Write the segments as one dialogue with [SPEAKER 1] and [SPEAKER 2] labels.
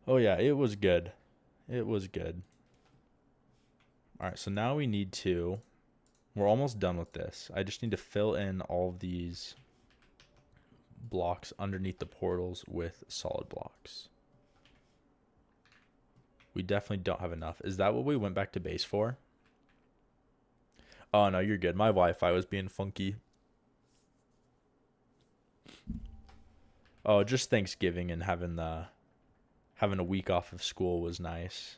[SPEAKER 1] Oh yeah, it was good. It was good. All right, so now we need to. We're almost done with this. I just need to fill in all of these blocks underneath the portals with solid blocks. We definitely don't have enough. Is that what we went back to base for? Oh no, you're good. My Wi-Fi was being funky. Oh, just Thanksgiving and having a week off of school was nice.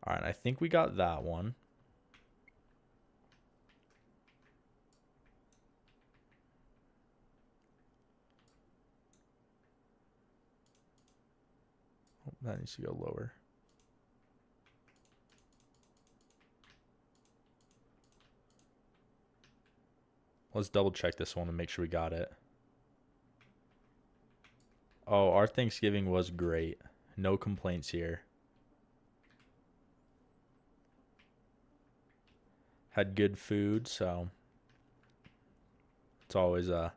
[SPEAKER 1] All right, I think we got that one. Oh, that needs to go lower. Let's double check this one and make sure we got it. Oh, our Thanksgiving was great. No complaints here. Had good food, so it's always a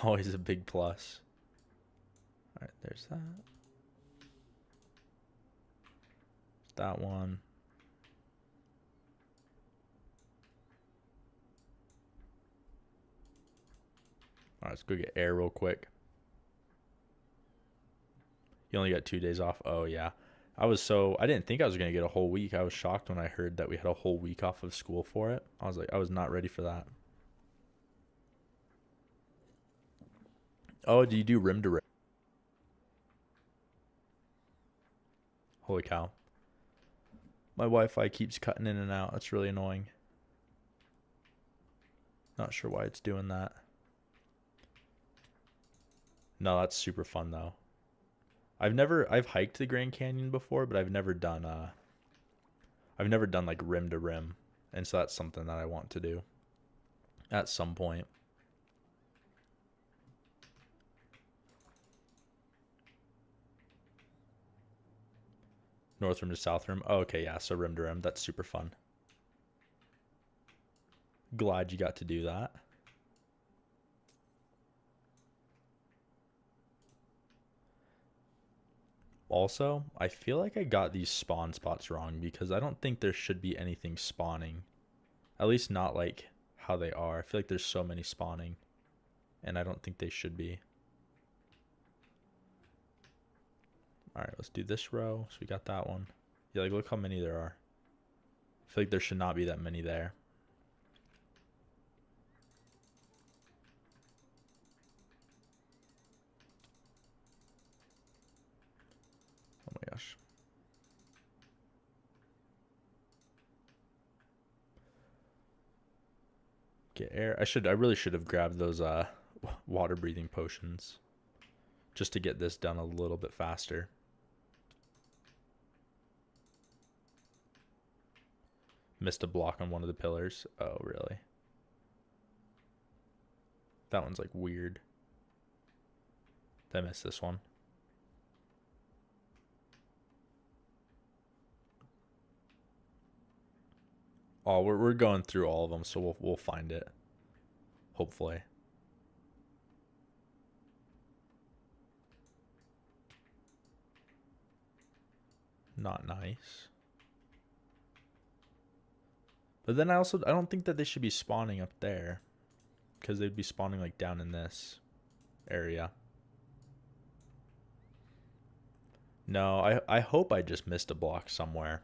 [SPEAKER 1] always a big plus. All right, there's that. That one. All right, let's go get air real quick. You only got 2 days off. Oh yeah. I didn't think I was gonna get a whole week. I was shocked when I heard that we had a whole week off of school for it. I was not ready for that. Oh, do you do rim to rim? Holy cow. My Wi-Fi keeps cutting in and out. That's really annoying. Not sure why it's doing that. No, that's super fun though. I've hiked the Grand Canyon before, but I've never done like rim to rim. And so that's something that I want to do at some point. North rim to south rim. Oh, okay, yeah, so rim to rim. That's super fun. Glad you got to do that. Also, I feel like I got these spawn spots wrong because I don't think there should be anything spawning. At least not like how they are. I feel like there's so many spawning, and I don't think they should be. All right, let's do this row. So we got that one. Yeah, like look how many there are. I feel like there should not be that many there. Oh my gosh. Get air. I really should have grabbed those water breathing potions just to get this done a little bit faster. Missed a block on one of the pillars. Oh, really? That one's like weird. Did I miss this one? Oh, we're going through all of them, so we'll find it. Hopefully. Not nice. But then I don't think that they should be spawning up there, because they'd be spawning like down in this area. No, I hope I just missed a block somewhere.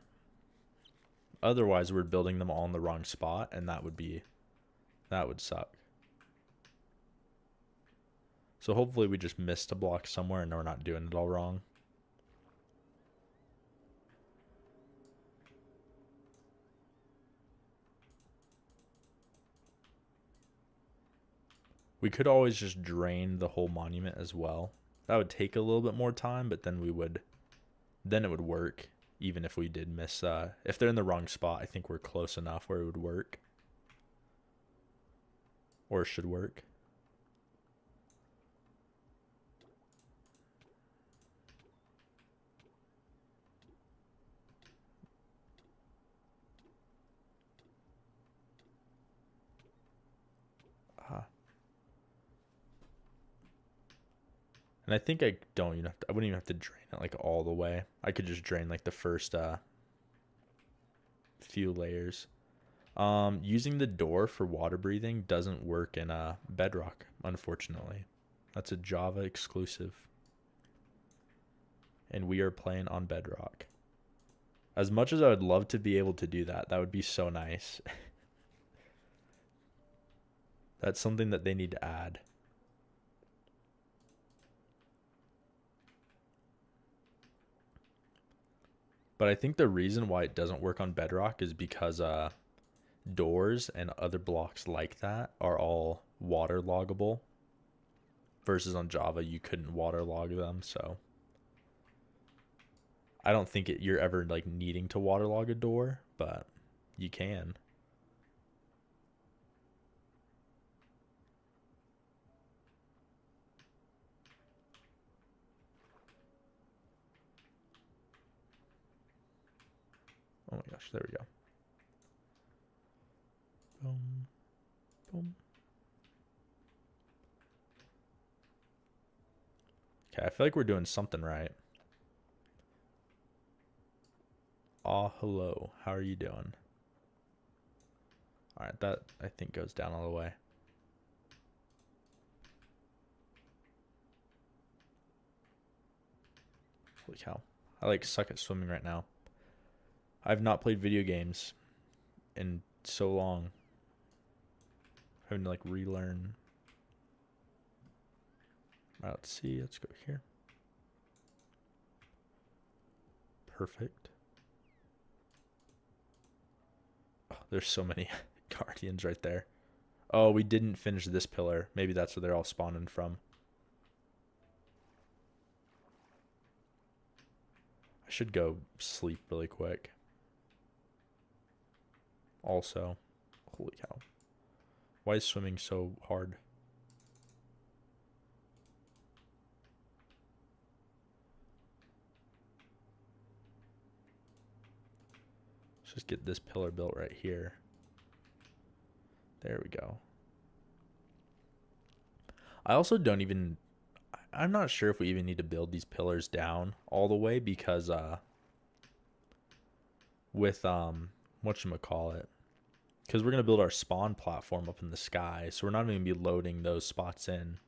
[SPEAKER 1] Otherwise, we're building them all in the wrong spot, and that would suck. So hopefully we just missed a block somewhere and we're not doing it all wrong. We could always just drain the whole monument as well. That would take a little bit more time, but then it would work. Even if we did miss, if they're in the wrong spot, I think we're close enough where it would work. Or should work. And And I think I don't even have to, I wouldn't even have to drain it like all the way. I could just drain like the first few layers. Using the door for water breathing doesn't work in Bedrock, unfortunately. That's a Java exclusive. And we are playing on Bedrock. As much as I would love to be able to do that, that would be so nice. That's something that they need to add. But I think the reason why it doesn't work on Bedrock is because doors and other blocks like that are all water loggable. Versus on Java, you couldn't water log them, so I don't think you're ever like needing to waterlog a door, but you can. Oh my gosh, there we go. Boom, boom. Okay, I feel like we're doing something right. Hello. How are you doing? All right, that I think goes down all the way. Holy cow. I like suck at swimming right now. I've not played video games in so long. Having to like relearn. All right, let's see. Let's go here. Perfect. Oh, there's so many guardians right there. Oh, we didn't finish this pillar. Maybe that's where they're all spawning from. I should go sleep really quick. Also, holy cow. Why is swimming so hard? Let's just get this pillar built right here. There we go. I also don't even... I'm not sure if we even need to build these pillars down all the way because with whatchamacallit, because we're going to build our spawn platform up in the sky, so we're not even going to be loading those spots in.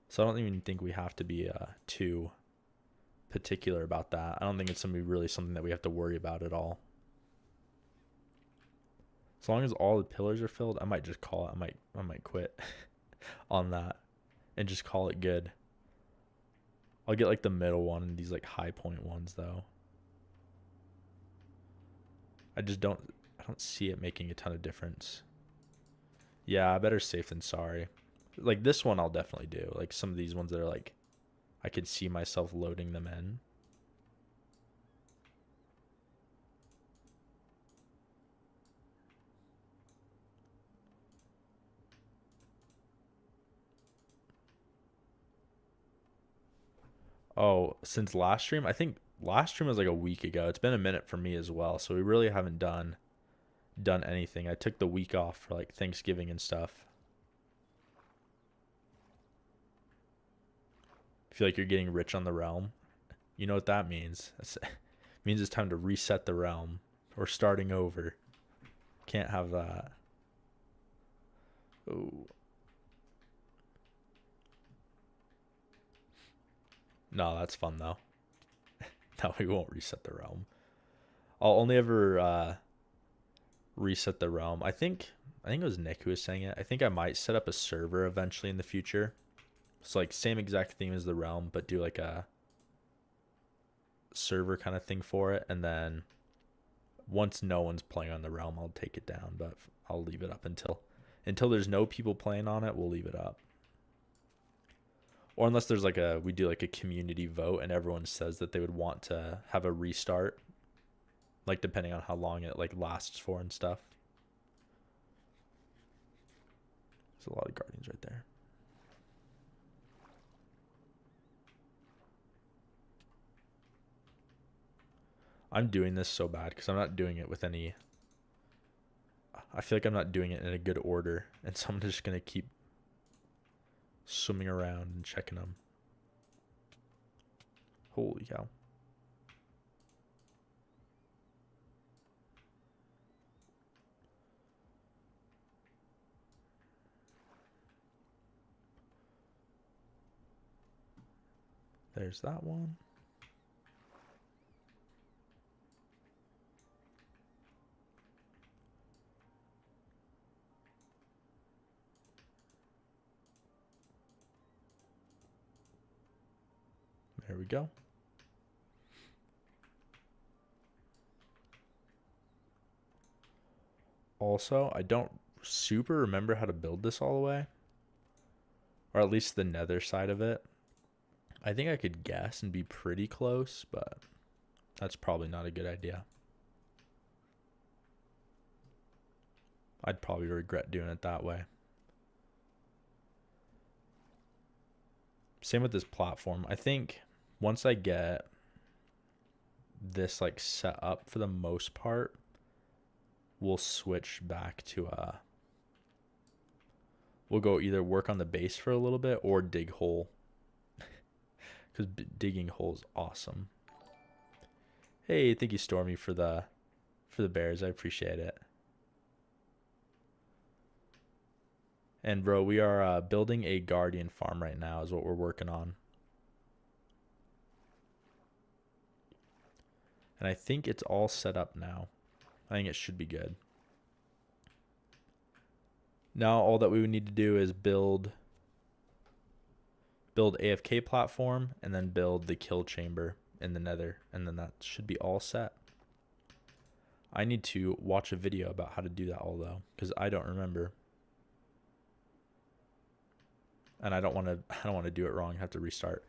[SPEAKER 1] So I don't even think we have to be too particular about that. I don't think it's going to be really something that we have to worry about at all. As long as all the pillars are filled, I might just call it. I might quit on that and just call it good. I'll get like the middle one and these like high point ones though. I don't see it making a ton of difference. Yeah, better safe than sorry. Like this one I'll definitely do. Like some of these ones that are like I could see myself loading them in. Oh, since last stream? I think last stream was like a week ago. It's been a minute for me as well, so we really haven't done anything. I took the week off for like Thanksgiving and stuff. I feel like you're getting rich on the realm. You know what that means? It means it's time to reset the realm or starting over. Can't have that. Oh. No, that's fun though. No, we won't reset the realm. I'll only ever reset the realm. I think it was Nick who was saying it. I think I might set up a server eventually in the future. It's like same exact theme as the realm, but do like a server kind of thing for it, and then once no one's playing on the realm, I'll take it down, but I'll leave it up until there's no people playing on it. We'll leave it up. Or unless there's like we do like a community vote and everyone says that they would want to have a restart, like depending on how long it like lasts for and stuff. There's a lot of guardians right there. I'm doing this so bad because I'm not doing it with any... I feel like I'm not doing it in a good order, and so I'm just going to keep swimming around and checking them. Holy cow. There's that one. There we go. Also, I don't super remember how to build this all the way, or at least the nether side of it. I think I could guess and be pretty close, but that's probably not a good idea. I'd probably regret doing it that way. Same with this platform. I think once I get this like set up for the most part, we'll switch back to we'll go either work on the base for a little bit or dig hole, because digging hole is awesome. Hey, thank you Stormy for the bears. I appreciate it. And bro, we are building a guardian farm right now is what we're working on. And I think it's all set up now. I think it should be good. Now all that we would need to do is build AFK platform and then build the kill chamber in the nether, and then that should be all set. I need to watch a video about how to do that all though, because I don't remember. And I don't want to do it wrong. I have to restart.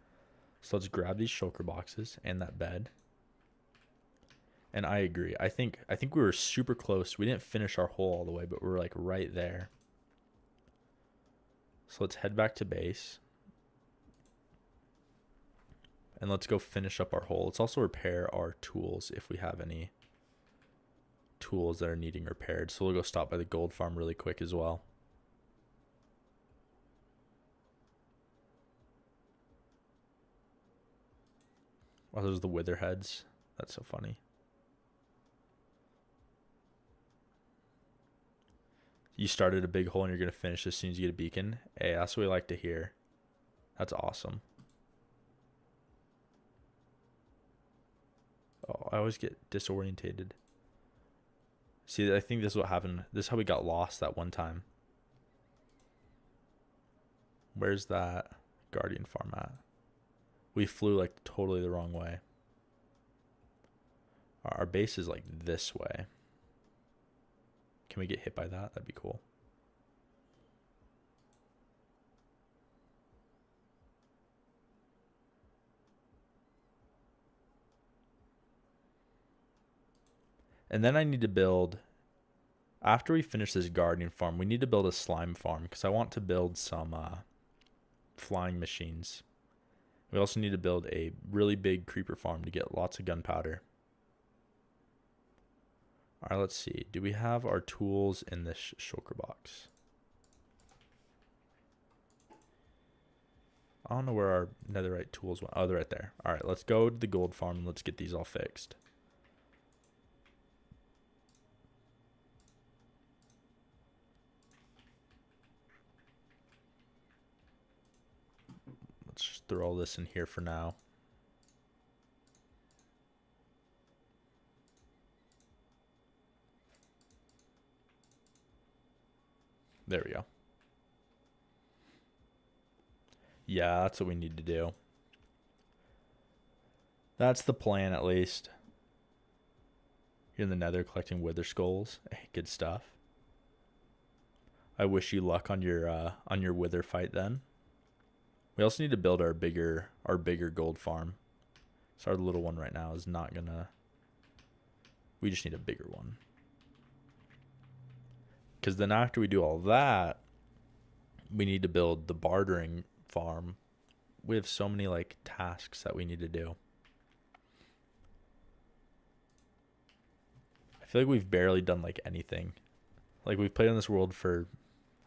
[SPEAKER 1] So let's grab these shulker boxes and that bed. And I agree. I think we were super close. We didn't finish our hole all the way, but we were like right there. So let's head back to base. And let's go finish up our hole. Let's also repair our tools if we have any tools that are needing repaired. So we'll go stop by the gold farm really quick as well. Oh, those are the wither heads. That's so funny. You started a big hole and you're going to finish as soon as you get a beacon. Hey, that's what we like to hear. That's awesome. Oh, I always get disorientated. See, I think this is what happened. This is how we got lost that one time. Where's that guardian farm at? We flew like totally the wrong way. Our base is like this way. Can we get hit by that? That'd be cool. And then I need to build, after we finish this guardian farm, we need to build a slime farm because I want to build some flying machines. We also need to build a really big creeper farm to get lots of gunpowder. All right, let's see. Do we have our tools in this shulker box? I don't know where our netherite tools went. Oh, they're right there. All right, let's go to the gold farm and let's get these all fixed. Let's just throw all this in here for now. There we go. Yeah, that's what we need to do. That's the plan, at least. You're in the nether collecting wither skulls. Hey, good stuff. I wish you luck on your wither fight then. We also need to build our bigger gold farm. So our little one right now is not gonna. We just need a bigger one. Because then after we do all that, we need to build the bartering farm. We have so many like tasks that we need to do. I feel like we've barely done like anything. Like we've played on this world for,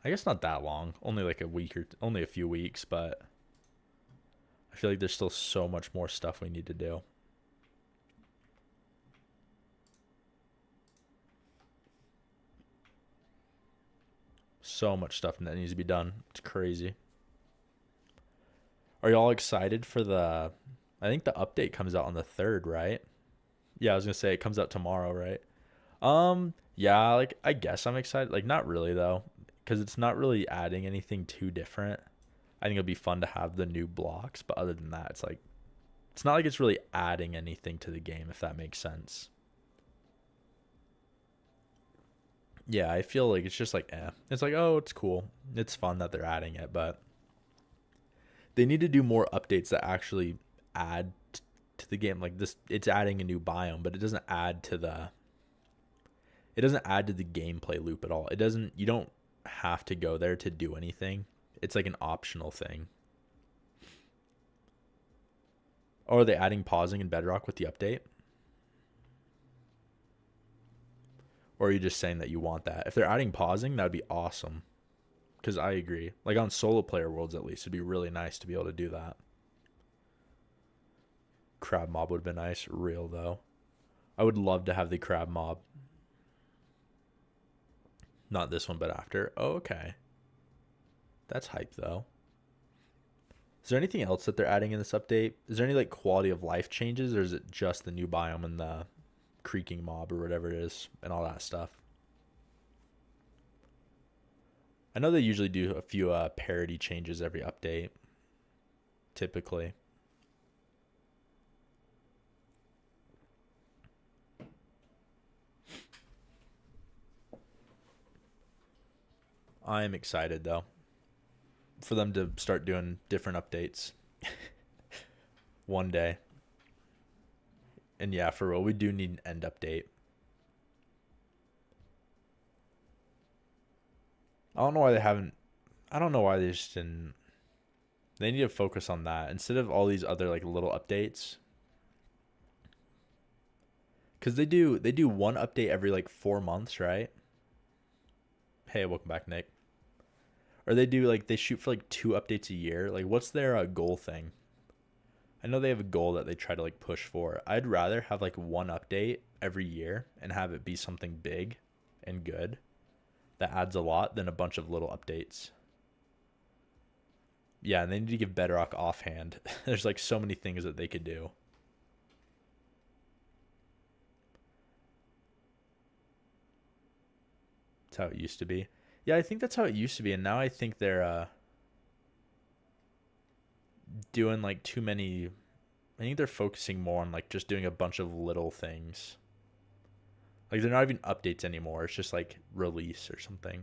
[SPEAKER 1] I guess not that long, only like a week or only a few weeks, but I I feel like there's still so much more stuff we need to do. So much stuff that needs to be done. It's crazy. Are y'all excited for the... I think the update comes out on the 3rd, right? Yeah, I was going to say it comes out tomorrow, right? Yeah, like I guess I'm excited. Like not really though, because it's not really adding anything too different. I think it'll be fun to have the new blocks, but other than that, it's like it's not like it's really adding anything to the game, if that makes sense. Yeah, I feel like it's just like It's like, oh, it's cool. It's fun that they're adding it, but they need to do more updates that actually add to the game. Like this, it's adding a new biome, but it doesn't add to the gameplay loop at all. It doesn't, you don't have to go there to do anything. It's like an optional thing. Or are they adding pausing in Bedrock with the update? Or are you just saying that you want that? If they're adding pausing, that'd be awesome. Because I agree. Like on solo player worlds at least, it'd be really nice to be able to do that. Crab mob would have been nice. Real though. I would love to have the crab mob. Not this one, but after. Oh, okay. That's hype though. Is there anything else that they're adding in this update? Is there any like quality of life changes, or is it just the new biome and the creaking mob or whatever it is and all that stuff? I know they usually do a few parity changes every update, typically. I'm excited though for them to start doing different updates one day. And yeah, for real, we do need an end update. I don't know why they haven't. I don't know why they just didn't. They need to focus on that instead of all these other like little updates. Cause they do one update every like 4 months, right? Hey, welcome back, Nick. Or they do like they shoot for like 2 updates a year. Like, what's their goal thing? I know they have a goal that they try to like push for. I'd rather have like one update every year and have it be something big and good that adds a lot than a bunch of little updates. Yeah, and they need to give Bedrock offhand. There's like so many things that they could do. That's how it used to be. Yeah, I think that's how it used to be, and now I think they're doing like too many. I think they're focusing more on like just doing a bunch of little things. Like they're not even updates anymore. It's just like release or something.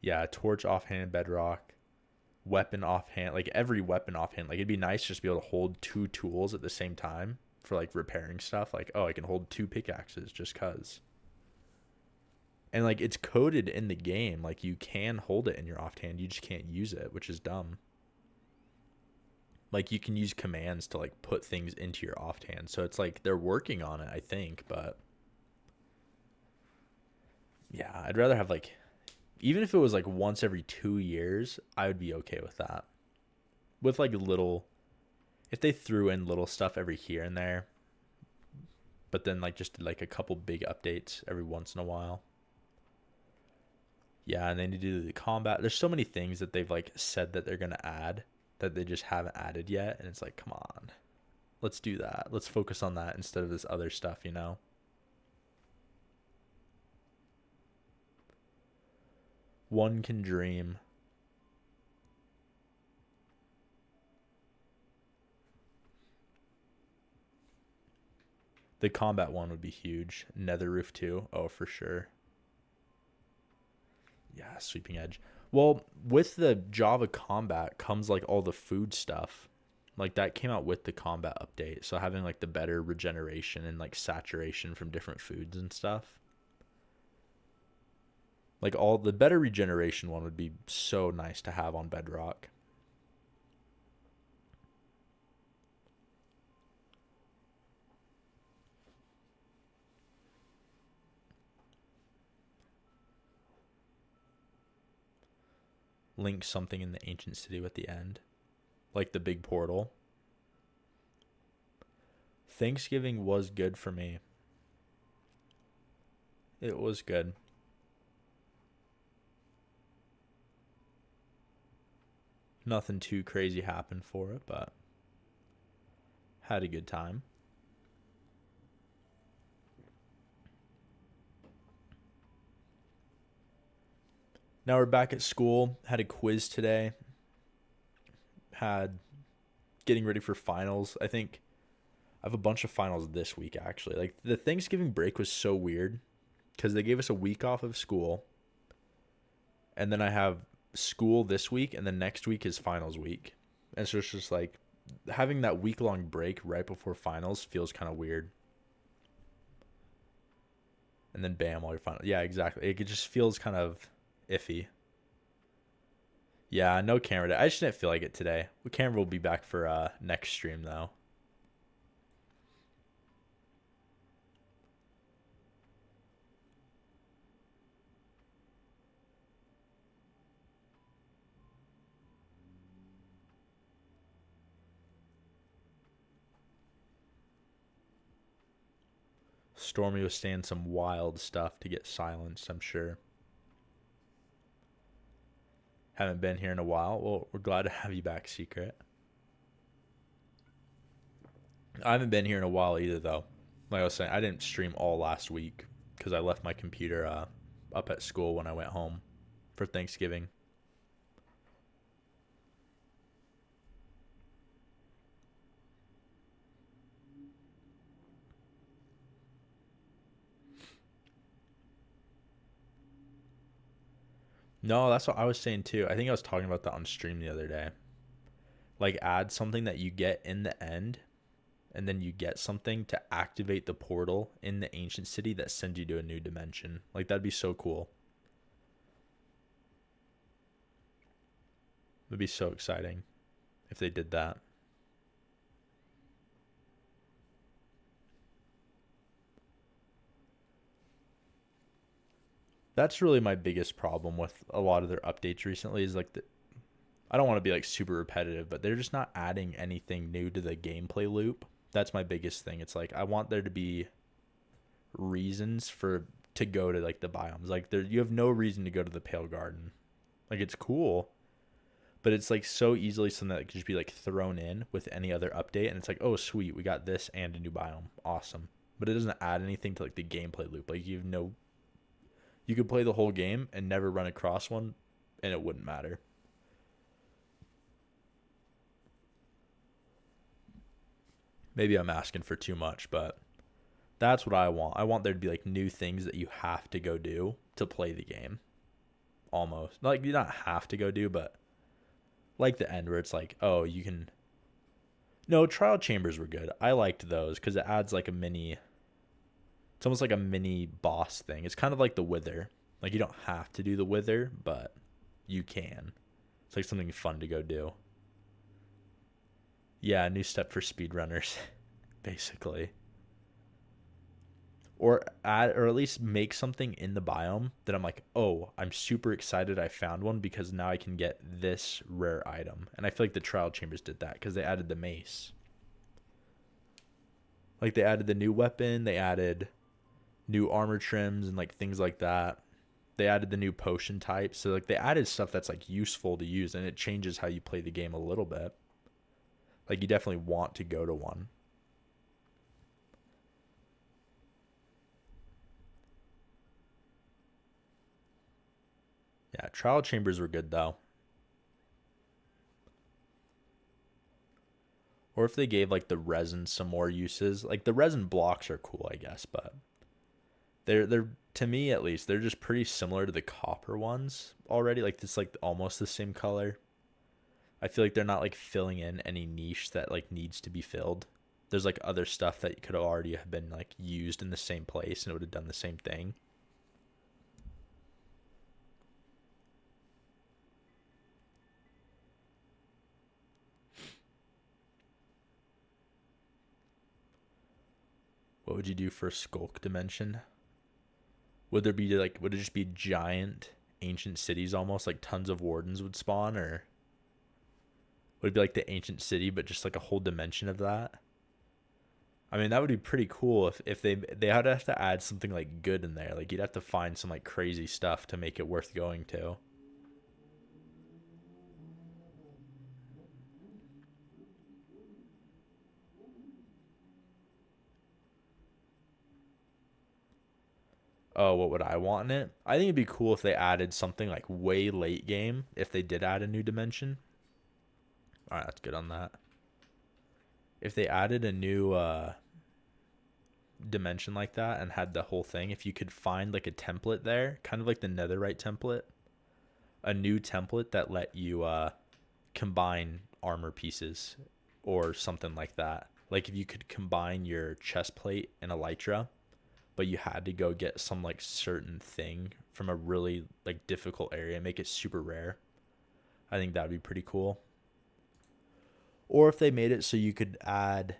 [SPEAKER 1] Yeah, torch offhand Bedrock, weapon offhand, like every weapon offhand. Like it'd be nice just to be able to hold 2 tools at the same time for like repairing stuff. Like, oh, I can hold 2 pickaxes just cuz. And like it's coded in the game. Like you can hold it in your offhand. You just can't use it, which is dumb. Like you can use commands to like put things into your offhand. So it's like they're working on it, I think, but yeah, I'd rather have like even if it was like once every 2 years, I would be okay with that. With like little if they threw in little stuff every here and there, but then like just like a couple big updates every once in a while. Yeah, and they need to do the combat. There's so many things that they've like said that they're gonna add that they just haven't added yet, and it's like, come on, let's do that. Let's focus on that instead of this other stuff, you know? One can dream. The combat one would be huge. Nether roof too. Oh, for sure. Yeah, sweeping edge. Well, with the Java combat comes like all the food stuff. Like that came out with the combat update. So having like the better regeneration and like saturation from different foods and stuff. Like all the better regeneration one would be so nice to have on Bedrock. Link something in the ancient city with the end. like the big portal. Thanksgiving was good for me. It was good. Nothing too crazy happened for it, but had a good time. Now we're back at school. Had a quiz today. Had getting ready for finals. I think I have a bunch of finals this week, actually. Like, the Thanksgiving break was so weird because they gave us a week off of school. And then I have school this week, and then next week is finals week. And so it's just like having that week-long break right before finals feels kind of weird. And then bam, all your finals. Yeah, exactly. It just feels kind of iffy. Yeah, no camera day. I just didn't feel like it today. The camera will be back for next stream, though. Stormy was saying some wild stuff to get silenced, I'm sure. Haven't been here in a while. Well, we're glad to have you back, Secret. I haven't been here in a while either, though. Like I was saying, I didn't stream all last week because I left my computer up at school when I went home for Thanksgiving. No, that's what I was saying too. I think I was talking about that on stream the other day. Like, add something that you get in the end, and then you get something to activate the portal in the ancient city that sends you to a new dimension. Like, that'd be so cool. It'd be so exciting if they did that. That's really my biggest problem with a lot of their updates recently is like I don't want to be like super repetitive, but they're just not adding anything new to the gameplay loop. That's my biggest thing. It's like I want there to be reasons for to go to like the biomes. Like, there you have no reason to go to the Pale Garden. Like, it's cool, but it's like so easily something that could just be like thrown in with any other update, and it's like, oh sweet, we got this and a new biome. Awesome. But it doesn't add anything to like the gameplay loop. Like, you could play the whole game and never run across one and it wouldn't matter. Maybe I'm asking for too much, but that's what I want. I want there to be like new things that you have to go do to play the game. Almost. Like, you not have to go do, but like the end where it's like, oh, you can. No, trial chambers were good. I liked those because it adds like a mini. It's almost like a mini boss thing. It's kind of like the Wither. Like, you don't have to do the Wither, but you can. It's like something fun to go do. Yeah, a new step for speedrunners, basically. Or add, or at least make something in the biome that I'm like, oh, I'm super excited I found one because now I can get this rare item. And I feel like the trial chambers did that because they added the mace. Like, they added the new weapon, they added new armor trims and like things like that. They added the new potion type. So like, they added stuff that's like useful to use, and it changes how you play the game a little bit. Like, you definitely want to go to one. Yeah, trial chambers were good though. Or if they gave like the resin some more uses. Like, the resin blocks are cool, I guess, but they're to me at least, they're just pretty similar to the copper ones already. Like, it's like almost the same color. I feel like they're not like filling in any niche that like needs to be filled. There's like other stuff that could already have been like used in the same place and it would have done the same thing. What would you do for a skulk dimension? Would there be like, would it just be giant ancient cities almost, like tons of wardens would spawn, or Would it be like the ancient city, but just like a whole dimension of that? I mean, that would be pretty cool if they had to have to add something like good in there. Like you'd have to find some like crazy stuff to make it worth going to. Oh, what would I want in it? I think it'd be cool if they added something like way late game, if they did add a new dimension. All right, that's good on that. If they added a new dimension like that and had the whole thing, if you could find like a template there, kind of like the netherite template, a new template that let you combine armor pieces or something like that. Like if you could combine your chest plate and elytra, but you had to go get some like certain thing from a really like difficult area and make it super rare. I think that'd be pretty cool. Or if they made it so you could add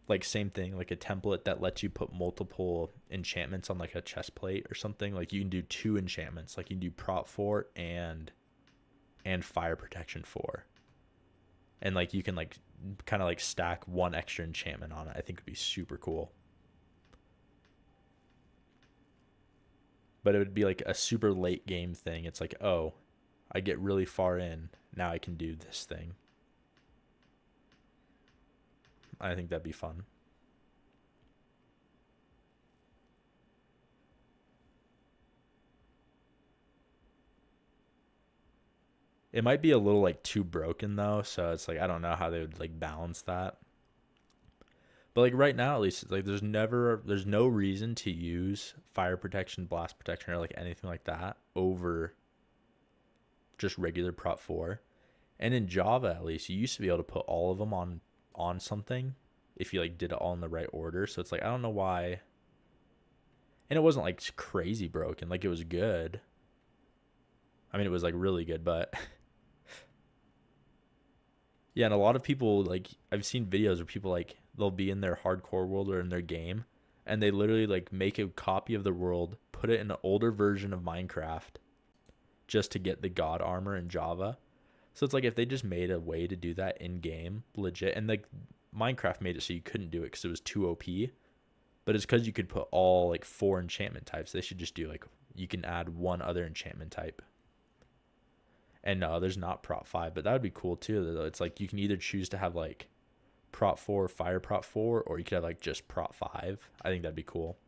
[SPEAKER 1] like same thing, like a template that lets you put multiple enchantments on like a chest plate or something. Like you can do 2 enchantments, like you can do prot 4 and fire protection 4. And like you can like kind of like stack 1 extra enchantment on it. I think would be super cool. But it would be like a super late game thing. It's like, oh, I get really far in, now I can do this thing. I think that'd be fun. It might be a little like too broken though, so it's like I don't know how they would like balance that. But like right now at least it's like there's no reason to use fire protection, blast protection, or like anything like that over just regular prot 4. And in Java at least you used to be able to put all of them on something if you like did it all in the right order. So it's like I don't know why. And it wasn't like crazy broken, like it was good. I mean it was like really good, but yeah, and a lot of people like I've seen videos where people like they'll be in their hardcore world or in their game and they literally like make a copy of the world, put it in an older version of Minecraft just to get the god armor in Java. So it's like if they just made a way to do that in game, legit, and like Minecraft made it so you couldn't do it because it was too OP, but it's because you could put all like 4 enchantment types. They should just do like you can add 1 other enchantment type. And no, there's not prot 5, but that would be cool too. Though it's like you can either choose to have like prot 4, fire prot 4, or you could have like just prot 5. I think that'd be cool.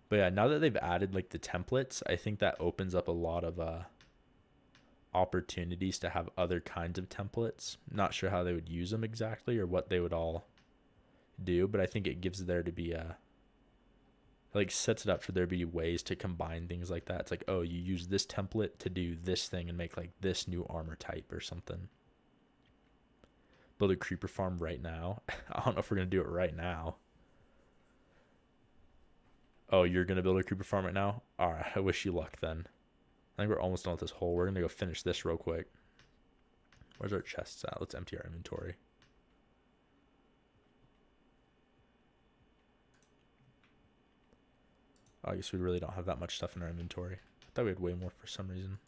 [SPEAKER 1] But yeah, now that they've added like the templates, I think that opens up a lot of opportunities to have other kinds of templates. Not sure how they would use them exactly or what they would all do, but I think it gives there to be a like sets it up for there to be ways to combine things like that. It's like, oh, you use this template to do this thing and make like this new armor type or something. Build a creeper farm right now. I don't know if we're gonna do it right now. Oh, you're gonna build a creeper farm right now? All right, I wish you luck then. I think we're almost done with this hole. We're gonna go finish this real quick. Where's our chests at? Let's empty our inventory. Oh, I guess we really don't have that much stuff in our inventory. I thought we had way more for some reason.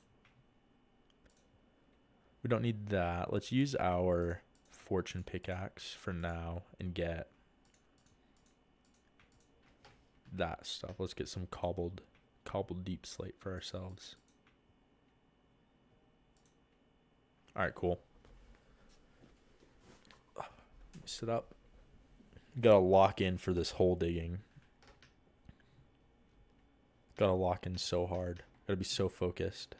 [SPEAKER 1] We don't need that. Let's use our fortune pickaxe for now and get that stuff. Let's get some cobbled deep slate for ourselves. All right, cool. Let me sit up. Gotta lock in for this hole digging. Gotta lock in so hard. Gotta be so focused.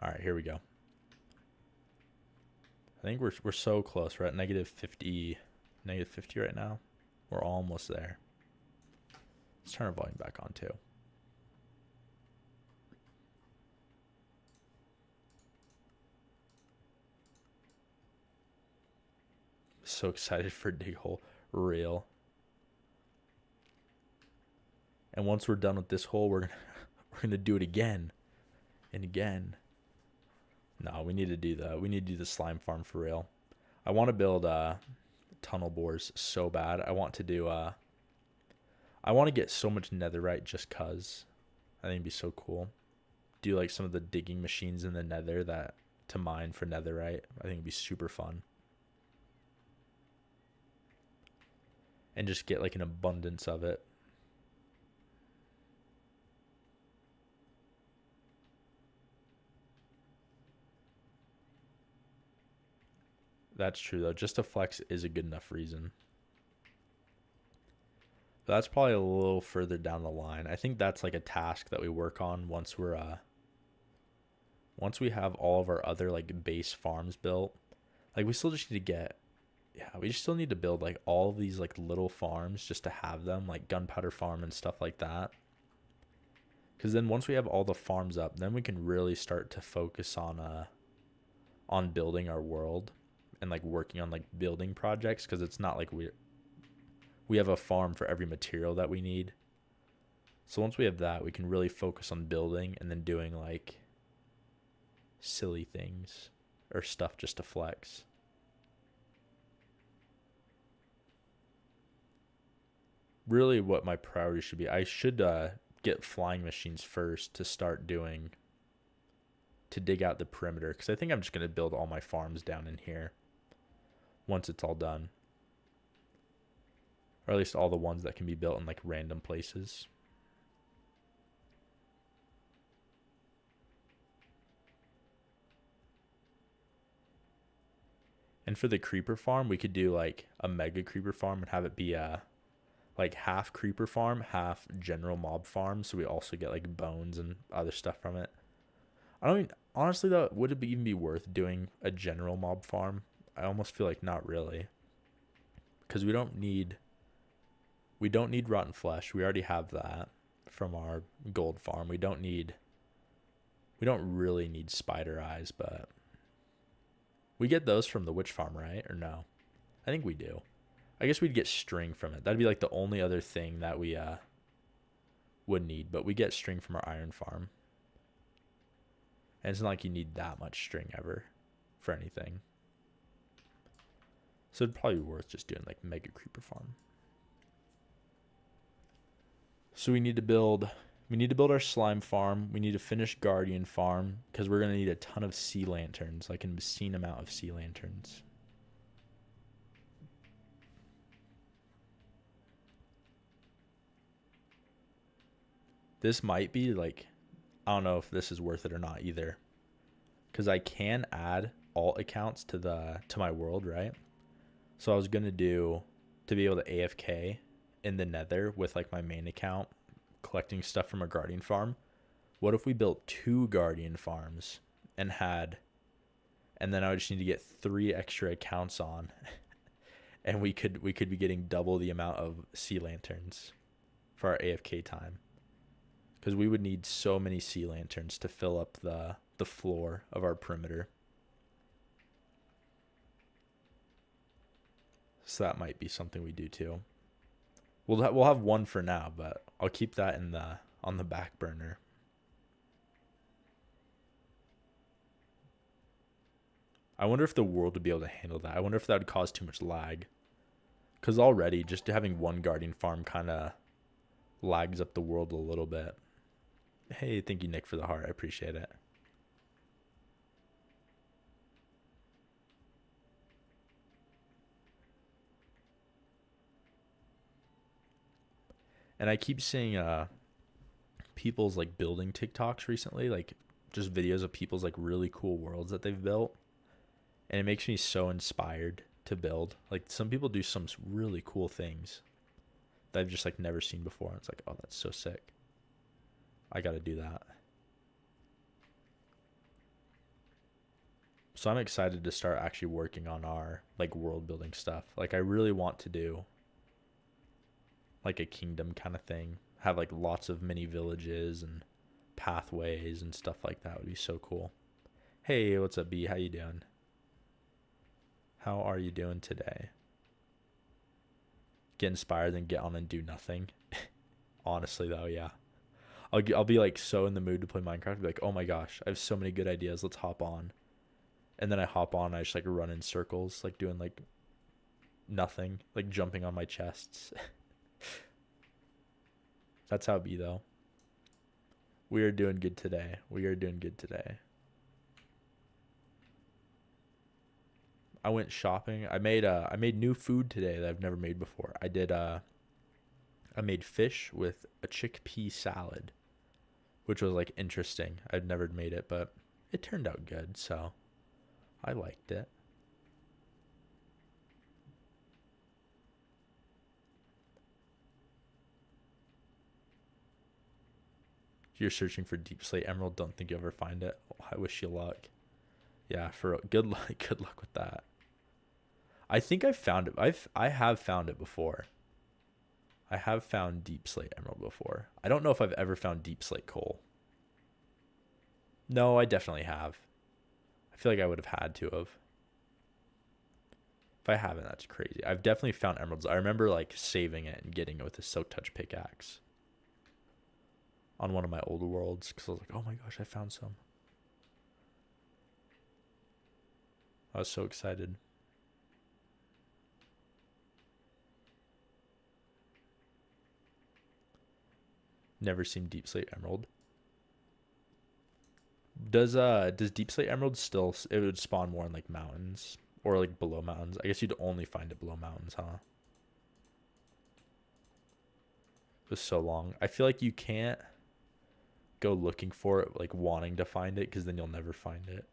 [SPEAKER 1] All right, here we go. I think we're so close. We're at negative 50 right now. We're almost there. Let's turn our volume back on too. So excited for dig hole real. And once we're done with this hole, we're gonna do it again and again. No, we need to do the slime farm for real. I want to build tunnel bores so bad. I want to do I want to get so much netherite just cuz. I think it'd be so cool. Do like some of the digging machines in the nether that to mine for netherite. I think it'd be super fun. And just get like an abundance of it. That's true though. Just to flex is a good enough reason. That's probably a little further down the line. I think that's like a task that we work on once once we have all of our other like base farms built. Like we still just need to get we just still need to build like all of these like little farms just to have them, like gunpowder farm and stuff like that. Cuz then once we have all the farms up, then we can really start to focus on building our world and like working on like building projects, cuz it's not like we have a farm for every material that we need. So once we have that, we can really focus on building and then doing like silly things or stuff just to flex. Really what my priority should be, I should get flying machines first to start doing, to dig out the perimeter, because I think I'm just going to build all my farms down in here once it's all done. Or at least all the ones that can be built in like random places. And for the creeper farm, we could do like a mega creeper farm and have it be a like half creeper farm, half general mob farm, so we also get like bones and other stuff from it. I don't even, honestly though, would it even be worth doing a general mob farm? I almost feel like not really, because we don't need rotten flesh. We already have that from our gold farm. We don't really need spider eyes, but we get those from the witch farm, right? Or no? I think we do. I guess we'd get string from it. That'd be like the only other thing that we would need, but we get string from our iron farm. And it's not like you need that much string ever for anything. So it'd probably be worth just doing like mega creeper farm. So we need to build our slime farm. We need to finish guardian farm because we're going to need a ton of sea lanterns, like an obscene amount of sea lanterns. This might be like, I don't know if this is worth it or not either, because I can add alt accounts to my world, right? So I was going to do, to be able to AFK in the nether with like my main account collecting stuff from a guardian farm. What if we built 2 guardian farms and then I would just need to get 3 extra accounts on and we could be getting double the amount of sea lanterns for our AFK time, because we would need so many sea lanterns to fill up the floor of our perimeter. So that might be something we do too. We'll have one for now, but I'll keep that on the back burner. I wonder if the world would be able to handle that. I wonder if that would cause too much lag. Because already just having one guardian farm kind of lags up the world a little bit. Hey, thank you, Nick, for the heart. I appreciate it. And I keep seeing people's like building TikToks recently, like just videos of people's like really cool worlds that they've built. And it makes me so inspired to build. Like some people do some really cool things that I've just like never seen before. It's like, oh, that's so sick. I got to do that. So I'm excited to start actually working on our like world building stuff. Like I really want to do like a kingdom kind of thing. Have like lots of mini villages and pathways and stuff like that. Would be so cool. Hey, what's up, B? How you doing? How are you doing today? Get inspired, then get on and do nothing. Honestly though, yeah. I'll be like so in the mood to play Minecraft. Be like, oh my gosh, I have so many good ideas. Let's hop on. And then I hop on. I just like run in circles, like doing like nothing, like jumping on my chests. That's how it be, though. We are doing good today. We are doing good today. I went shopping. I made new food today that I've never made before. I made fish with a chickpea salad, which was like interesting. I'd never made it, but it turned out good, so I liked it. If you're searching for deep slate emerald, don't think you'll ever find it. I wish you luck. Yeah, for good luck. Good luck with that. I think I've found it. I have found it before. I have found deep slate emerald before. I don't know if I've ever found deep slate coal. No, I definitely have. I feel like I would have had to have. If I haven't, that's crazy. I've definitely found emeralds. I remember like saving it and getting it with a Silk Touch pickaxe on one of my old worlds because I was like, oh my gosh, I found some. I was so excited. Never seen deep slate emerald. Does deep slate emerald still, it would spawn more in like mountains or like below mountains? I guess you'd only find it below mountains, huh? It was so long. I feel like you can't go looking for it, like wanting to find it, because then you'll never find it.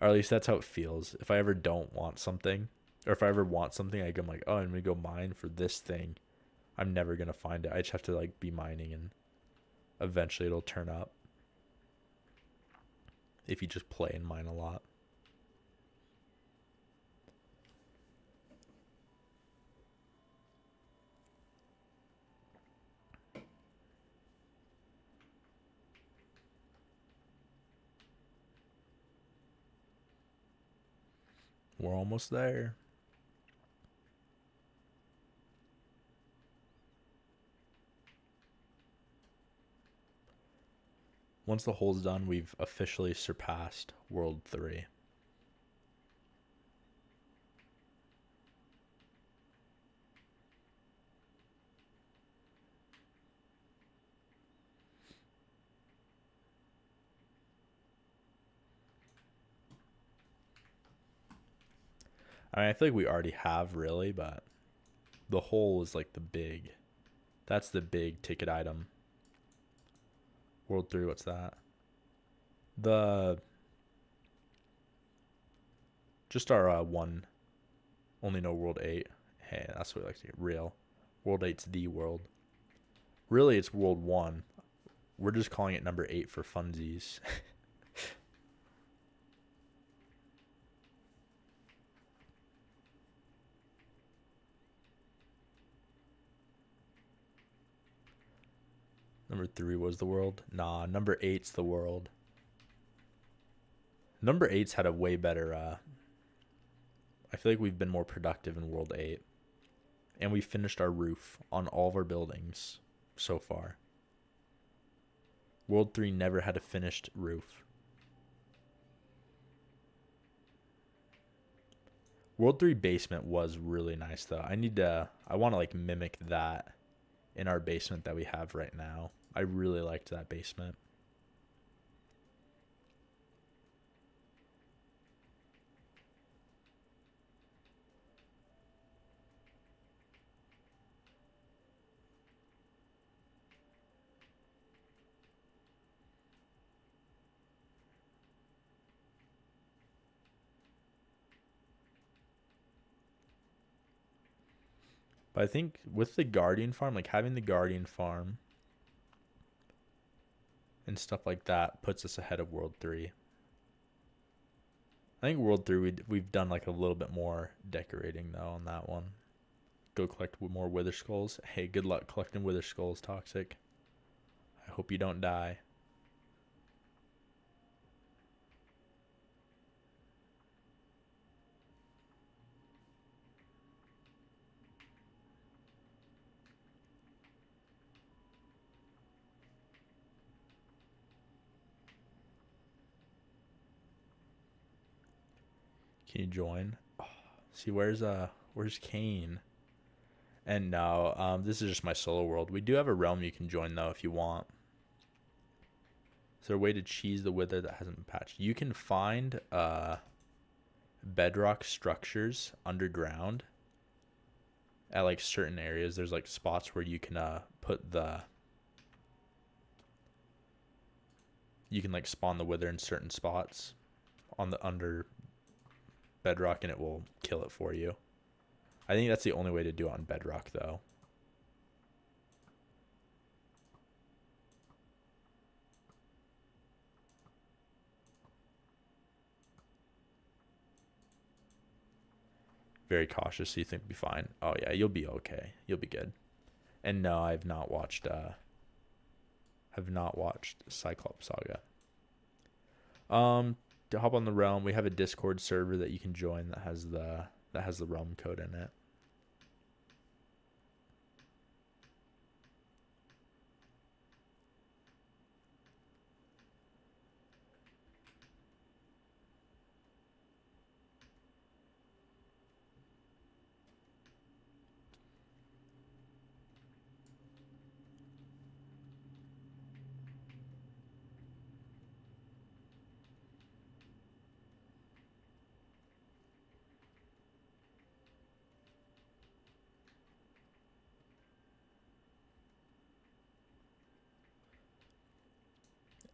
[SPEAKER 1] Or at least that's how it feels. If I ever don't want something, or if I ever want something, I'm like, oh, I'm gonna go mine for this thing. I'm never gonna find it. I just have to like be mining, and eventually it'll turn up. If you just play and mine a lot. We're almost there. Once the hole's done, we've officially surpassed World 3. I mean, I feel like we already have, really, but the hole is like that's the big ticket item. World 3, what's that? The, just our one, only know World 8. Hey, that's what we like to get, real. World 8's the world. Really, it's World 1. We're just calling it number 8 for funsies. Number 3 was the world. Nah, number 8's the world. Number 8's had a way better, I feel like we've been more productive in World 8. And we finished our roof on all of our buildings so far. World 3 never had a finished roof. World 3 basement was really nice, though. I want to like mimic that in our basement that we have right now. I really liked that basement. But I think with the Guardian farm, like having the Guardian farm and stuff like that puts us ahead of World 3. I think World 3 we've done like a little bit more decorating though on that one. Go collect more Wither Skulls. Hey, good luck collecting Wither Skulls, Toxic. I hope you don't die. Can you join? Oh, see, where's Kane? And no, this is just my solo world. We do have a realm you can join though if you want. Is there a way to cheese the wither that hasn't been patched? You can find bedrock structures underground at like certain areas. There's like spots where you can put the you can like spawn the wither in certain spots on the under bedrock and it will kill it for you. I think that's the only way to do it on bedrock though. Very cautious, so you think you'll be fine. Oh yeah, you'll be okay. You'll be good. And no, I've not watched Cyclops Saga. To hop on the realm, we have a Discord server that you can join that has the realm code in it.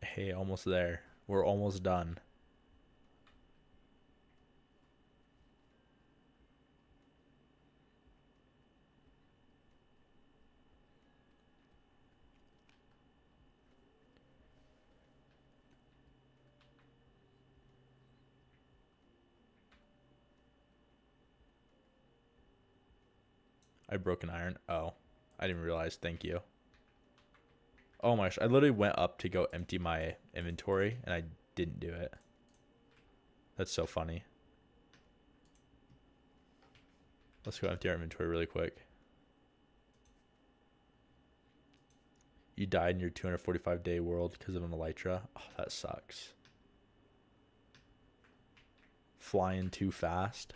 [SPEAKER 1] Hey, almost there. We're almost done. I broke an iron. Oh, I didn't realize. Thank you. Oh my gosh, I literally went up to go empty my inventory and I didn't do it. That's so funny. Let's go empty our inventory really quick. You died in your 245-day world because of an elytra. Oh, that sucks. Flying too fast.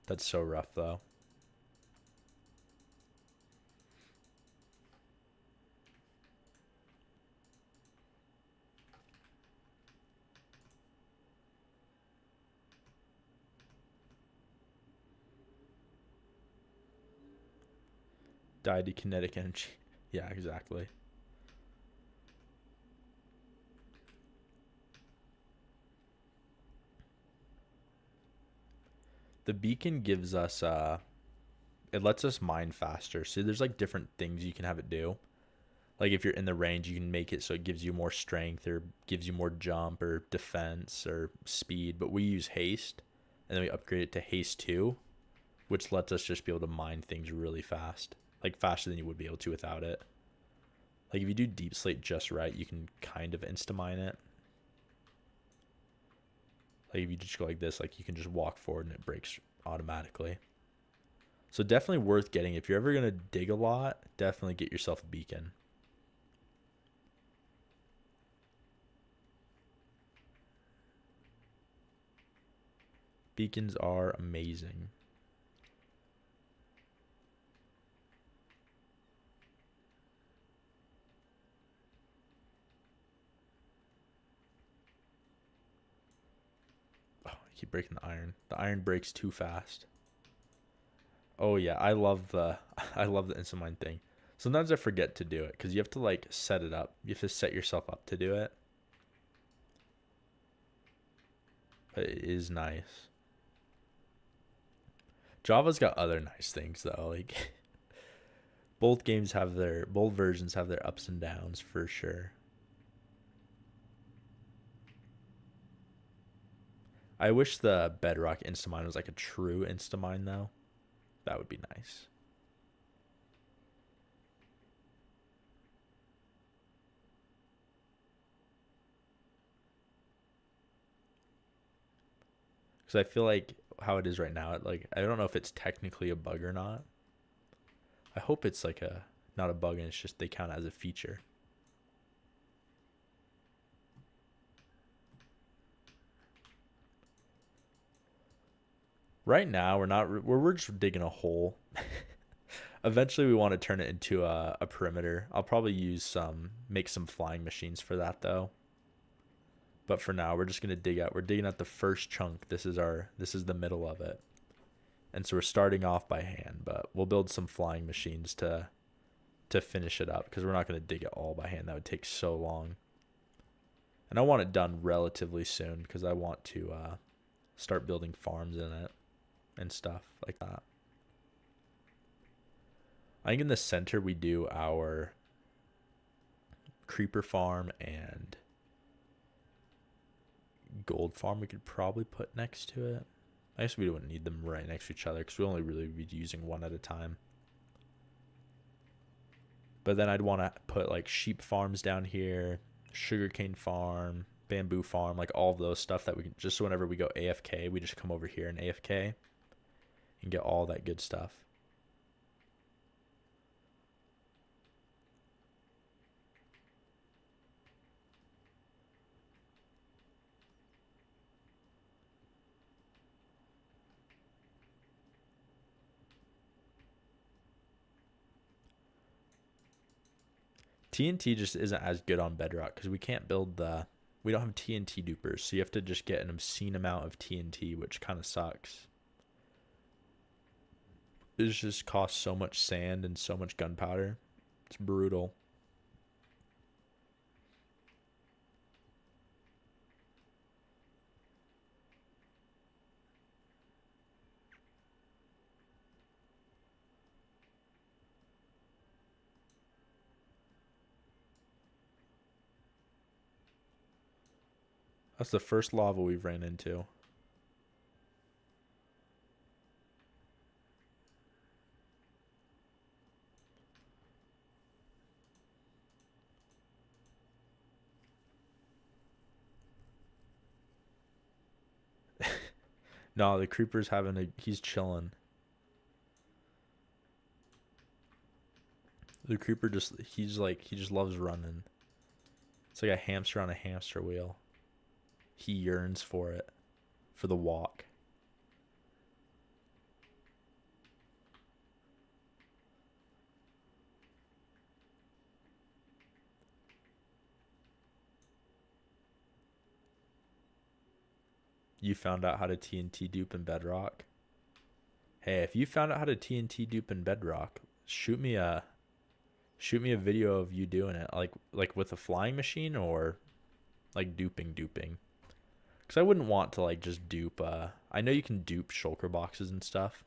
[SPEAKER 1] That's so rough, though. Died to kinetic energy. Yeah, exactly. The beacon gives us it lets us mine faster. So there's like different things you can have it do. Like if you're in the range, you can make it so it gives you more strength or gives you more jump or defense or speed. But we use haste, and then we upgrade it to haste 2, which lets us just be able to mine things really fast, like faster than you would be able to without it. Like if you do deep slate just right, you can kind of insta mine it. Like if you just go like this, like you can just walk forward and it breaks automatically. So definitely worth getting. If you're ever gonna dig a lot, definitely get yourself a beacon. Beacons are amazing. Oh, I keep breaking the iron. The iron breaks too fast. Oh yeah, I love the I love the instant mine thing. Sometimes I forget to do it because you have to like set it up. You have to set yourself up to do it. But it is nice. Java's got other nice things though. Like both versions have their ups and downs for sure. I wish the Bedrock Instamine was like a true Instamine though. That would be nice. Because I feel like how it is right now, like I don't know if it's technically a bug or not. I hope it's like a not a bug and it's just they count as a feature. Right now, we're just digging a hole. Eventually, we want to turn it into a perimeter. I'll probably make some flying machines for that though. But for now, we're just gonna dig out. We're digging out the first chunk. This is the middle of it, and so we're starting off by hand. But we'll build some flying machines to finish it up because we're not gonna dig it all by hand. That would take so long. And I want it done relatively soon because I want to start building farms in it and stuff like that. I think in the center we do our creeper farm and gold farm we could probably put next to it. I guess we wouldn't need them right next to each other because we only really be using one at a time. But then I'd want to put like sheep farms down here, sugarcane farm, bamboo farm, like all of those stuff that we can just so whenever we go AFK, we just come over here and AFK and get all that good stuff. TNT just isn't as good on Bedrock because we can't we don't have TNT dupers, so you have to just get an obscene amount of TNT, which kind of sucks. It just costs so much sand and so much gunpowder. It's brutal. That's the first lava we've ran into. No, the creeper's he's chilling. The creeper he just loves running. It's like a hamster on a hamster wheel. He yearns for it, for the walk. You found out how to TNT dupe in Bedrock? Hey, if you found out how to TNT dupe in Bedrock, shoot me a video of you doing it, like with a flying machine or like duping. Because I wouldn't want to like just dupe. I know you can dupe shulker boxes and stuff.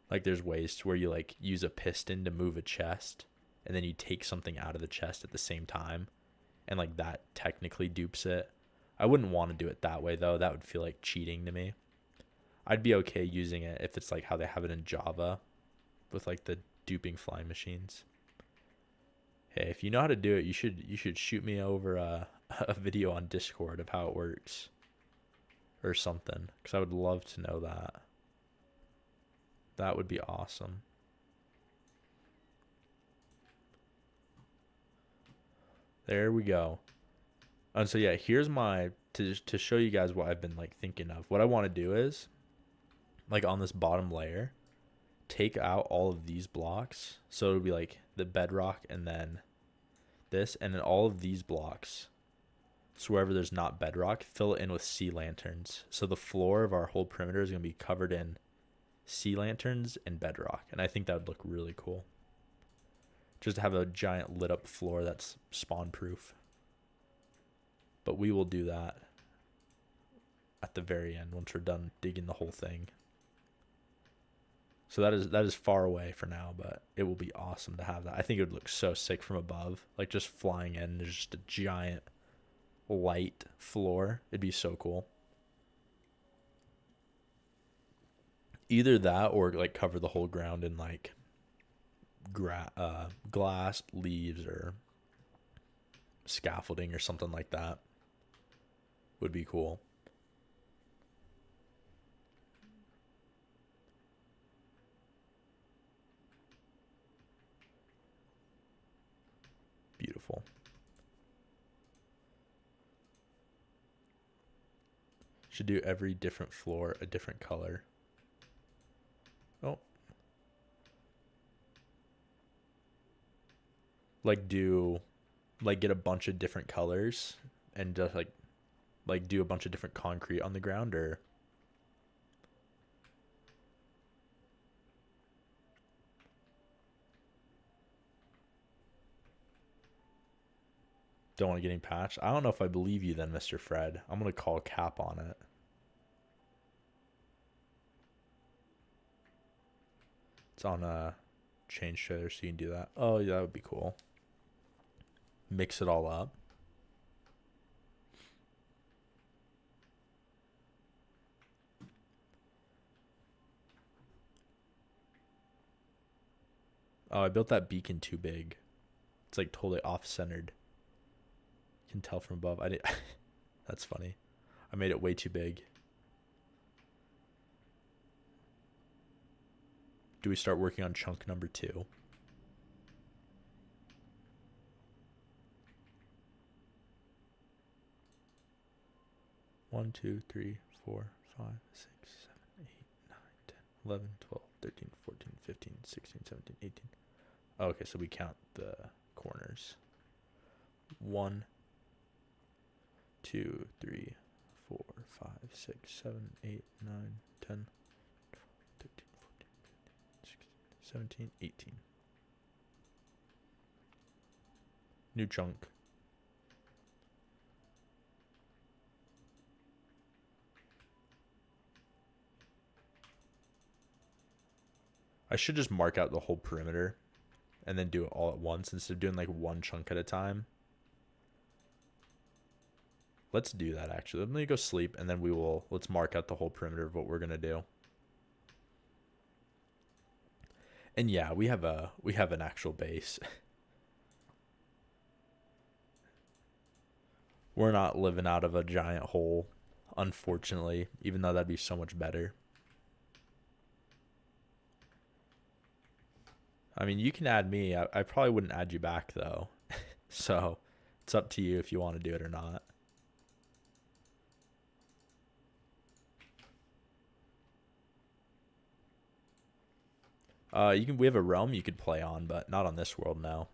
[SPEAKER 1] Like there's ways to where you like use a piston to move a chest, and then you take something out of the chest at the same time, and like that technically dupes it. I wouldn't want to do it that way though. That would feel like cheating to me. I'd be okay using it if it's like how they have it in Java, with like the duping flying machines. Hey, if you know how to do it, you should shoot me over a video on Discord of how it works or something, because I would love to know that. That would be awesome. There we go. And so yeah, here's to show you guys what I've been like thinking of. What I want to do is like on this bottom layer, take out all of these blocks. So it'll be like the bedrock and then this, and then all of these blocks. So wherever there's not bedrock, fill it in with sea lanterns. So the floor of our whole perimeter is going to be covered in sea lanterns and bedrock. And I think that would look really cool. Just to have a giant lit up floor that's spawn proof. But we will do that at the very end once we're done digging the whole thing. So that is far away for now, but it will be awesome to have that. I think it would look so sick from above. Like just flying in, there's just a giant light floor. It'd be so cool. Either that or like cover the whole ground in like glass, leaves, or scaffolding or something like that. Would be cool. Beautiful. Should do every different floor a different color. Like do like get a bunch of different colors and just like do a bunch of different concrete on the ground, or don't want to get any patched? I don't know if I believe you then, Mr. Fred. I'm gonna call cap on it. It's on a change trailer, so you can do that. Oh yeah, that would be cool. Mix it all up. Oh, I built that beacon too big. It's like totally off-centered. You can tell from above. I did. That's funny. I made it way too big. Do we start working on chunk number 2? One, 2, 3, 4, 5, 6, 7, 8, 9, 10, 11, 12, 13, 14, 15, 16, 17, 18. Oh, okay, so we count the corners. 1, 2, 3, 4, 5, 6, 7, 8, 9, 10, 12, 13, 14, 15, 16, 17, 18. New chunk. I should just mark out the whole perimeter and then do it all at once instead of doing like one chunk at a time. Let's do that actually. Let me go sleep and then let's mark out the whole perimeter of what we're gonna do. And yeah, we have an actual base. We're not living out of a giant hole, unfortunately, even though that'd be so much better. I mean, you can add me. I probably wouldn't add you back though. So it's up to you if you want to do it or not. We have a realm you could play on, but not on this world now.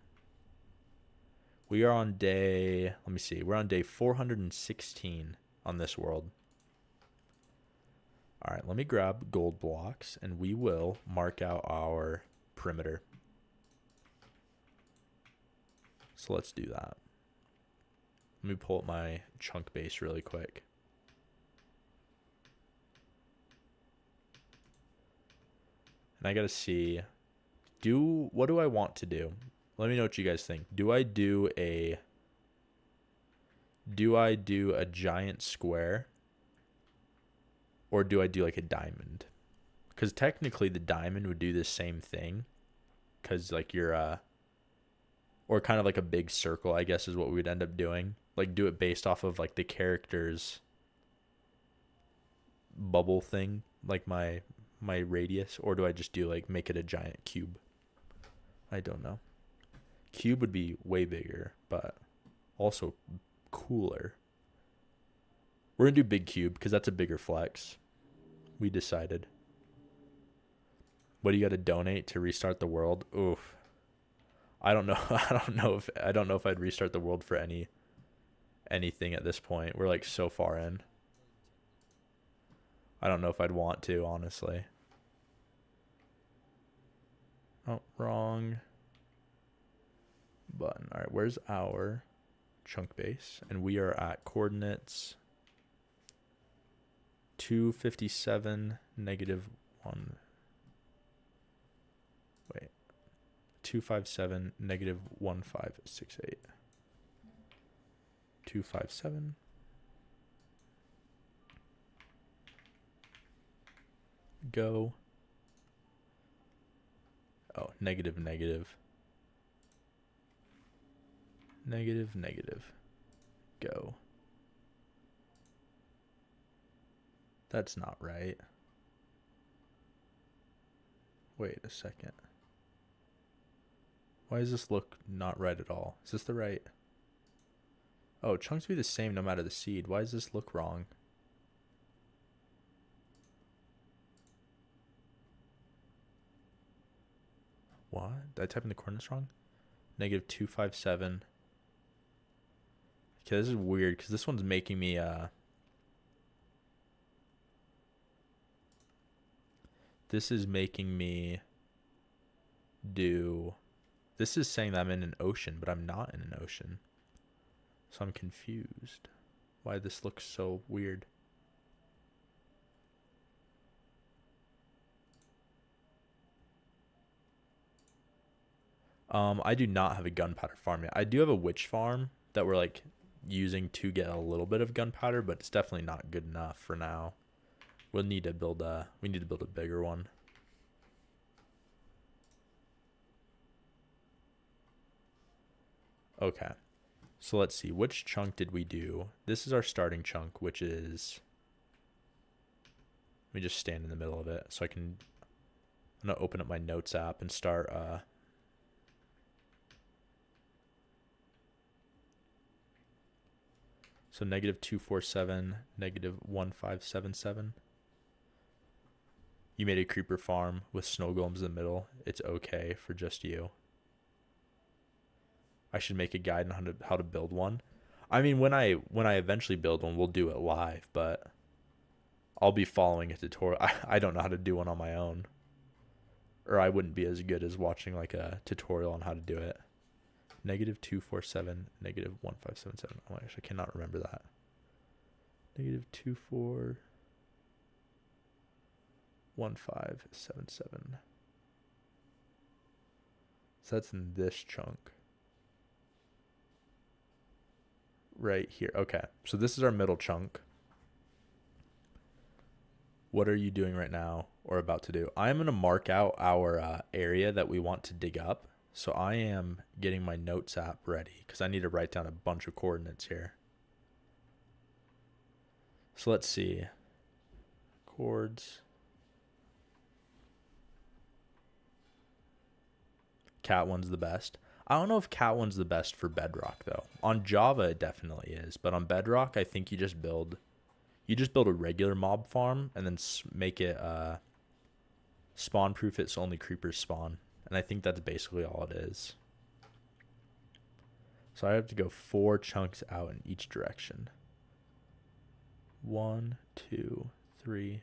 [SPEAKER 1] We are on day, let me see, we're on day 416 on this world. All right, let me grab gold blocks and we will mark out our perimeter. So let's do that. Let me pull up my chunk base really quick. And I gotta see, what do I want to do? Let me know what you guys think. Do I do a giant square? Or do I do like a diamond? Because technically the diamond would do the same thing. Because like or kind of like a big circle, I guess is what we would end up doing. Like do it based off of like the character's bubble thing, like my radius, or do I just do like make it a giant cube? I don't know. Cube would be way bigger, but also cooler. We're gonna do big cube because that's a bigger flex. We decided. What do you got to donate to restart the world? Oof. I don't know. I don't know if I'd restart the world for anything at this point. We're like so far in. I don't know if I'd want to, honestly. Oh, wrong button. All right, where's our chunk base? And we are at coordinates 257 negative 1. Wait. 257 negative 1568. 257 go. Oh, negative go. That's not right. Wait a second. Why does this look not right at all? Is this the right? Oh, chunks be the same no matter the seed. Why does this look wrong? What? Did I type in the coordinates wrong? Negative 257. Okay, this is weird because this one's making me this is making me do, this is saying that I'm in an ocean, but I'm not in an ocean. So I'm confused why this looks so weird. I do not have a gunpowder farm yet. I do have a witch farm that we're like using to get a little bit of gunpowder, but it's definitely not good enough for now. We need to build a bigger one. Okay. So let's see, which chunk did we do? This is our starting chunk, which is, let me just stand in the middle of it so I'm gonna open up my notes app and start so negative 247, negative 1577. You made a creeper farm with snow golems in the middle. It's okay for just you. I should make a guide on how to build one. I mean, when I eventually build one, we'll do it live, but I'll be following a tutorial. I don't know how to do one on my own, or I wouldn't be as good as watching like a tutorial on how to do it. Negative 247, negative 1577. Oh my gosh, I cannot remember that. Negative 241577. So that's in this chunk right here. Okay, so this is our middle chunk. What are you doing right now or about to do? I'm going to mark out our area that we want to dig up. So I am getting my notes app ready because I need to write down a bunch of coordinates here. So let's see. Chords. Cat 1's the best. I don't know if Cat 1's the best for Bedrock though. On Java it definitely is, but on Bedrock I think you just build a regular mob farm and then make it spawn proof it so only creepers spawn. And I think that's basically all it is. So I have to go 4 chunks out in each direction. 1, 2, 3,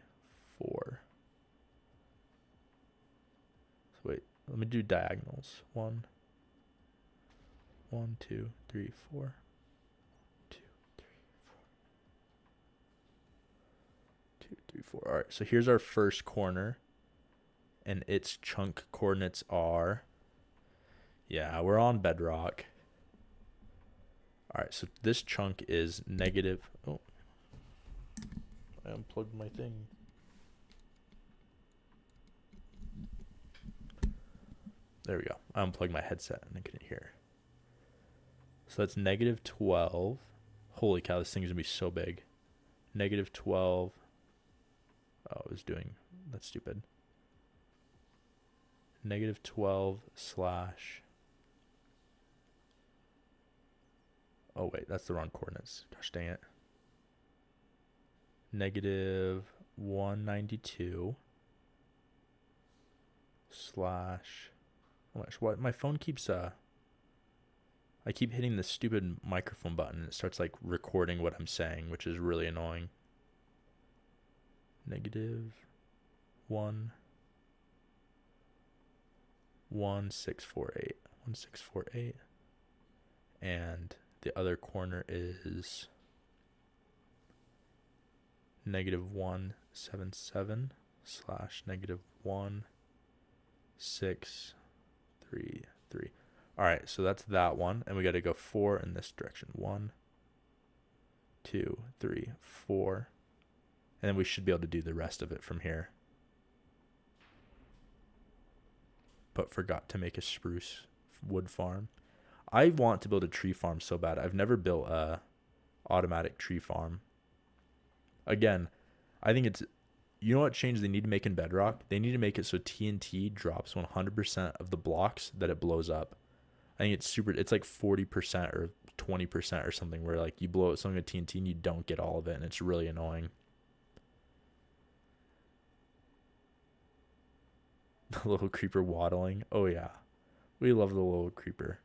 [SPEAKER 1] 4. So wait, let me do diagonals. 1, 2, 3, 4. 2, 3, 4. 2, 3, 4. All right, so here's our first corner. And its chunk coordinates are, yeah, we're on Bedrock. All right, so this chunk is negative, oh, I unplugged my thing. There we go. I unplugged my headset and I couldn't hear. So that's negative 12. Holy cow, this thing's gonna be so big. Negative 12. Oh, I was doing, that's stupid. Negative 12 slash, oh wait, that's the wrong coordinates. Gosh dang it. Negative 192 slash, oh my gosh, what? My phone keeps, I keep hitting the stupid microphone button and it starts like recording what I'm saying, which is really annoying. Negative 1648, and the other corner is negative 177 slash negative 1633. All right, so that's that one, and we got to go 4 in this direction. 1, 2, 3, 4, and then we should be able to do the rest of it from here. But forgot to make a spruce wood farm. I want to build a tree farm so bad. I've never built a automatic tree farm. Again, I think it's, you know what change they need to make in Bedrock? They need to make it so TNT drops 100% of the blocks that it blows up. I think it's like 40% or 20% or something where like you blow up something with TNT and you don't get all of it and it's really annoying. The little creeper waddling. Oh yeah. We love the little creeper.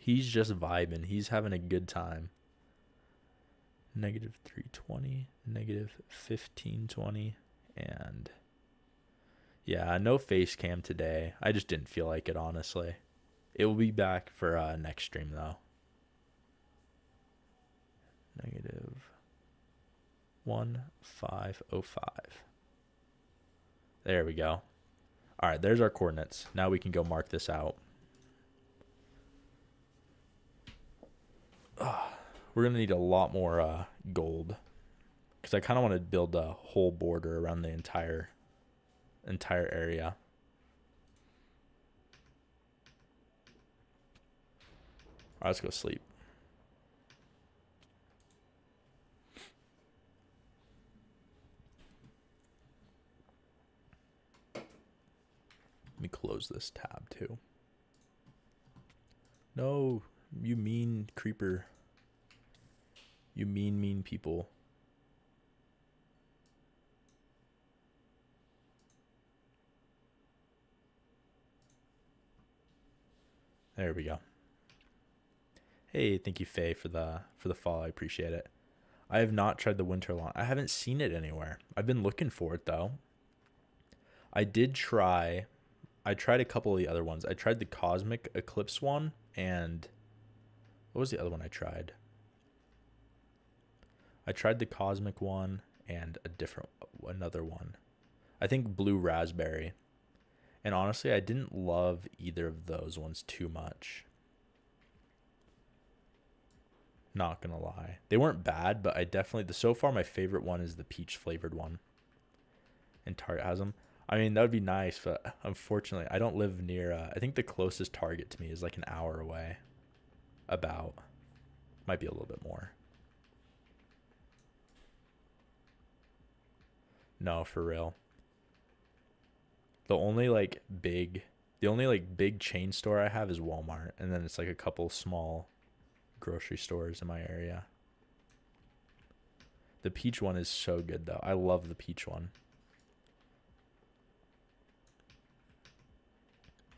[SPEAKER 1] He's just vibing. He's having a good time. Negative 320, negative 1520, and yeah, no face cam today. I just didn't feel like it, honestly. It will be back for next stream, though. Negative 1505. There we go. All right, there's our coordinates. Now we can go mark this out. We're going to need a lot more gold because I kind of want to build a whole border around the entire area. All right, let's go sleep. Let me close this tab too. No, you mean creeper. You mean people. There we go. Hey, thank you, Faye, for the follow. I appreciate it. I have not tried the winter lawn. I haven't seen it anywhere. I've been looking for it though. I tried a couple of the other ones. I tried the Cosmic Eclipse one, and what was the other one I tried? I tried the Cosmic one and another one. I think Blue Raspberry. And honestly, I didn't love either of those ones too much. Not gonna lie. They weren't bad, but so far my favorite one is the peach flavored one. And Target has them. I mean, that would be nice, but unfortunately, I don't live near, I think the closest Target to me is like an hour away. About. Might be a little bit more. No, for real. The only big chain store I have is Walmart, and then it's like a couple small grocery stores in my area. The peach one is so good though. I love the peach one.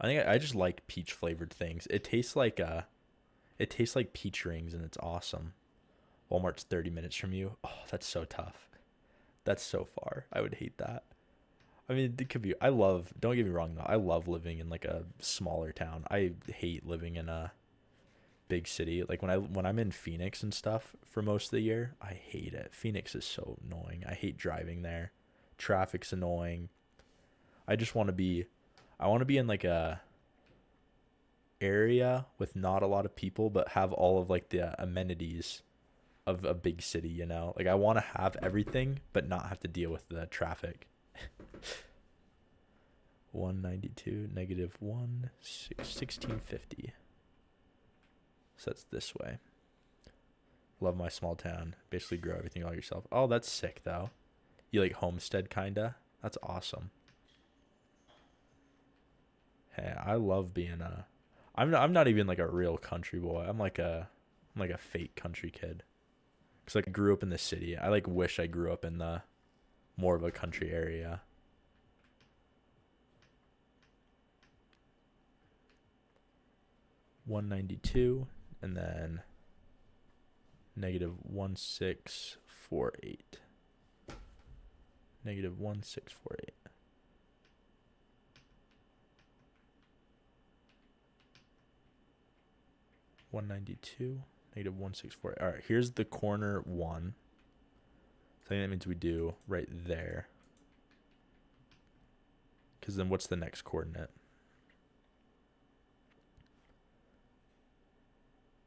[SPEAKER 1] I think I just like peach flavored things. It tastes like peach rings, and it's awesome. Walmart's 30 minutes from you. Oh, that's so tough. That's so far. I would hate that. I mean, it could be. Don't get me wrong though. I love living in like a smaller town. I hate living in a big city. Like when I'm in Phoenix and stuff for most of the year, I hate it. Phoenix is so annoying. I hate driving there. Traffic's annoying. I want to be in like a area with not a lot of people, but have all of like the amenities of a big city, you know? Like I want to have everything, but not have to deal with the traffic. 192, negative 1650. So that's this way. Love my small town. Basically grow everything all yourself. Oh, that's sick though. You like homestead kinda? That's awesome. Hey, I love being I'm not even like a real country boy. I'm like a fake country kid. Cause like I grew up in the city. I like wish I grew up in the more of a country area. $192 and then negative 1648. Negative 1648. $192, negative 164. All right, here's the corner one. So I think that means we do right there. Because then what's the next coordinate?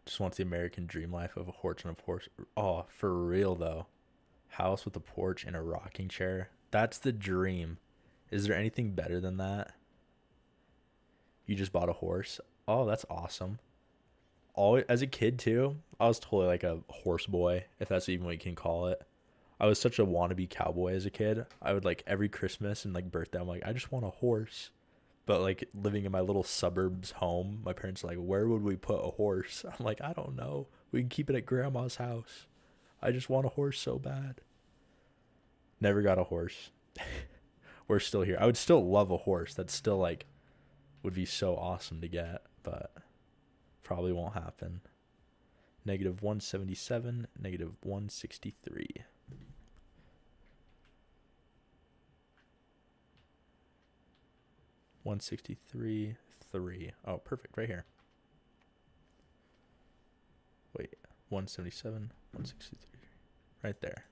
[SPEAKER 1] Just wants the American dream life of a horse and a horse. Oh, for real though. House with a porch and a rocking chair. That's the dream. Is there anything better than that? You just bought a horse. Oh, that's awesome. As a kid too, I was totally like a horse boy, if that's even what you can call it. I was such a wannabe cowboy as a kid. I would like every Christmas and like birthday, I'm like, I just want a horse. But like living in my little suburbs home, my parents are like, where would we put a horse? I'm like, I don't know. We can keep it at grandma's house. I just want a horse so bad. Never got a horse. We're still here. I would still love a horse. That's still like, would be so awesome to get. But Probably won't happen. Negative 177, negative 163. $163, 3. Oh, perfect, right here. Wait, 177, 163. Right there.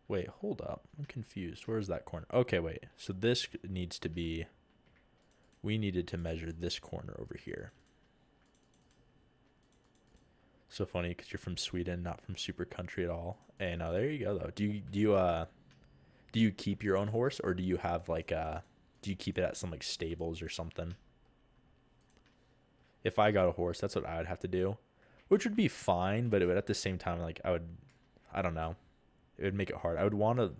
[SPEAKER 1] Wait, hold up. I'm confused. Where's that corner? Okay, wait. So this needs to be... We needed to measure this corner over here. So funny because you're from Sweden, not from super country at all. And there you go though. Do you keep your own horse, or do you have like do you keep it at some like stables or something? If I got a horse, that's what I would have to do, which would be fine, but it would at the same time like I don't know, it would make it hard. I would want to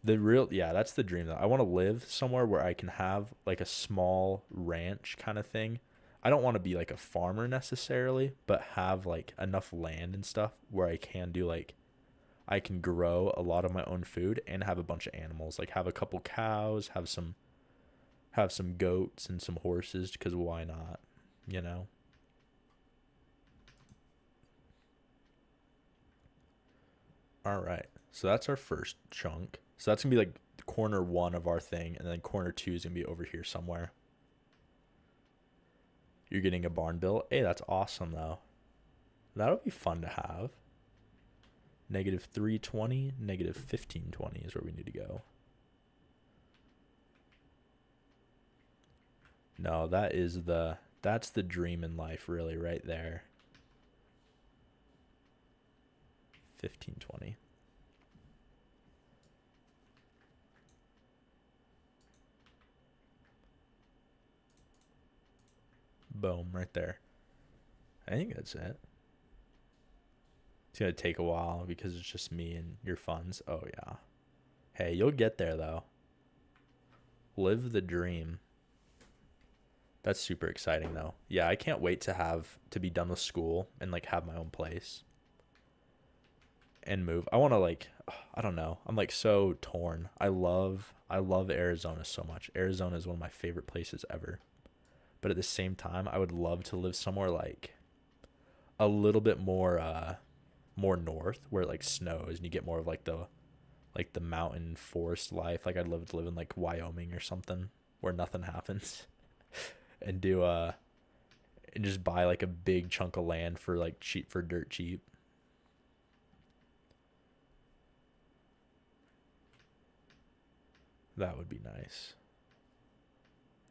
[SPEAKER 1] that's the dream though. I want to live somewhere where I can have like a small ranch kind of thing. I don't want to be like a farmer necessarily, but have like enough land and stuff where I can do like I can grow a lot of my own food and have a bunch of animals, like have a couple cows, have some goats and some horses, because why not, you know? All right. So that's our first chunk. So that's going to be like corner 1 of our thing, and then corner 2 is going to be over here somewhere. You're getting a barn built. Hey, that's awesome, though. That'll be fun to have. Negative 320, negative 1520 is where we need to go. No, that's the dream in life, really, right there. 1520. Boom, right there. I think that's it. It's going to take a while because it's just me and your funds. Oh, yeah. Hey, you'll get there, though. Live the dream. That's super exciting, though. Yeah, I can't wait to be done with school and, like, have my own place and move. I want to, like, I don't know. I'm, like, so torn. I love Arizona so much. Arizona is one of my favorite places ever. But at the same time, I would love to live somewhere, like, a little bit more north where it, like, snows and you get more of, like, the mountain forest life. Like, I'd love to live in, like, Wyoming or something where nothing happens. And do and just buy like a big chunk of land for like dirt cheap. That would be nice.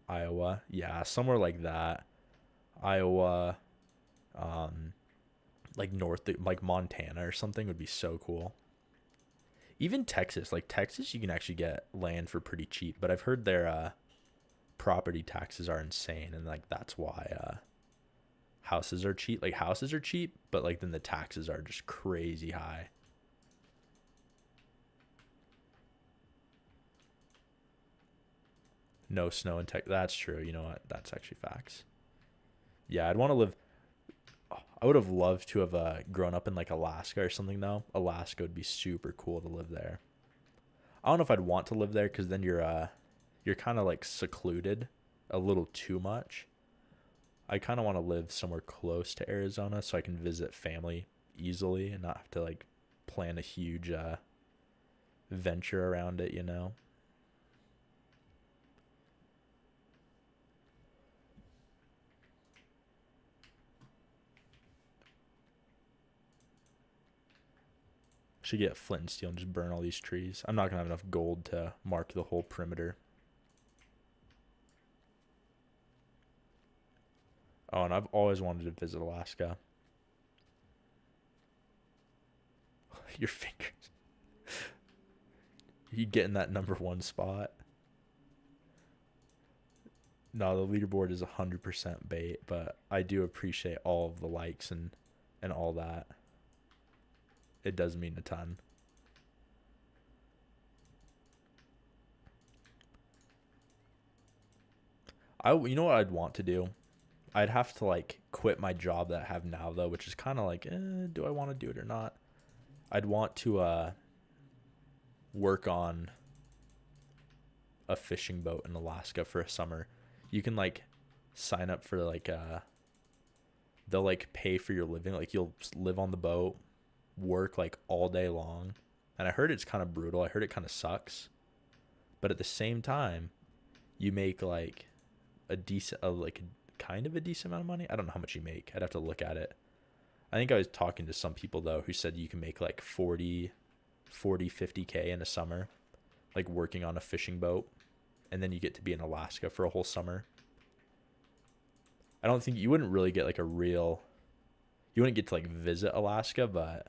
[SPEAKER 1] Iowa, yeah, somewhere like that. Iowa, like north, like Montana or something would be so cool. Even Texas, like Texas, you can actually get land for pretty cheap, but I've heard their property taxes are insane, and like that's why houses are cheap. Like houses are cheap, but like then the taxes are just crazy high. No snow in Texas. That's true. You know what? That's actually facts. Yeah, I'd want to live. I would have loved to have grown up in like Alaska or something though. Alaska would be super cool to live there. I don't know if I'd want to live there because then you're kind of like secluded a little too much. I kind of want to live somewhere close to Arizona so I can visit family easily and not have to like plan a huge venture around it, you know? Should get flint and steel and just burn all these trees. I'm not going to have enough gold to mark the whole perimeter. Oh, and I've always wanted to visit Alaska. Your fingers. You get in that number 1 spot. No, the leaderboard is 100% bait, but I do appreciate all of the likes and all that. It does mean a ton. You know what I'd want to do? I'd have to like quit my job that I have now though, which is kind of like, do I want to do it or not? I'd want to work on a fishing boat in Alaska for a summer. You can like sign up for like they'll like pay for your living. Like you'll live on the boat, work like all day long. And I heard it's kind of brutal. I heard it kind of sucks. But at the same time, you make like a decent, kind of a decent amount of money. I don't know how much you make. I'd have to look at it. I think I was talking to some people though who said you can make like 50K in a summer, like working on a fishing boat. And then you get to be in Alaska for a whole summer. I don't think you wouldn't really get like you wouldn't get to like visit Alaska, but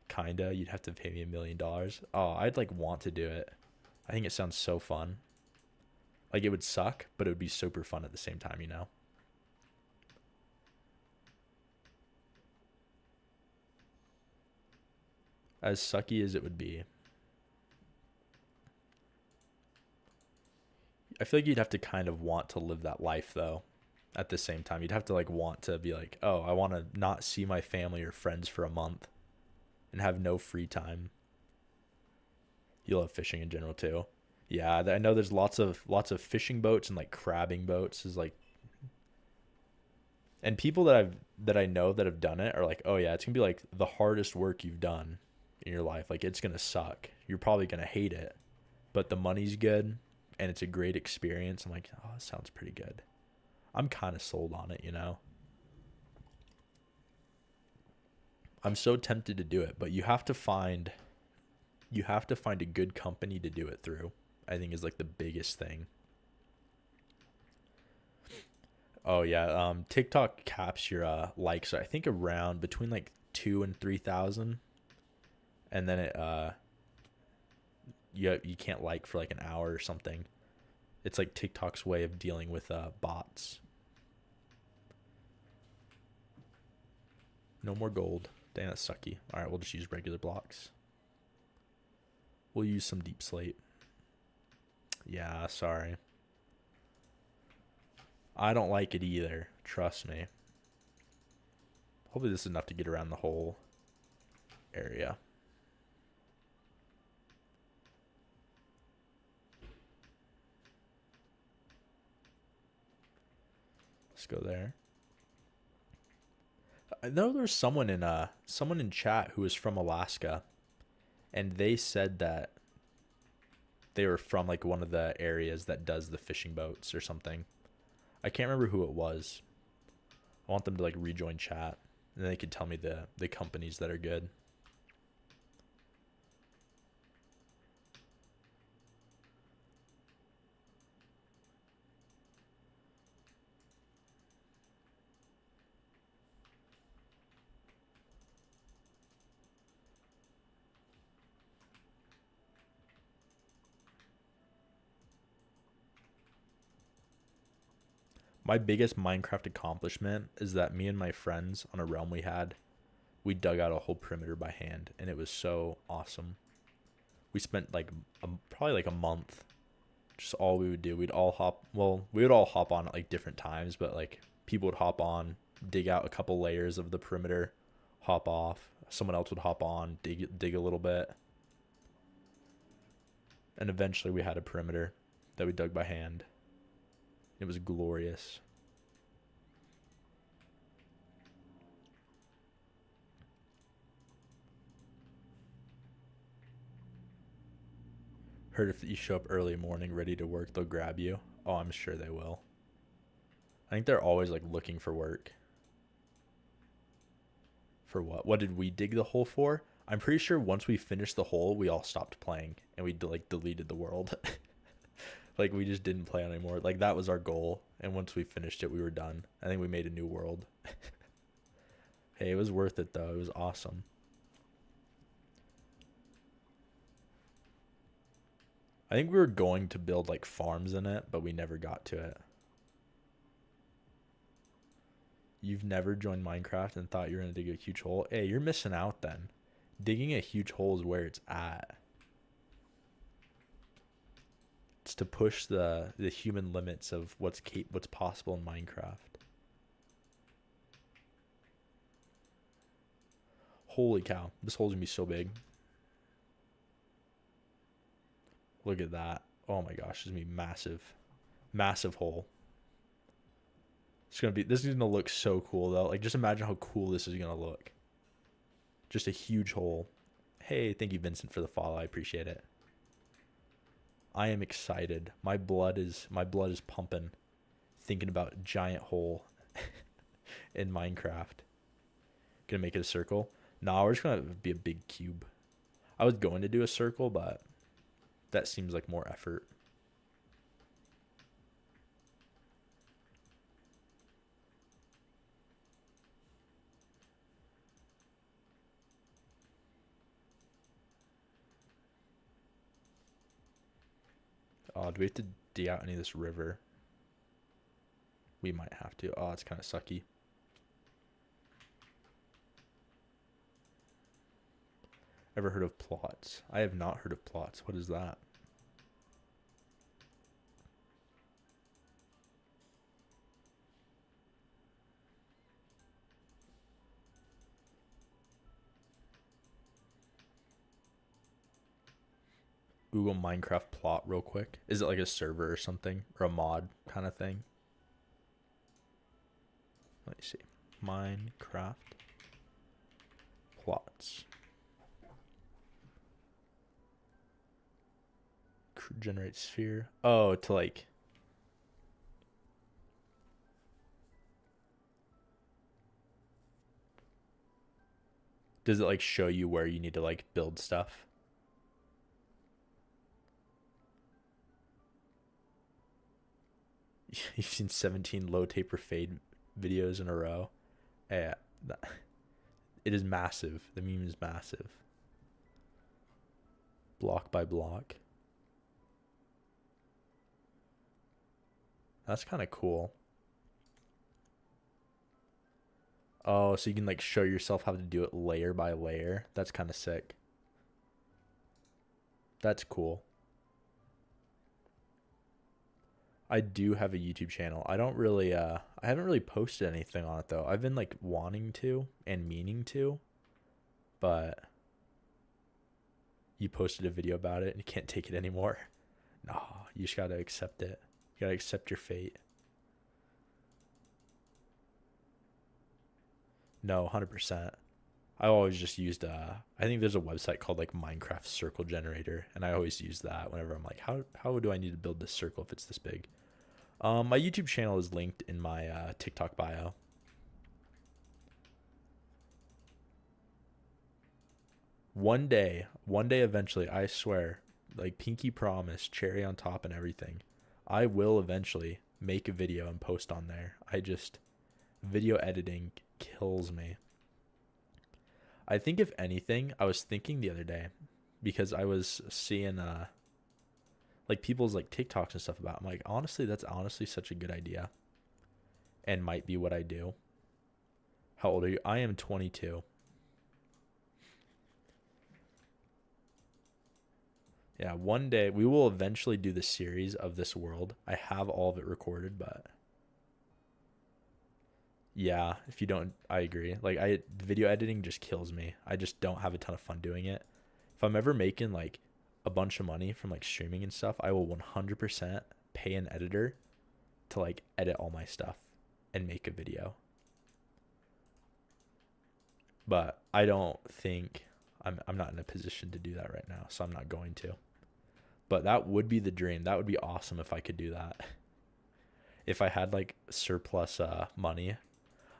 [SPEAKER 1] kinda, you'd have to pay me $1 million. Oh, I'd like want to do it. I think it sounds so fun. Like it would suck, but it would be super fun at the same time, you know? As sucky as it would be, I feel like you'd have to kind of want to live that life though. At the same time, you'd have to like want to be like, oh, I want to not see my family or friends for a month and have no free time. You love fishing in general too. Yeah, I know there's lots of fishing boats and like crabbing boats is like, and people that I know that have done it are like, oh yeah, it's gonna be like the hardest work you've done in your life. Like it's gonna suck. You're probably gonna hate it, but the money's good and it's a great experience. I'm like, oh, that sounds pretty good. I'm kind of sold on it, you know. I'm so tempted to do it, but you have to find a good company to do it through. I think is like the biggest thing. Oh yeah, TikTok caps your likes. I think around between like 2 and 3,000, and then it you can't like for like an hour or something. It's like TikTok's way of dealing with bots. No more gold. Dang, that's sucky. All right, we'll just use regular blocks. We'll use some deep slate. Yeah, sorry. I don't like it either. Trust me. Hopefully this is enough to get around the whole area. Let's go there. I know there's someone in chat who is from Alaska, and they said that they were from like one of the areas that does the fishing boats or something. I can't remember who it was. I want them to like rejoin chat, and then they could tell me the companies that are good. My biggest Minecraft accomplishment is that me and my friends on a realm we dug out a whole perimeter by hand, and it was so awesome. We spent like probably like a month. Just all we would do, we would all hop on at like different times, but like people would hop on, dig out a couple layers of the perimeter, hop off. Someone else would hop on, dig a little bit, and eventually we had a perimeter that we dug by hand. It was glorious. Heard if you show up early morning ready to work, they'll grab you. Oh, I'm sure they will. I think they're always like looking for work. For what? What did we dig the hole for? I'm pretty sure once we finished the hole, we all stopped playing and we like deleted the world. Like we just didn't play anymore. Like that was our goal, and once we finished it, we were done. I think we made a new world. Hey, it was worth it though. It was awesome. I think we were going to build like farms in it, but we never got to it. You've never joined Minecraft and thought you were going to dig a huge hole? Hey, you're missing out then. Digging a huge hole is where it's at. It's to push the human limits of what's possible in Minecraft. Holy cow, this hole's gonna be so big. Look at that. Oh my gosh, it's gonna be massive. Massive hole. This is gonna look so cool though. Like just imagine how cool this is gonna look. Just a huge hole. Hey, thank you, Vincent, for the follow. I appreciate it. I am excited. My blood is pumping thinking about giant hole in Minecraft. Gonna make it a circle. Nah, we're just gonna be a big cube. I was going to do a circle, but that seems like more effort. Oh, do we have to dig out any of this river? We might have to. Oh, it's kind of sucky. Ever heard of plots? I have not heard of plots. What is that? Google Minecraft plot real quick. Is it like a server or something? Or a mod kind of thing? Let me see. Minecraft plots. Generate sphere. Oh, to like... Does it like show you where you need to like build stuff? You've seen 17 low taper fade videos in a row. Yeah, it is massive. The meme is massive. Block by block. That's kind of cool. Oh, so you can like show yourself how to do it layer by layer. That's kind of sick. That's cool. I do have a YouTube channel. I don't really I haven't really posted anything on it though. I've been like wanting to and meaning to, but you posted a video about it and you can't take it anymore. No, you just gotta accept it. You gotta accept your fate. No, 100%. I always just used I think there's a website called like Minecraft Circle Generator, and I always use that whenever I'm like, how do I need to build this circle if it's this big? My YouTube channel is linked in my TikTok bio. One day eventually, I swear, like pinky promise, cherry on top and everything, I will eventually make a video and post on there. Video editing kills me. I think if anything, I was thinking the other day because I was seeing like people's like TikToks and stuff about it. I'm like, honestly, that's honestly such a good idea and might be what I do. How old are you? I am 22. Yeah, one day we will eventually do the series of this world. I have all of it recorded, but yeah, if you don't, I agree. Like video editing just kills me. I just don't have a ton of fun doing it. If I'm ever making like a bunch of money from like streaming and stuff, I will 100% pay an editor to like edit all my stuff and make a video. But I don't think I'm not in a position to do that right now, so I'm not going to. But that would be the dream. That would be awesome if I could do that. If I had like surplus money.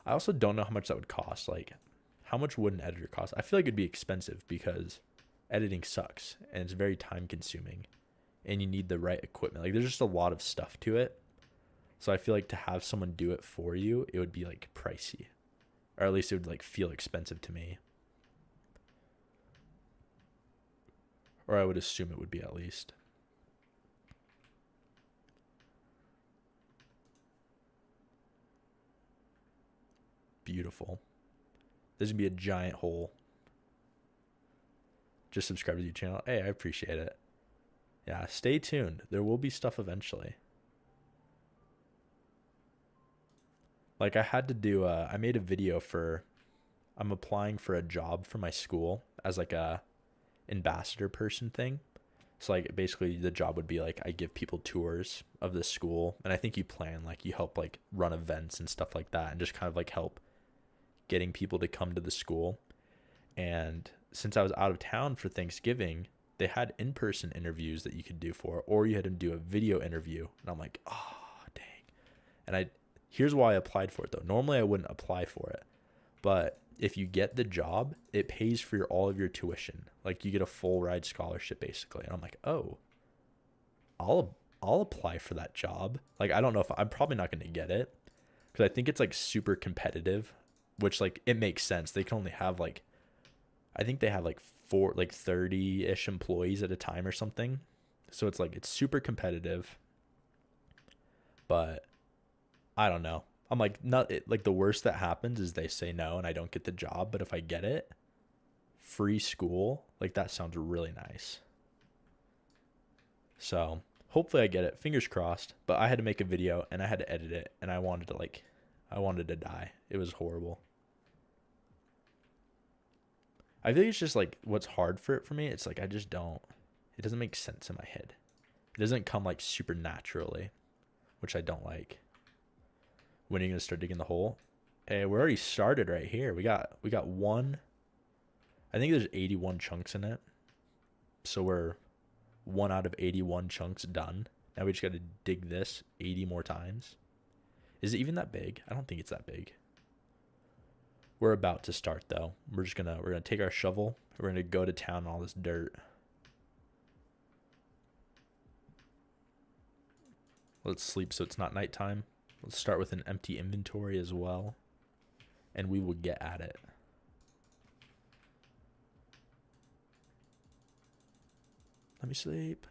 [SPEAKER 1] I also don't know how much that would cost. Like, how much would an editor cost? I feel like it'd be expensive because editing sucks and it's very time consuming and you need the right equipment. Like, there's just a lot of stuff to it. So I feel like to have someone do it for you, it would be like pricey, or at least it would like feel expensive to me. Or I would assume it would be at least. Beautiful. This would be a giant hole. Just subscribe to the channel. Hey, I appreciate it. Yeah, stay tuned. There will be stuff eventually. Like I had to do I made a video I'm applying for a job for my school as like a ambassador person thing. So like basically the job would be like I give people tours of the school, and I think you plan like you help like run events and stuff like that, and just kind of like help getting people to come to the school. And since I was out of town for Thanksgiving, they had in-person interviews that you could do for, or you had to do a video interview. And I'm like, oh, dang. And here's why I applied for it though. Normally I wouldn't apply for it, but if you get the job, it pays for all of your tuition. Like you get a full ride scholarship basically. And I'm like, oh, I'll apply for that job. Like I don't know if I'm probably not going to get it because I think it's like super competitive, which like it makes sense. They can only have like, I think they have like 30-ish employees at a time or something. So it's like it's super competitive. But I don't know. I'm like, not it, like the worst that happens is they say no and I don't get the job. But if I get it, free school, like that sounds really nice. So hopefully I get it. Fingers crossed. But I had to make a video and I had to edit it, and I wanted to die. It was horrible. I think it's just like what's hard for me. It's like it doesn't make sense in my head. It doesn't come like super naturally, which I don't like. When are you gonna start digging the hole? Hey, we're already started right here. We got one. I think there's 81 chunks in it. So we're 1 out of 81 chunks done. Now we just got to dig this 80 more times. Is it even that big? I don't think it's that big. We're about to start though. We're gonna take our shovel. We're gonna go to town on all this dirt. Let's sleep so it's not nighttime. Let's start with an empty inventory as well, and we will get at it. Let me sleep.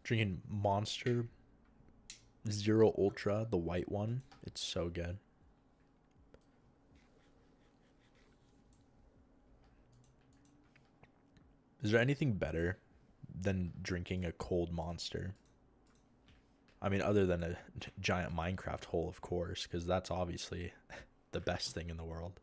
[SPEAKER 1] Drinking Monster Zero Ultra, the white one. It's so good. Is there anything better than drinking a cold Monster? I mean, other than a giant Minecraft hole, of course, because that's obviously the best thing in the world.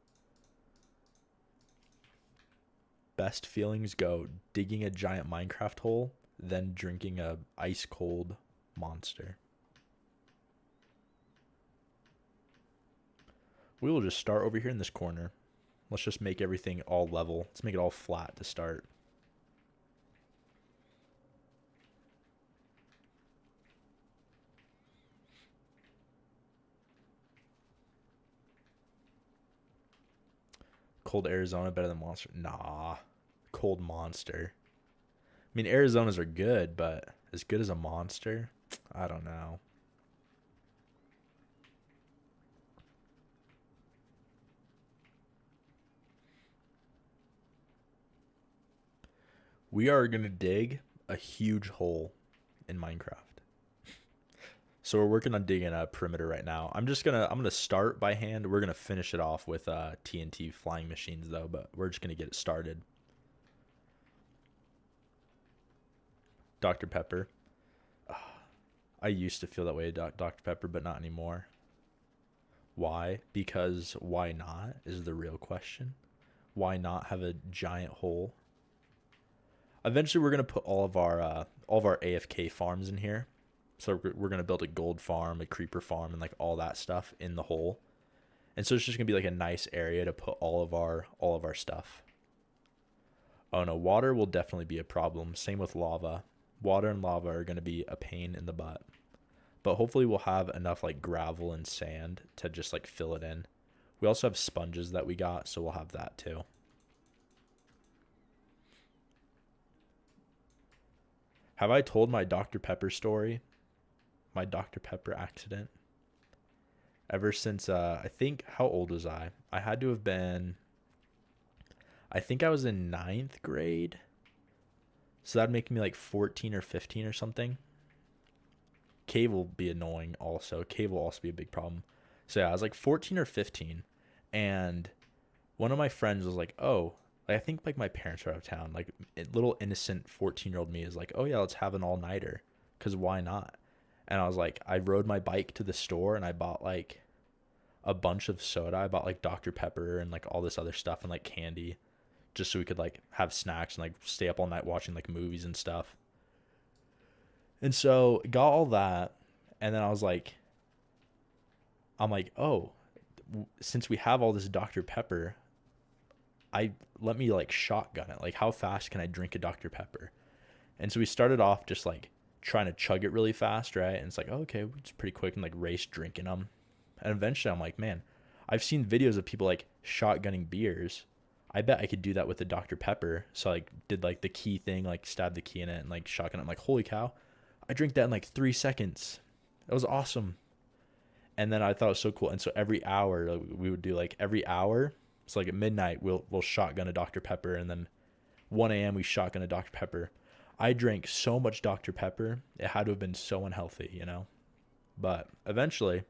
[SPEAKER 1] Best feelings go digging a giant Minecraft hole, then drinking a ice cold Monster. We will just start over here in this corner. Let's just make everything all level. Let's make it all flat to start. Cold Arizona better than Monster? Nah. Cold Monster. I mean, Arizonas are good, but as good as a Monster? I don't know. We are going to dig a huge hole in Minecraft. So we're working on digging a perimeter right now. I'm gonna start by hand. We're gonna finish it off with TNT flying machines though, but we're just gonna get it started. Dr. Pepper. I used to feel that way about Dr. Pepper, but not anymore. Why? Because why not is the real question. Why not have a giant hole? Eventually, we're gonna put all of our AFK farms in here. So we're going to build a gold farm, a creeper farm, and like all that stuff in the hole. And so it's just going to be like a nice area to put all of our stuff. Oh no, water will definitely be a problem. Same with lava. Water and lava are going to be a pain in the butt. But hopefully we'll have enough like gravel and sand to just like fill it in. We also have sponges that we got, so we'll have that too. Have I told my Dr. Pepper story? My Dr. Pepper accident. Ever since, I think, how old was I? I had to have been, I think I was in 9th grade. So that'd make me like 14 or 15 or something. Cave will be annoying also. Cave will also be a big problem. So yeah, I was like 14 or 15. And one of my friends was like, oh, like, I think like my parents are out of town. Like little innocent 14-year-old me is like, oh yeah, let's have an all-nighter. Because why not? And I was like, I rode my bike to the store and I bought like a bunch of soda. I bought like Dr. Pepper and like all this other stuff and like candy, just so we could like have snacks and like stay up all night watching like movies and stuff. And so got all that, and then I'm like, oh, since we have all this Dr. Pepper, I let me like shotgun it. Like, how fast can I drink a Dr. Pepper? And so we started off just like trying to chug it really fast, right? And it's like, oh, okay, it's pretty quick, and like race drinking them. And eventually I'm like, man, I've seen videos of people like shotgunning beers. I bet I could do that with the Dr. Pepper. So I like did like the key thing, like stab the key in it and like shotgun it. I'm like, holy cow, I drink that in like 3 seconds. It was awesome. And then I thought it was so cool. And so every hour, like, we would do like every hour. So like at midnight, we'll shotgun a Dr. Pepper, and then 1 a.m. we shotgun a Dr. Pepper. I drank so much Dr. Pepper, it had to have been so unhealthy, you know? But eventually,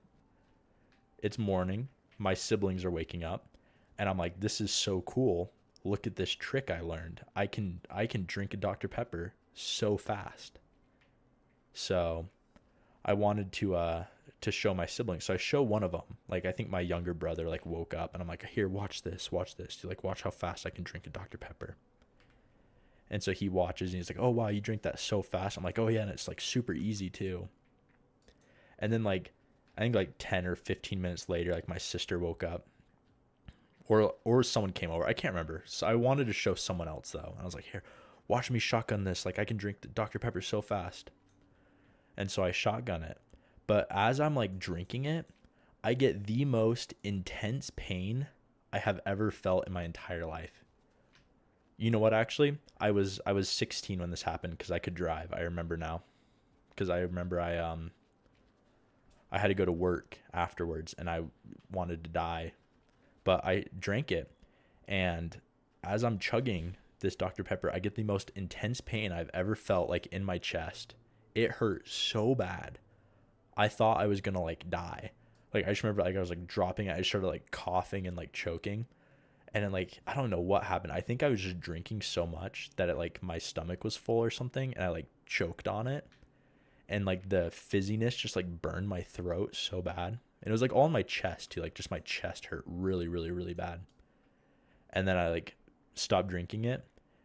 [SPEAKER 1] it's morning. My siblings are waking up, and I'm like, this is so cool. Look at this trick I learned. I can drink a Dr. Pepper so fast. So I wanted to show my siblings. So I show one of them. Like, I think my younger brother like woke up, and I'm like, here, watch this. You like, watch how fast I can drink a Dr. Pepper. And so he watches and he's like, oh wow, you drink that so fast. I'm like, oh yeah, and it's like super easy too. And then like I think like 10 or 15 minutes later, like my sister woke up, or someone came over. I can't remember. So I wanted to show someone else though. And I was like, here, watch me shotgun this. Like, I can drink the Dr. Pepper so fast. And so I shotgun it. But as I'm like drinking it, I get the most intense pain I have ever felt in my entire life. You know what, actually? I was 16 when this happened because I could drive. I remember now. Because I remember I had to go to work afterwards and I wanted to die. But I drank it, and as I'm chugging this Dr. Pepper, I get the most intense pain I've ever felt, like in my chest. It hurt so bad. I thought I was gonna like die. Like, I just remember like I was like dropping it. I started like coughing and like choking. And then like I don't know what happened. I think I was just drinking so much that it like my stomach was full or something, and I like choked on it. And like the fizziness just like burned my throat so bad. And it was like all in my chest too. Like, just my chest hurt really, really, really bad. And then I like stopped drinking it.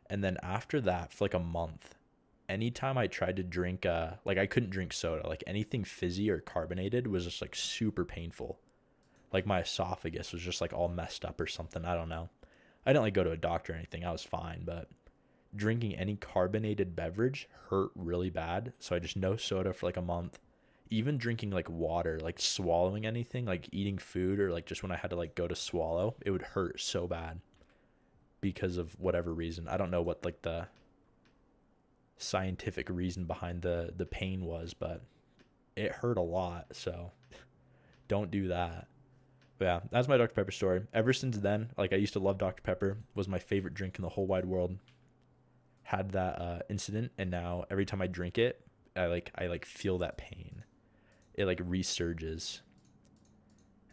[SPEAKER 1] And then after that, for like a month, anytime I tried to drink like I couldn't drink soda. Like anything fizzy or carbonated was just like super painful. Like my esophagus was just like all messed up or something. I don't know. I didn't like go to a doctor or anything. I was fine, but drinking any carbonated beverage hurt really bad. So I just no soda for like a month. Even drinking like water, like swallowing anything, like eating food, or like just when I had to like go to swallow, it would hurt so bad because of whatever reason. I don't know what like the scientific reason behind the pain was, but it hurt a lot. So don't do that. But yeah, that's my Dr. Pepper story. Ever since then, like, I used to love Dr. Pepper. Was my favorite drink in the whole wide world. Had that incident, and now every time I drink it, I like feel that pain. It like resurges,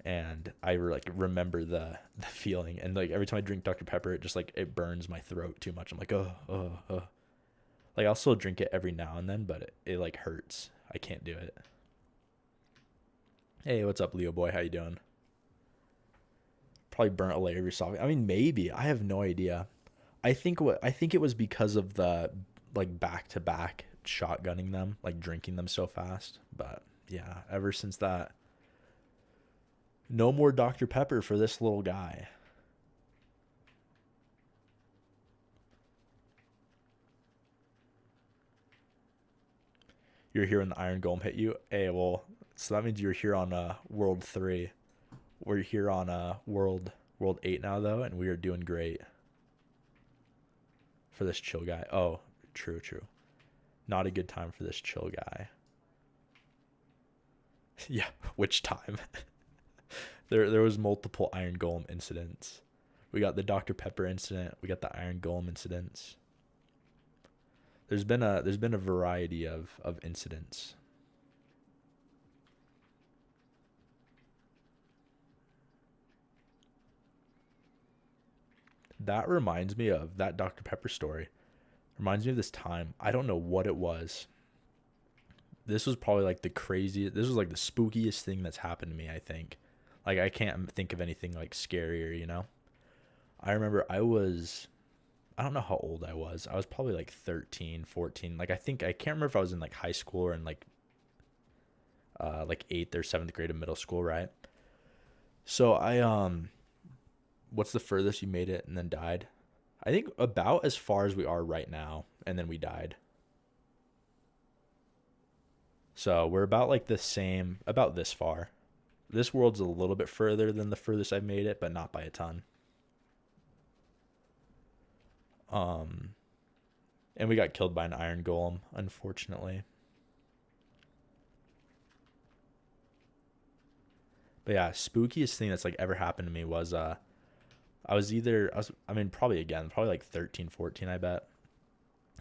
[SPEAKER 1] and I like remember the feeling. And like every time I drink Dr. Pepper, it just like it burns my throat too much. I'm like, oh. Like, I'll still drink it every now and then, but it like hurts. I can't do it. Hey, what's up, Leo boy? How you doing? Probably burnt a layer of your esophagus. I mean, maybe. I have no idea. I think it was because of the like back to back shotgunning them, like drinking them so fast. But yeah, ever since that, no more Dr. Pepper for this little guy. You're here when the Iron Golem hit you. Hey, well, so that means you're here on World 3. We're here on World 8 now, though, and we are doing great for this chill guy. Oh, true. Not a good time for this chill guy. Yeah, which time? There was multiple Iron Golem incidents. We got the Dr. Pepper incident. We got the Iron Golem incidents. There's been a variety of incidents. That reminds me of that Dr. Pepper story. Reminds me of this time. I don't know what it was, this was probably like the craziest. This was like the spookiest thing that's happened to me, I think. Like I can't think of anything like scarier, you know? I remember I don't know how old I was. I was probably like 13, 14. Like I can't remember if I was in like high school or in like 8th or 7th grade of middle school, right? So what's the furthest you made it and then died? I think about as far as we are right now, and then we died. So we're about like the same, about this far. This world's a little bit further than the furthest I've made it, but not by a ton. Um, and we got killed by an iron golem, unfortunately. But yeah, spookiest thing that's like ever happened to me was I mean probably again, probably like 13, 14, I bet.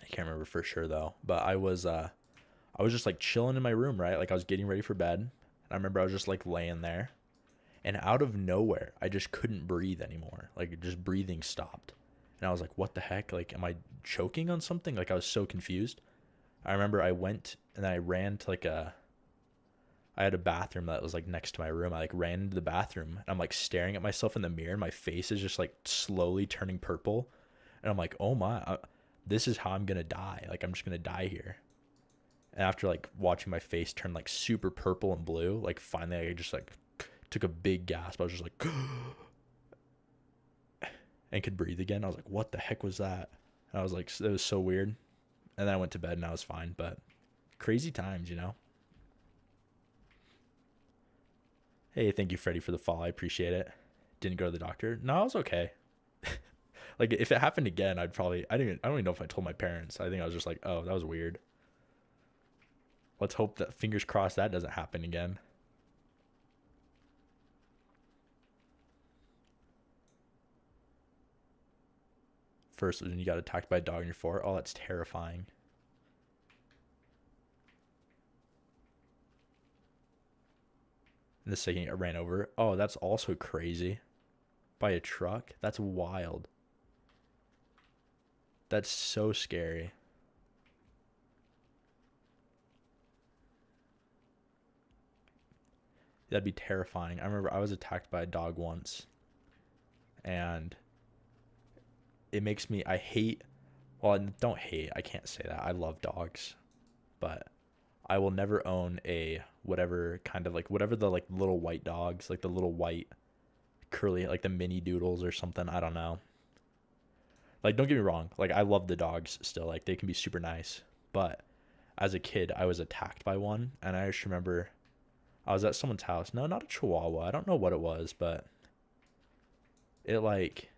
[SPEAKER 1] I can't remember for sure though, but I was just like chilling in my room, right? Like I was getting ready for bed. And I remember I was just like laying there, and out of nowhere, I just couldn't breathe anymore. Like just breathing stopped. And I was like, what the heck? Like, am I choking on something? Like I was so confused. I remember I went and I ran to I had a bathroom that was like next to my room. I like ran into the bathroom and I'm like staring at myself in the mirror. And my face is just like slowly turning purple. And I'm like, oh my, this is how I'm going to die. Like, I'm just going to die here. And after like watching my face turn like super purple and blue, like finally I just like took a big gasp. I was just like, and could breathe again. I was like, what the heck was that? And I was like, it was so weird. And then I went to bed and I was fine. But crazy times, you know? Hey, thank you, Freddie, for the follow. I appreciate it. Didn't go to the doctor. No, I was okay. Like if it happened again, I don't even know if I told my parents. I think I was just like, oh, that was weird. Let's hope that, fingers crossed, that doesn't happen again. First, when you got attacked by a dog in your fort. Oh, that's terrifying. And the second it ran over. Oh, that's also crazy. By a truck? That's wild. That's so scary. That'd be terrifying. I remember I was attacked by a dog once. And it makes me, I hate, well, I don't hate, I can't say that. I love dogs. But I will never own a whatever kind of like, whatever the like little white dogs, like the little white curly, like the mini doodles or something. I don't know. Like, don't get me wrong. Like, I love the dogs still. Like, they can be super nice. But as a kid, I was attacked by one. And I just remember I was at someone's house. No, not a Chihuahua. I don't know what it was, but it like,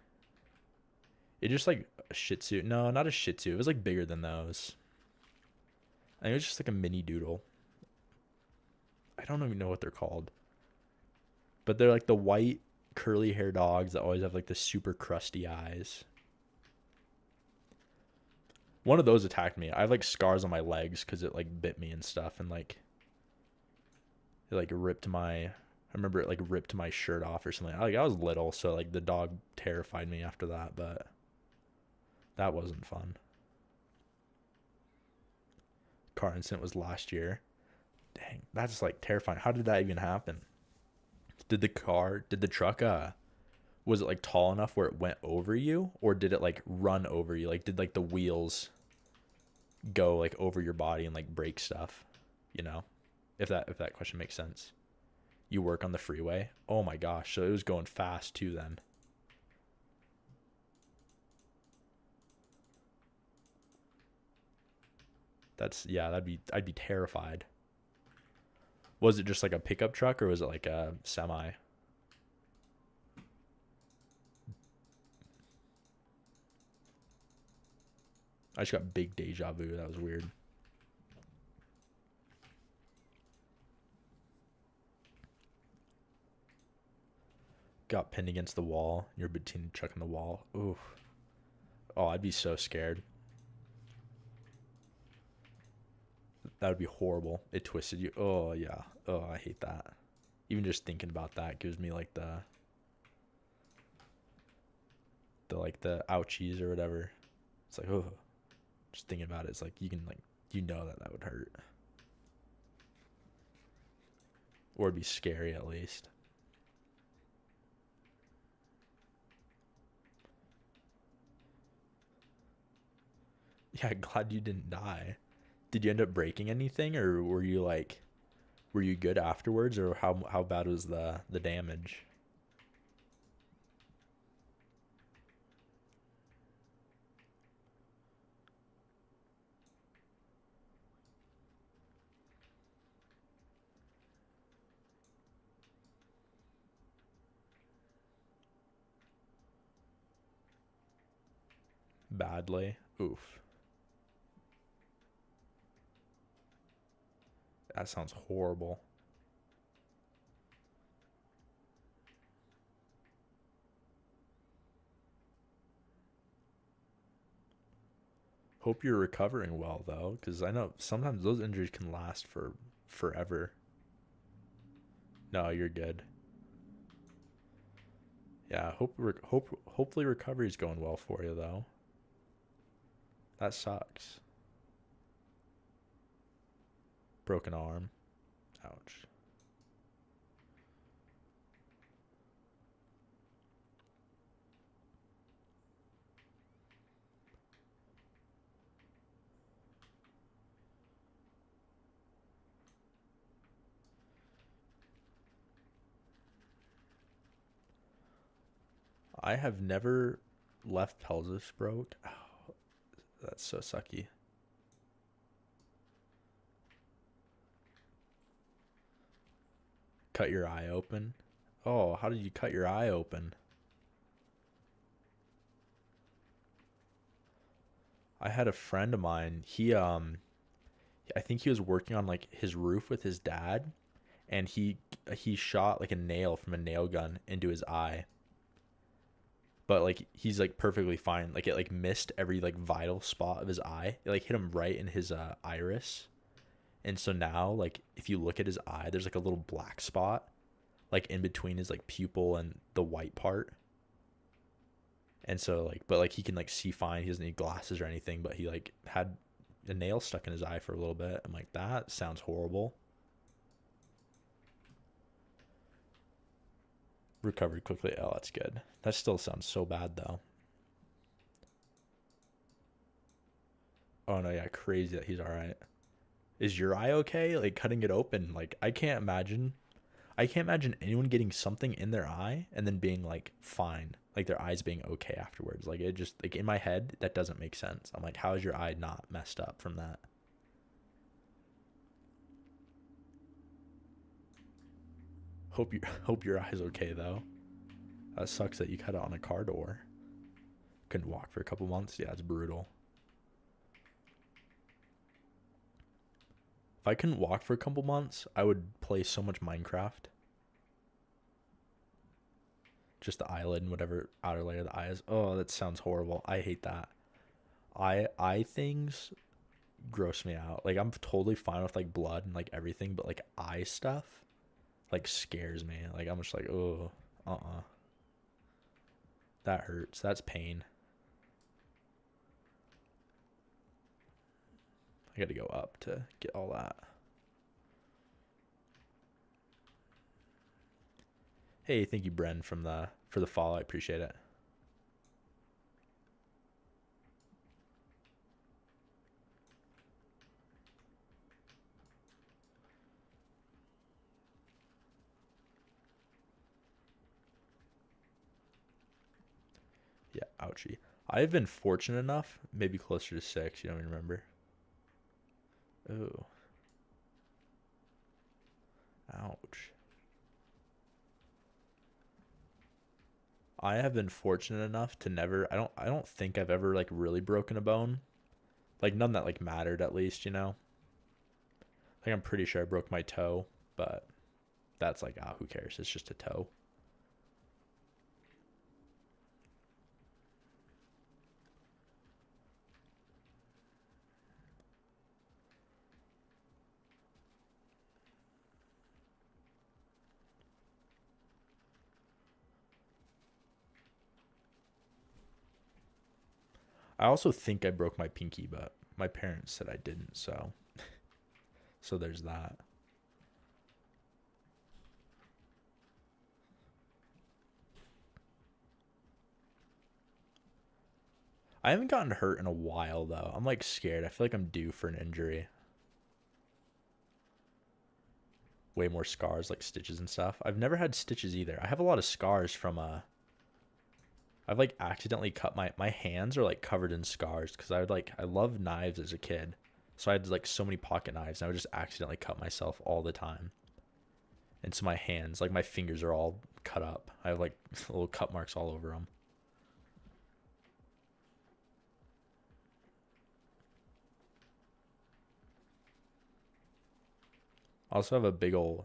[SPEAKER 1] it just like a Shih Tzu. No, not a Shih Tzu. It was like bigger than those. I think it was just like a mini doodle. I don't even know what they're called. But they're like the white curly hair dogs that always have like the super crusty eyes. One of those attacked me. I have like scars on my legs because it like bit me and stuff, and like it like ripped my. I remember it like ripped my shirt off or something. Like I was little, so like the dog terrified me after that, but that wasn't fun. Car incident was last year. Dang, that's like terrifying. How did that even happen? Did the truck was it like tall enough where it went over you, or did it like run over you? Like did like the wheels go like over your body and like break stuff, you know? If that question makes sense. You work on the freeway. Oh my gosh, so it was going fast too then. That's yeah, I'd be terrified. Was it just like a pickup truck or was it like a semi? I just got big deja vu. That was weird. Got pinned against the wall. You're between truck and the wall. Ooh. Oh, I'd be so scared. That would be horrible. It twisted you. Oh yeah. Oh, I hate that. Even just thinking about that gives me like the ouchies or whatever. It's like, oh, just thinking about it, it's like you can like, you know, that would hurt. Or it'd be scary at least. Yeah, glad you didn't die. Did you end up breaking anything, or were you like, were you good afterwards, or how bad was the damage? Badly. Oof. That sounds horrible. Hope you're recovering well though, because I know sometimes those injuries can last for forever. No, you're good. Yeah, hopefully recovery's going well for you though. That sucks. Broken arm. Ouch. I have never left pelvis broke. Oh, that's so sucky. Cut your eye open. Oh, how did you cut your eye open? I had a friend of mine. I think he was working on like his roof with his dad, and he shot like a nail from a nail gun into his eye. But like he's like perfectly fine. Like it like missed every like vital spot of his eye. It like hit him right in his iris. And so now like if you look at his eye, there's like a little black spot like in between his like pupil and the white part. And so like but like he can like see fine. He doesn't need glasses or anything, but he like had a nail stuck in his eye for a little bit. I'm like, that sounds horrible. Recovered quickly. Oh, that's good. That still sounds so bad though. Oh no, yeah, crazy that he's all right. Is your eye okay? Like cutting it open, like I can't imagine anyone getting something in their eye and then being like fine, like their eyes being okay afterwards. Like it just like in my head that doesn't make sense. I'm like, how is your eye not messed up from that? Hope your eye's okay though. That sucks that you cut it on a car door. Couldn't walk for a couple months. Yeah, it's brutal. If I couldn't walk for a couple months, I would play so much Minecraft. Just the eyelid and whatever outer layer of the eye is. Oh, that sounds horrible. I hate that. Eye things gross me out. Like I'm totally fine with like blood and like everything, but like eye stuff like scares me. Like I'm just like, oh, that hurts. That's pain. I got to go up to get all that. Hey, thank you, Bren, from the for the follow. I appreciate it. Yeah, ouchie. I've been fortunate enough, maybe closer to 6. You don't even remember. Oh, ouch. I have been fortunate enough to never. I don't think I've ever like really broken a bone. Like none that like mattered at least. Like I'm pretty sure I broke my toe, but that's like who cares? It's just a toe. I also think I broke my pinky, but my parents said I didn't, so there's that. I haven't gotten hurt in a while, though. I'm, like, scared. I feel like I'm due for an injury. Way more scars, like stitches and stuff. I've never had stitches either. I have a lot of scars from, I've, like, accidentally cut my hands are, like, covered in scars because I loved knives as a kid. So I had, like, so many pocket knives, and I would just accidentally cut myself all the time. And so my hands, like, my fingers are all cut up. I have, like, little cut marks all over them. I also have a big old...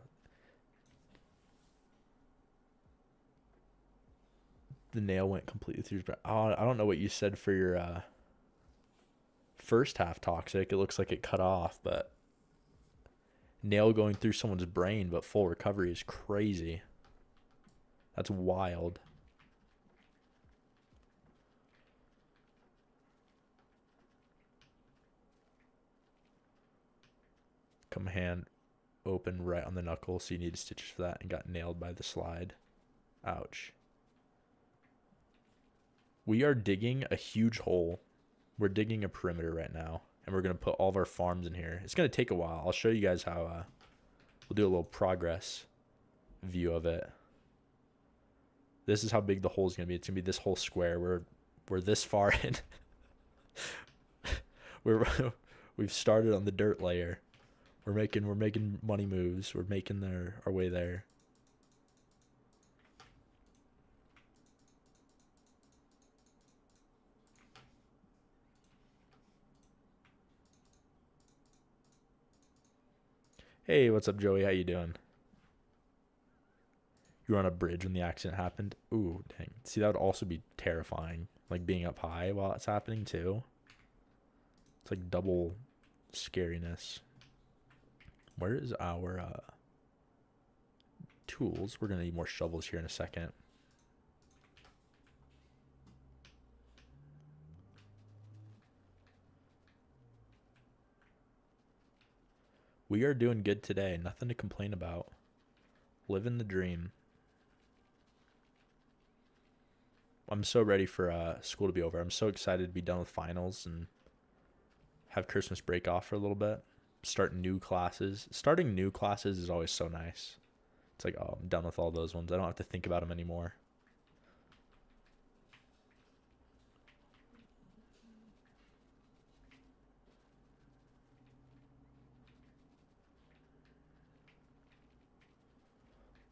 [SPEAKER 1] The nail went completely through his brain. Oh, I don't know what you said for your first half toxic. It looks like it cut off, but nail going through someone's brain but full recovery is crazy. That's wild. Come hand open right on the knuckle, so you need stitches for that, and got nailed by the slide. Ouch. We are digging a huge hole. We're digging a perimeter right now, and we're going to put all of our farms in here. It's going to take a while. I'll show you guys how we'll do a little progress view of it. This is how big the hole is going to be. It's going to be this whole square. We're this far in. We've started on the dirt layer. We're making money moves. We're making our way there. Hey, what's up, Joey? How you doing? You were on a bridge when the accident happened? Ooh, dang. See, that would also be terrifying. Like, being up high while it's happening, too. It's like double scariness. Where is our tools? We're going to need more shovels here in a second. We are doing good today. Nothing to complain about. Living the dream. I'm so ready for school to be over. I'm so excited to be done with finals and have Christmas break off for a little bit. Start new classes. Starting new classes is always so nice. It's like, oh, I'm done with all those ones. I don't have to think about them anymore.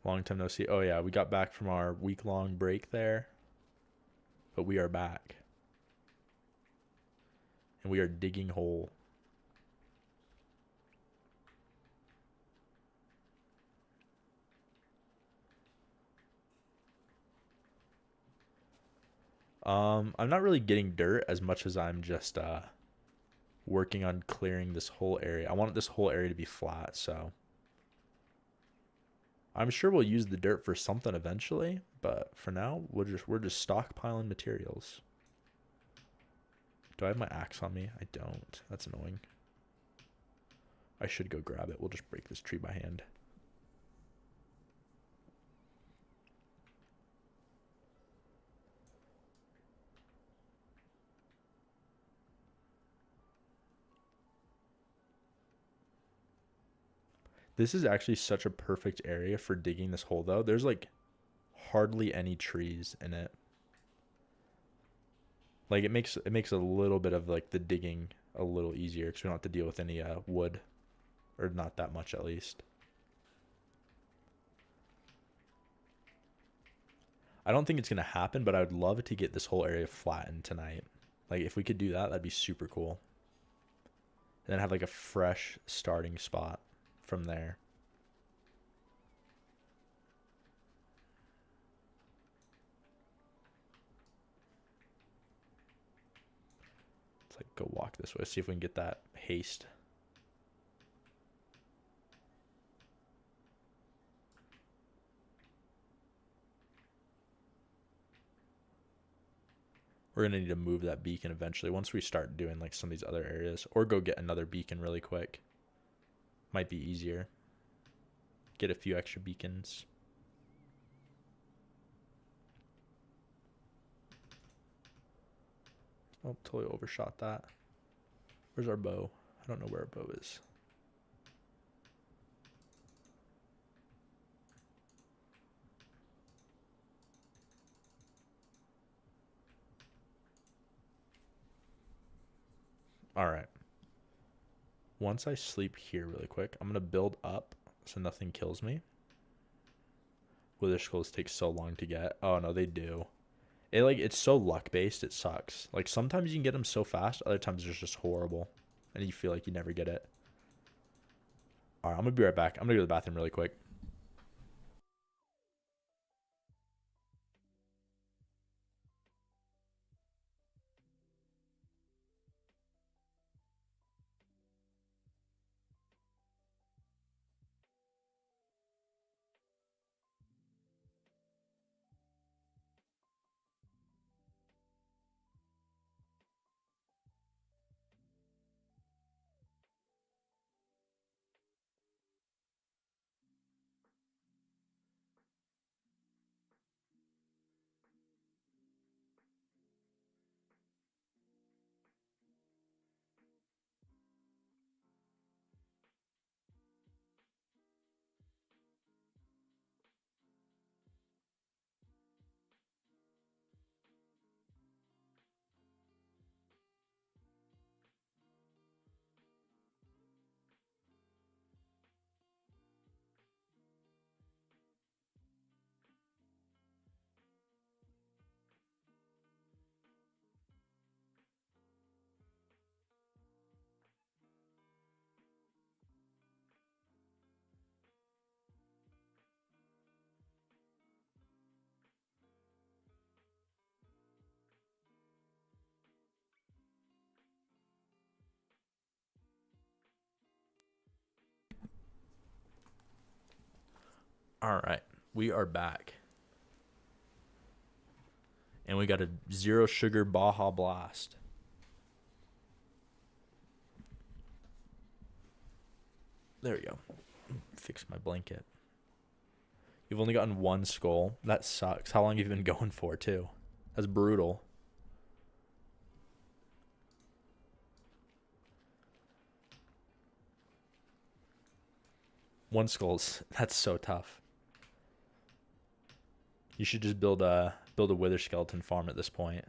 [SPEAKER 1] Long time no see. Oh, yeah, we got back from our week-long break there. But we are back. And we are digging hole. I'm not really getting dirt as much as I'm just working on clearing this whole area. I want this whole area to be flat, so I'm sure we'll use the dirt for something eventually, but for now, we're just stockpiling materials. Do I have my axe on me? I don't. That's annoying. I should go grab it. We'll just break this tree by hand. This is actually such a perfect area for digging this hole, though. There's like hardly any trees in it. Like it makes a little bit of like the digging a little easier because we don't have to deal with any wood, or not that much at least. I don't think it's gonna happen, but I would love to get this whole area flattened tonight. Like if we could do that, that'd be super cool. And then have like a fresh starting spot from there. Let's like go walk this way, see if we can get that haste. We're gonna need to move that beacon eventually once we start doing like some of these other areas, or go get another beacon really quick. Might be easier. Get a few extra beacons. Oh, totally overshot that. Where's our bow? I don't know where our bow is. All right. Once I sleep here really quick, I'm going to build up so nothing kills me. Wither skulls take so long to get. Oh, no, they do. It's so luck based, it sucks. Like, sometimes you can get them so fast, other times it's just horrible. And you feel like you never get it. All right, I'm going to be right back. I'm going to go to the bathroom really quick. All right, we are back. And we got a 0 sugar Baja Blast. There we go. Fix my blanket. You've only gotten 1 skull. That sucks. How long have you been going for, too? That's brutal. One skull's that's so tough. You should just build a wither skeleton farm at this point.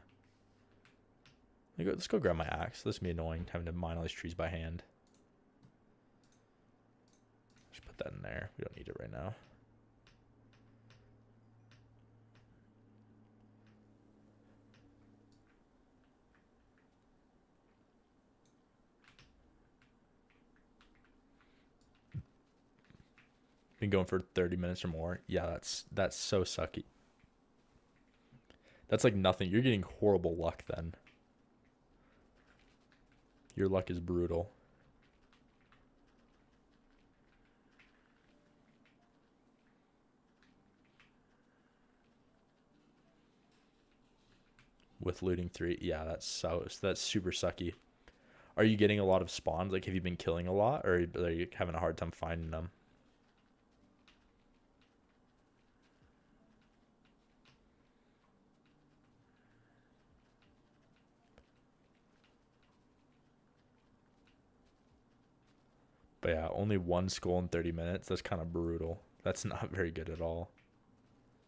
[SPEAKER 1] Let's go grab my axe. This would be annoying having to mine all these trees by hand. Just put that in there. We don't need it right now. Been going for 30 minutes or more. Yeah, that's so sucky. That's like nothing. You're getting horrible luck then. Your luck is brutal. With looting 3. Yeah, that's super sucky. Are you getting a lot of spawns? Like, have you been killing a lot, or are you having a hard time finding them? But yeah, only 1 skull in 30 minutes. That's kind of brutal. That's not very good at all.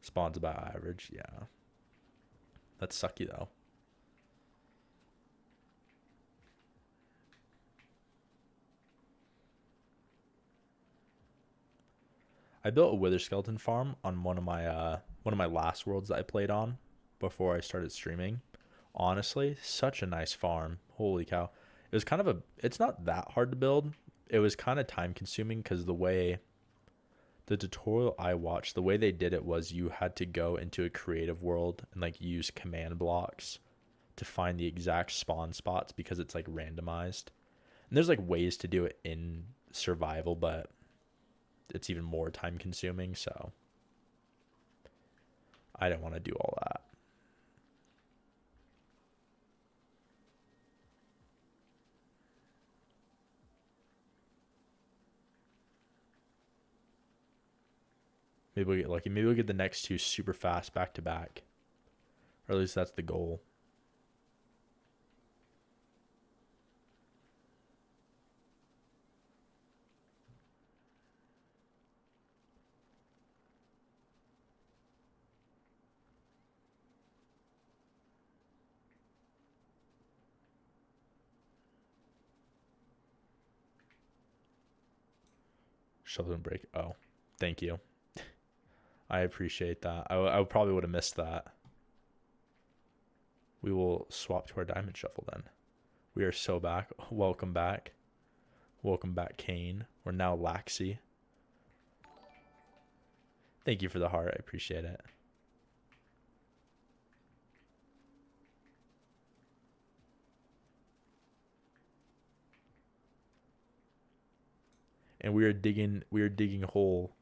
[SPEAKER 1] Spawns about average. Yeah. That's sucky, though. I built a wither skeleton farm on one of my last worlds that I played on before I started streaming. Honestly, such a nice farm. Holy cow. It's not that hard to build. It was kind of time consuming because the tutorial I watched, the way they did it was you had to go into a creative world and like use command blocks to find the exact spawn spots because it's like randomized. And there's like ways to do it in survival, but it's even more time consuming, so I don't want to do all that. Maybe we'll get lucky. Maybe we'll get the next 2 super fast back to back. Or at least that's the goal. Shovel and break. Oh, thank you. I appreciate that. I probably would have missed that. We will swap to our diamond shovel then. We are so back. Welcome back. Welcome back, Kane. We're now Laxi. Thank you for the heart. I appreciate it. And we are digging a hole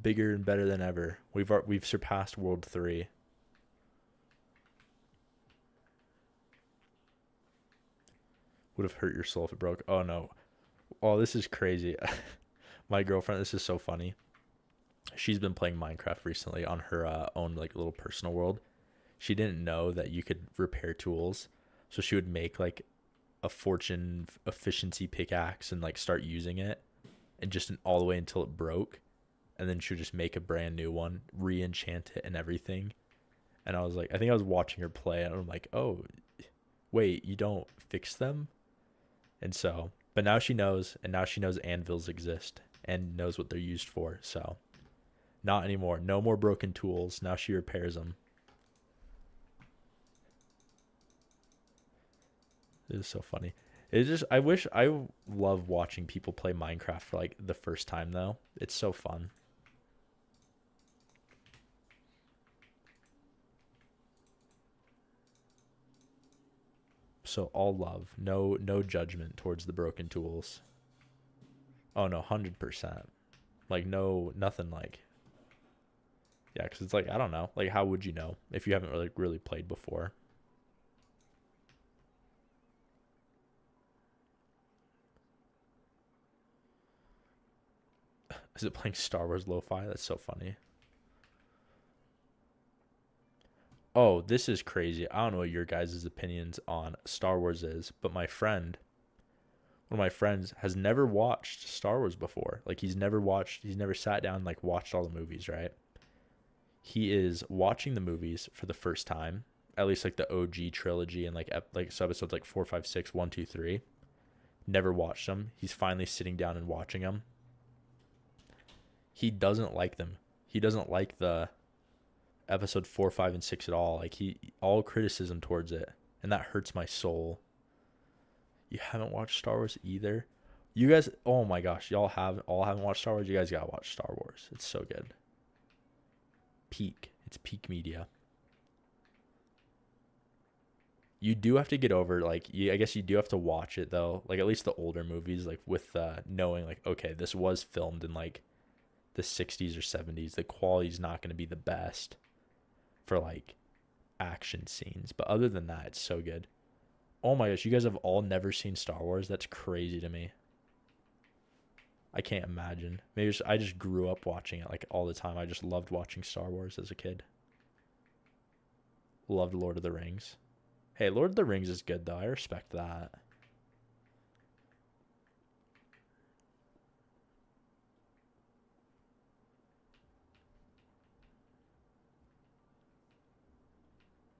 [SPEAKER 1] bigger and better than ever. We've surpassed World 3. Would have hurt your soul if it broke. Oh no. Oh, this is crazy. My girlfriend, this is so funny. She's been playing Minecraft recently on her own like little personal world. She didn't know that you could repair tools. So she would make like a fortune efficiency pickaxe and like start using it and just all the way until it broke. And then she would just make a brand new one, re-enchant it and everything. And I was like, I think I was watching her play and I'm like, oh, wait, you don't fix them? And so, but now she knows, and now she knows anvils exist and knows what they're used for. So, not anymore. No more broken tools. Now she repairs them. It is so funny. It's just, I love watching people play Minecraft for like the first time though. It's so fun. So all love, no judgment towards the broken tools. Oh no, 100%. Like no, nothing like. Yeah, because it's like I don't know. Like how would you know if you haven't really played before? Is it playing Star Wars Lo-Fi? That's so funny. Oh, this is crazy. I don't know what your guys' opinions on Star Wars is, but one of my friends has never watched Star Wars before. Like he's never sat down and like watched all the movies, right? He is watching the movies for the first time, at least like the OG trilogy and like so episodes like 4, 5, 6, 1, 2, 3. Never watched them. He's finally sitting down and watching them. He doesn't like them. He doesn't like the episode 4, 5, and 6 at all. Like all criticism towards it, and that hurts my soul. You haven't watched Star Wars either? You guys, oh my gosh, y'all haven't watched Star Wars? You guys gotta watch Star Wars. It's so good. It's peak media. You do have to get over like I guess you do have to watch it though. Like at least the older movies, like with knowing like okay, this was filmed in like the 60s or 70s. The quality's not going to be the best for like action scenes, but other than that, it's so good. Oh my gosh, you guys have all never seen Star Wars? That's crazy to me. I can't imagine. Maybe I just grew up watching it like all the time. I just loved watching Star Wars as a kid. Loved Lord of the Rings. Hey, Lord of the Rings is good though. I respect that.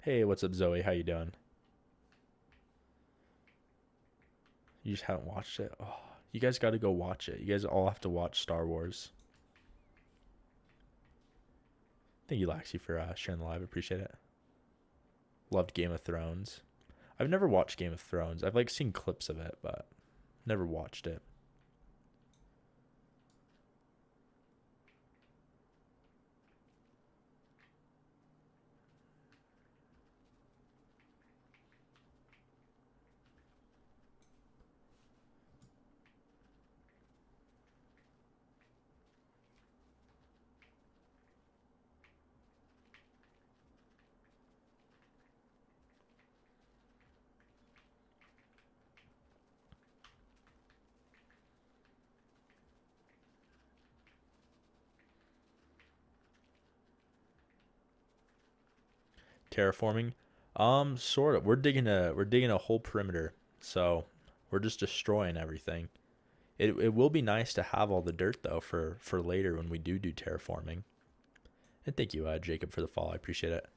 [SPEAKER 1] Hey, what's up, Zoe? How you doing? You just haven't watched it? Oh, you guys got to go watch it. You guys all have to watch Star Wars. Thank you, Laxi, for sharing the live. Appreciate it. Loved Game of Thrones. I've never watched Game of Thrones. I've like seen clips of it, but never watched it. Terraforming, sort of. We're digging a whole perimeter, so we're just destroying everything. It will be nice to have all the dirt though for later when we do terraforming. And thank you, Jacob, for the follow. I appreciate it.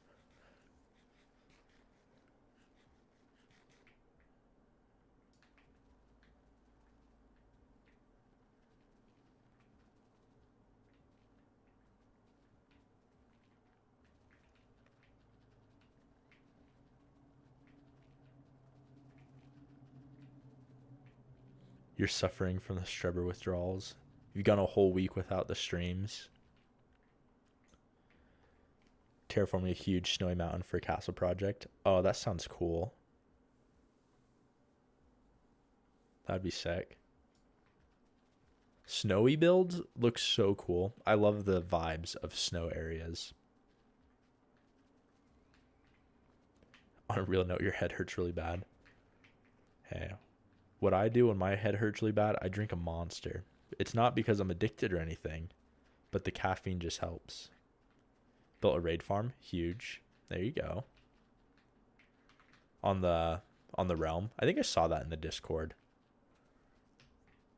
[SPEAKER 1] You're suffering from the Strebber withdrawals. You've gone a whole week without the streams. Terraforming a huge snowy mountain for a castle project. Oh, that sounds cool. That'd be sick. Snowy builds look so cool. I love the vibes of snow areas. On a real note, your head hurts really bad. Hey, what I do when my head hurts really bad, I drink a Monster. It's not because I'm addicted or anything, but the caffeine just helps. Built a raid farm, huge. There you go. On the realm. I think I saw that in the Discord.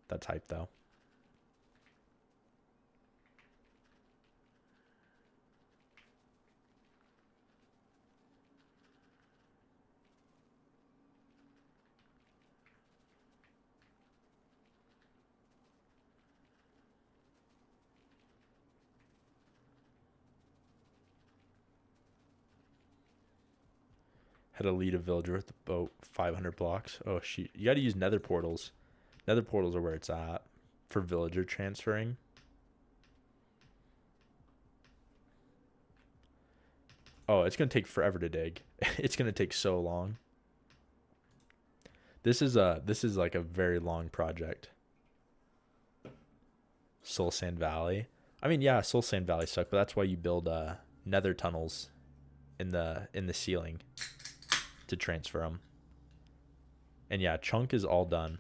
[SPEAKER 1] That's hype though. Had to lead a villager with about 500 blocks. Oh, shoot. You got to use nether portals. Nether portals are where it's at for villager transferring. Oh, it's going to take forever to dig. It's going to take so long. This is like a very long project. Soul Sand Valley. I mean, yeah, Soul Sand Valley suck, but that's why you build nether tunnels in the ceiling to transfer them. And yeah, chunk is all done.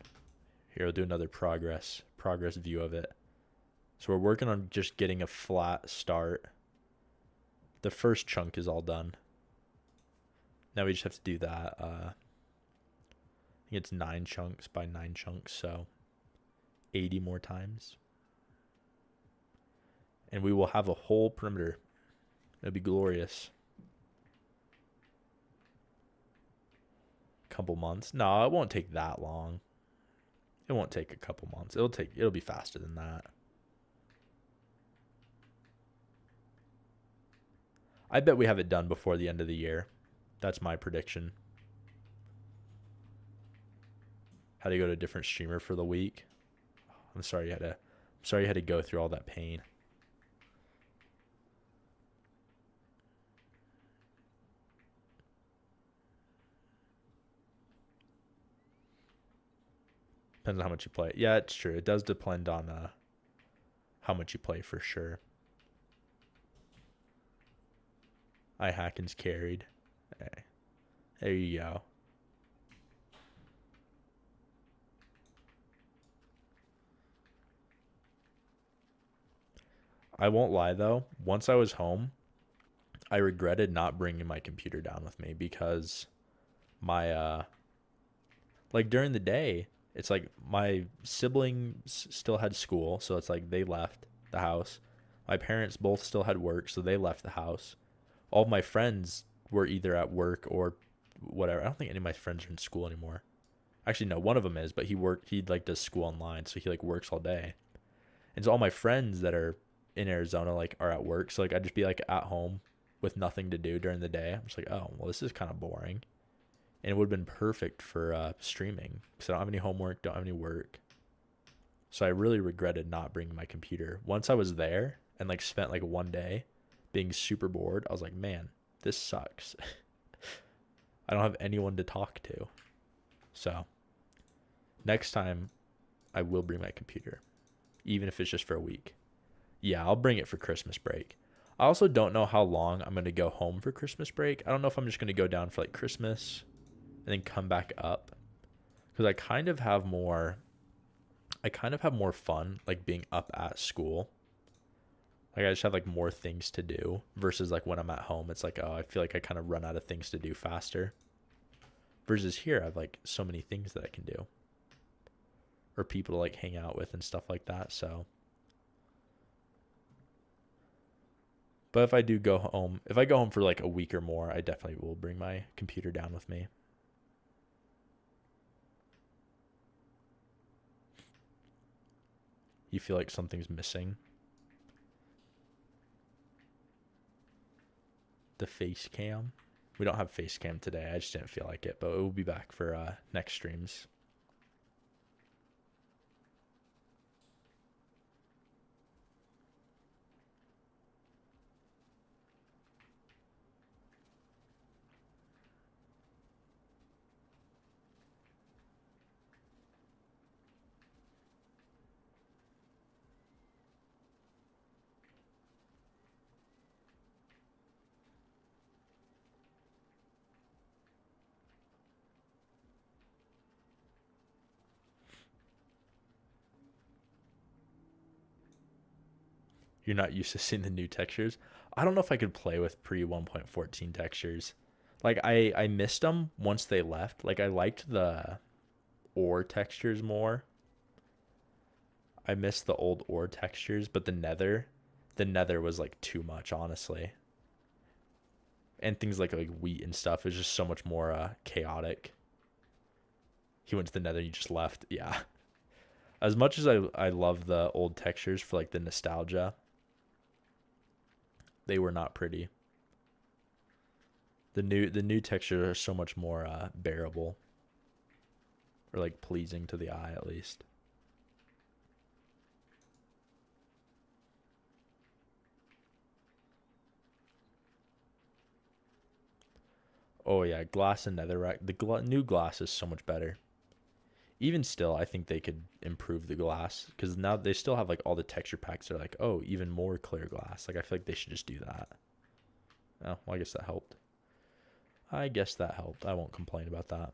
[SPEAKER 1] Here, we'll do another progress view of it. So we're working on just getting a flat start. The first chunk is all done. Now we just have to do that. I think it's 9 chunks by 9 chunks, so 80 more times. And we will have a whole perimeter. It'll be glorious. Couple months. No, it won't take that long. It won't take a couple months. It'll be faster than that. I bet we have it done before the end of the year. That's my prediction. Had to go to a different streamer for the week. I'm sorry you had to go through all that pain. Depends on how much you play. Yeah, it's true. It does depend on how much you play for sure. Hackens carried. Okay. There you go. I won't lie though. Once I was home, I regretted not bringing my computer down with me because my like during the day, it's like my siblings still had school, so it's like they left the house. My parents both still had work, so they left the house. All of my friends were either at work or whatever. I don't think any of my friends are in school anymore. Actually, no, one of them is, but he like does school online, so he like works all day. And so all my friends that are in Arizona like are at work, so like I'd just be like at home with nothing to do during the day. I'm just like, oh, well, this is kind of boring. And it would have been perfect for streaming because I don't have any homework, don't have any work. So I really regretted not bringing my computer. Once I was there and like spent like one day being super bored, I was like, man, this sucks. I don't have anyone to talk to. So next time I will bring my computer, even if it's just for a week. Yeah, I'll bring it for Christmas break. I also don't know how long I'm going to go home for Christmas break. I don't know if I'm just going to go down for like Christmas and then come back up, because I kind of have more fun like being up at school. Like I just have like more things to do versus like when I'm at home, it's like, oh, I feel like I kind of run out of things to do faster. Versus here, I have like so many things that I can do or people to like hang out with and stuff like that. So, but if I go home for like a week or more, I definitely will bring my computer down with me. You feel like something's missing? The face cam? We don't have face cam today. I just didn't feel like it, but it will be back for next streams. You're not used to seeing the new textures. I don't know if I could play with pre 1.14 textures. Like I missed them once they left. Like I liked the ore textures more. I missed the old ore textures, but the nether was like too much, honestly. And things like wheat and stuff is just so much more chaotic. He went to the nether, you just left. Yeah. As much as I love the old textures for like the nostalgia, they were not pretty. The new textures are so much more bearable, or like pleasing to the eye at least. Oh yeah, glass and netherrack. The new glass is so much better. Even still, I think they could improve the glass because now they still have like all the texture packs. They're like, oh, even more clear glass. Like I feel like they should just do that. Oh, well, I guess that helped. I won't complain about that.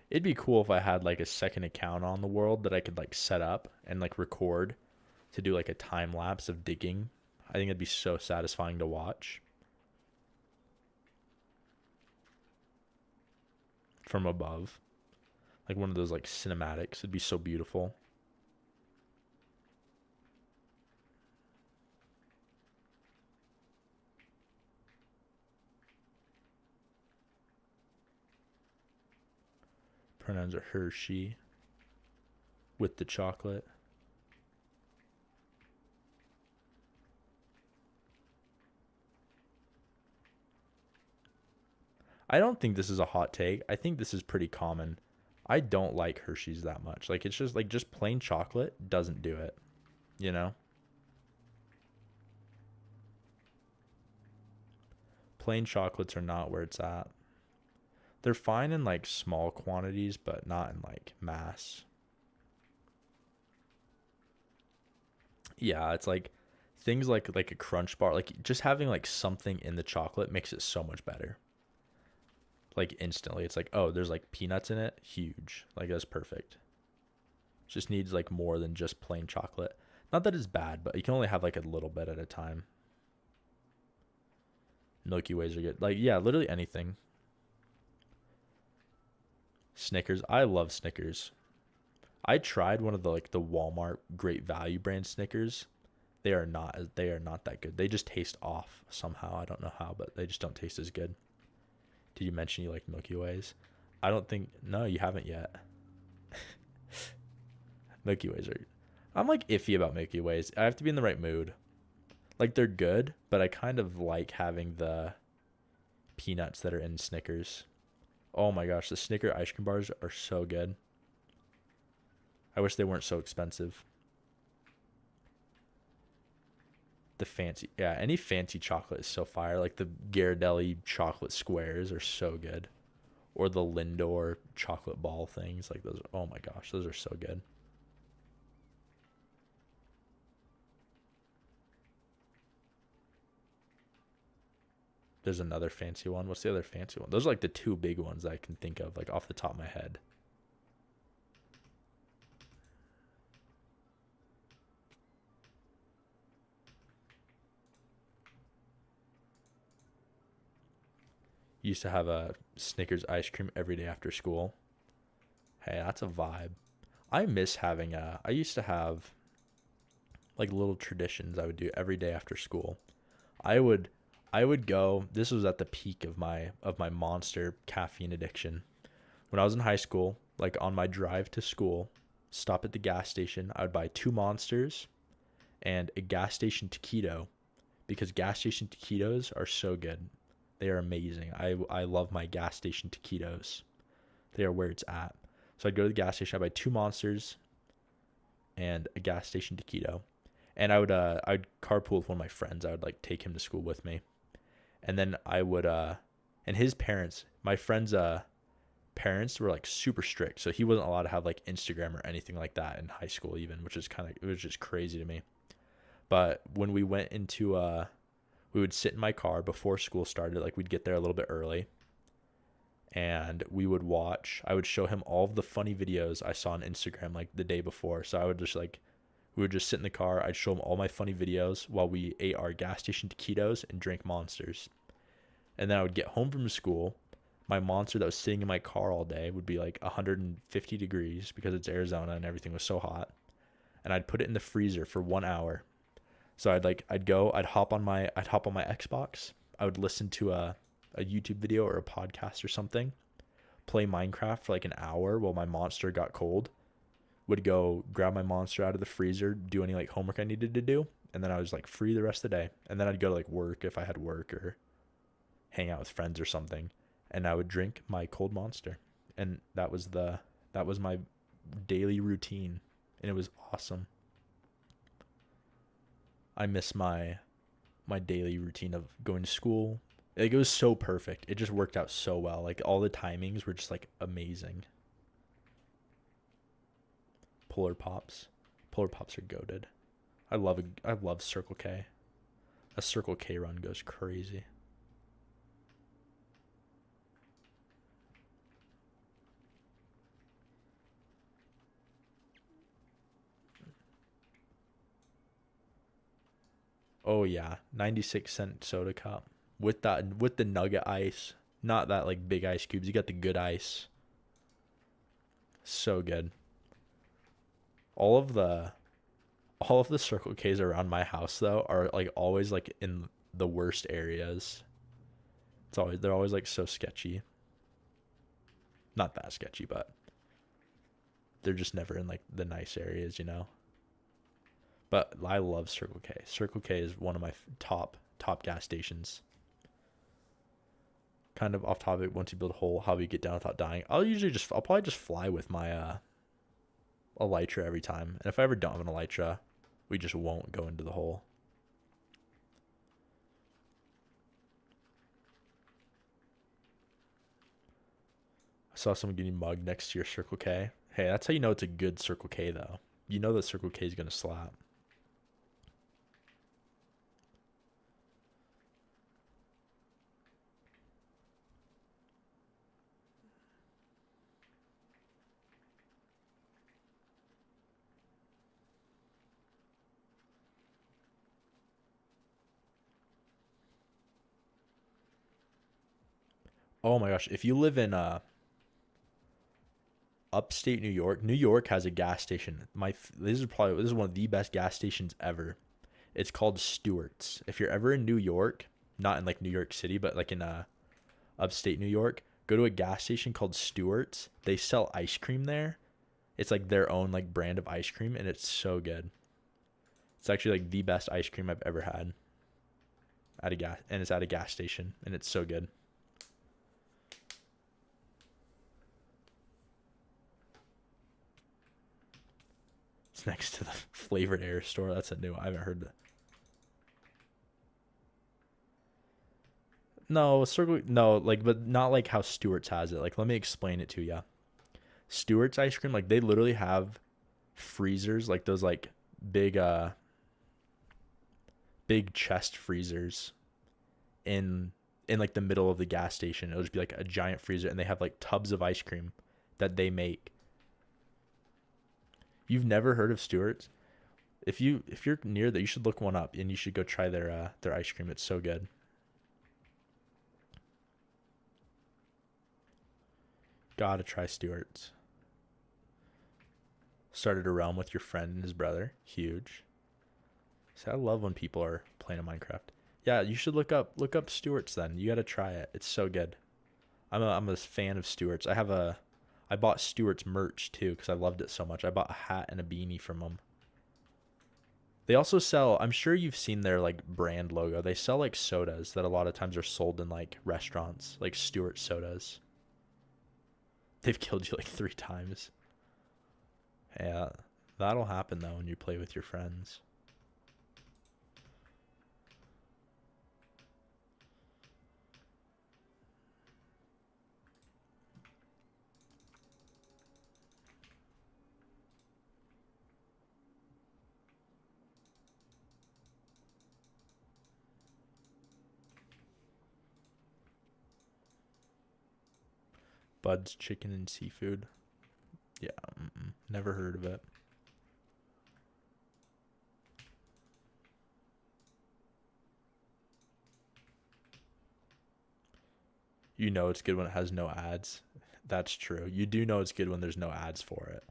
[SPEAKER 1] It'd be cool if I had like a second account on the world that I could like set up and like record to do like a time lapse of digging. I think it'd be so satisfying to watch from above. Like one of those like cinematics. It'd be so beautiful. Pronouns are Hershey with the chocolate. I don't think this is a hot take. I think this is pretty common. I don't like Hershey's that much. Like it's just plain chocolate doesn't do it, you know? Plain chocolates are not where it's at. They're fine in like small quantities, but not in like mass. Yeah, it's like things like a crunch bar, like just having like something in the chocolate makes it so much better. Like instantly. It's like, oh, there's like peanuts in it. Huge. Like that's perfect. Just needs like more than just plain chocolate. Not that it's bad, but you can only have like a little bit at a time. Milky Ways are good. Like yeah, literally anything. Snickers. I love Snickers. I tried one of the like the Walmart Great Value brand Snickers. They are not that good. They just taste off somehow. I don't know how, but they just don't taste as good. Did you mention you like Milky Ways? I don't think no, you haven't yet. Milky Ways are I'm like iffy about Milky Ways. I have to be in the right mood. Like they're good, but I kind of like having the peanuts that are in Snickers. Oh my gosh, the Snicker ice cream bars are so good. I wish they weren't so expensive. The fancy, yeah, any fancy chocolate is so fire. Like the Ghirardelli chocolate squares are so good. Or the Lindor chocolate ball things. Like those, oh my gosh, those are so good. There's another fancy one. What's the other fancy one? Those are like the two big ones I can think of, like off the top of my head. Used to have a Snickers ice cream every day after school. Hey, that's a vibe. I miss having I used to have like little traditions I would do every day after school. I would I would go, this was at the peak of my monster caffeine addiction. When I was in high school, like on my drive to school, stop at the gas station, I would buy two monsters and a gas station taquito because gas station taquitos are so good. They are amazing. I love my gas station taquitos. They are where it's at. So I'd go to the gas station, I'd buy two monsters and a gas station taquito. And I'd carpool with one of my friends. I would like take him to school with me. And then I would and his parents, my friend's parents were like super strict. So he wasn't allowed to have like Instagram or anything like that in high school even, which is kind of, it was just crazy to me. But when we went into we would sit in my car before school started, like we'd get there a little bit early, and I would show him all of the funny videos I saw on Instagram like the day before. So I would just like, we would just sit in the car. I'd show him all my funny videos while we ate our gas station taquitos and drank Monsters. And then I would get home from school. My Monster that was sitting in my car all day would be like 150 degrees because it's Arizona and everything was so hot. And I'd put it in the freezer for 1 hour. So I'd hop on my Xbox. I would listen to a YouTube video or a podcast or something, play Minecraft for like an hour while my Monster got cold, would go grab my Monster out of the freezer, do any like homework I needed to do, and then I was like free the rest of the day. And then I'd go to like work if I had work or hang out with friends or something, and I would drink my cold Monster. And that was my daily routine, and it was awesome. I miss my daily routine of going to school. Like, it was so perfect. It just worked out so well. Like, all the timings were just like amazing. Polar Pops. Polar Pops are goated. I love Circle K. A Circle K run goes crazy. Oh yeah, 96-cent soda cup with the nugget ice, not that like big ice cubes. You got the good ice. So good. All of the Circle K's around my house though are like always like in the worst areas. They're always like so sketchy. Not that sketchy, but they're just never in like the nice areas, you know. But I love Circle K. Circle K is one of my top gas stations. Kind of off topic, once you build a hole, how do you get down without dying? I'll probably just fly with my elytra every time. And if I ever don't have an elytra, we just won't go into the hole. I saw someone getting mugged next to your Circle K. Hey, that's how you know it's a good Circle K though. You know that Circle K is gonna slap. Oh my gosh, if you live in upstate New York, New York has a gas station. This is one of the best gas stations ever. It's called Stewart's. If you're ever in New York, not in like New York City, but like in upstate New York, go to a gas station called Stewart's. They sell ice cream there. It's like their own like brand of ice cream, and it's so good. It's actually like the best ice cream I've ever had and it's at a gas station, and it's so good. It's next to the Flavored Air store. That's a new. I haven't heard that. No, like, but not like how Stewart's has it. Like, let me explain it to you. Stewart's ice cream, like, they literally have freezers, like those like big big chest freezers in like the middle of the gas station. It'll just be like a giant freezer, and they have like tubs of ice cream that they make. You've never heard of Stewart's? If you're near that, you should look one up, and you should go try their ice cream. It's so good. Gotta try Stewart's. Started a realm with your friend and his brother. Huge. So I love when people are playing a Minecraft. Yeah, you should look up Stewart's then. You gotta try it. It's so good. I'm a fan of Stewart's. I bought Stewart's merch too because I loved it so much. I bought a hat and a beanie from them. They also sell, I'm sure you've seen their like brand logo. They sell like sodas that a lot of times are sold in like restaurants, like Stewart sodas. They've killed you like 3 times. Yeah, that'll happen though when you play with your friends. Bud's Chicken and Seafood. Yeah, never heard of it. You know it's good when it has no ads. That's true. You do know it's good when there's no ads for it.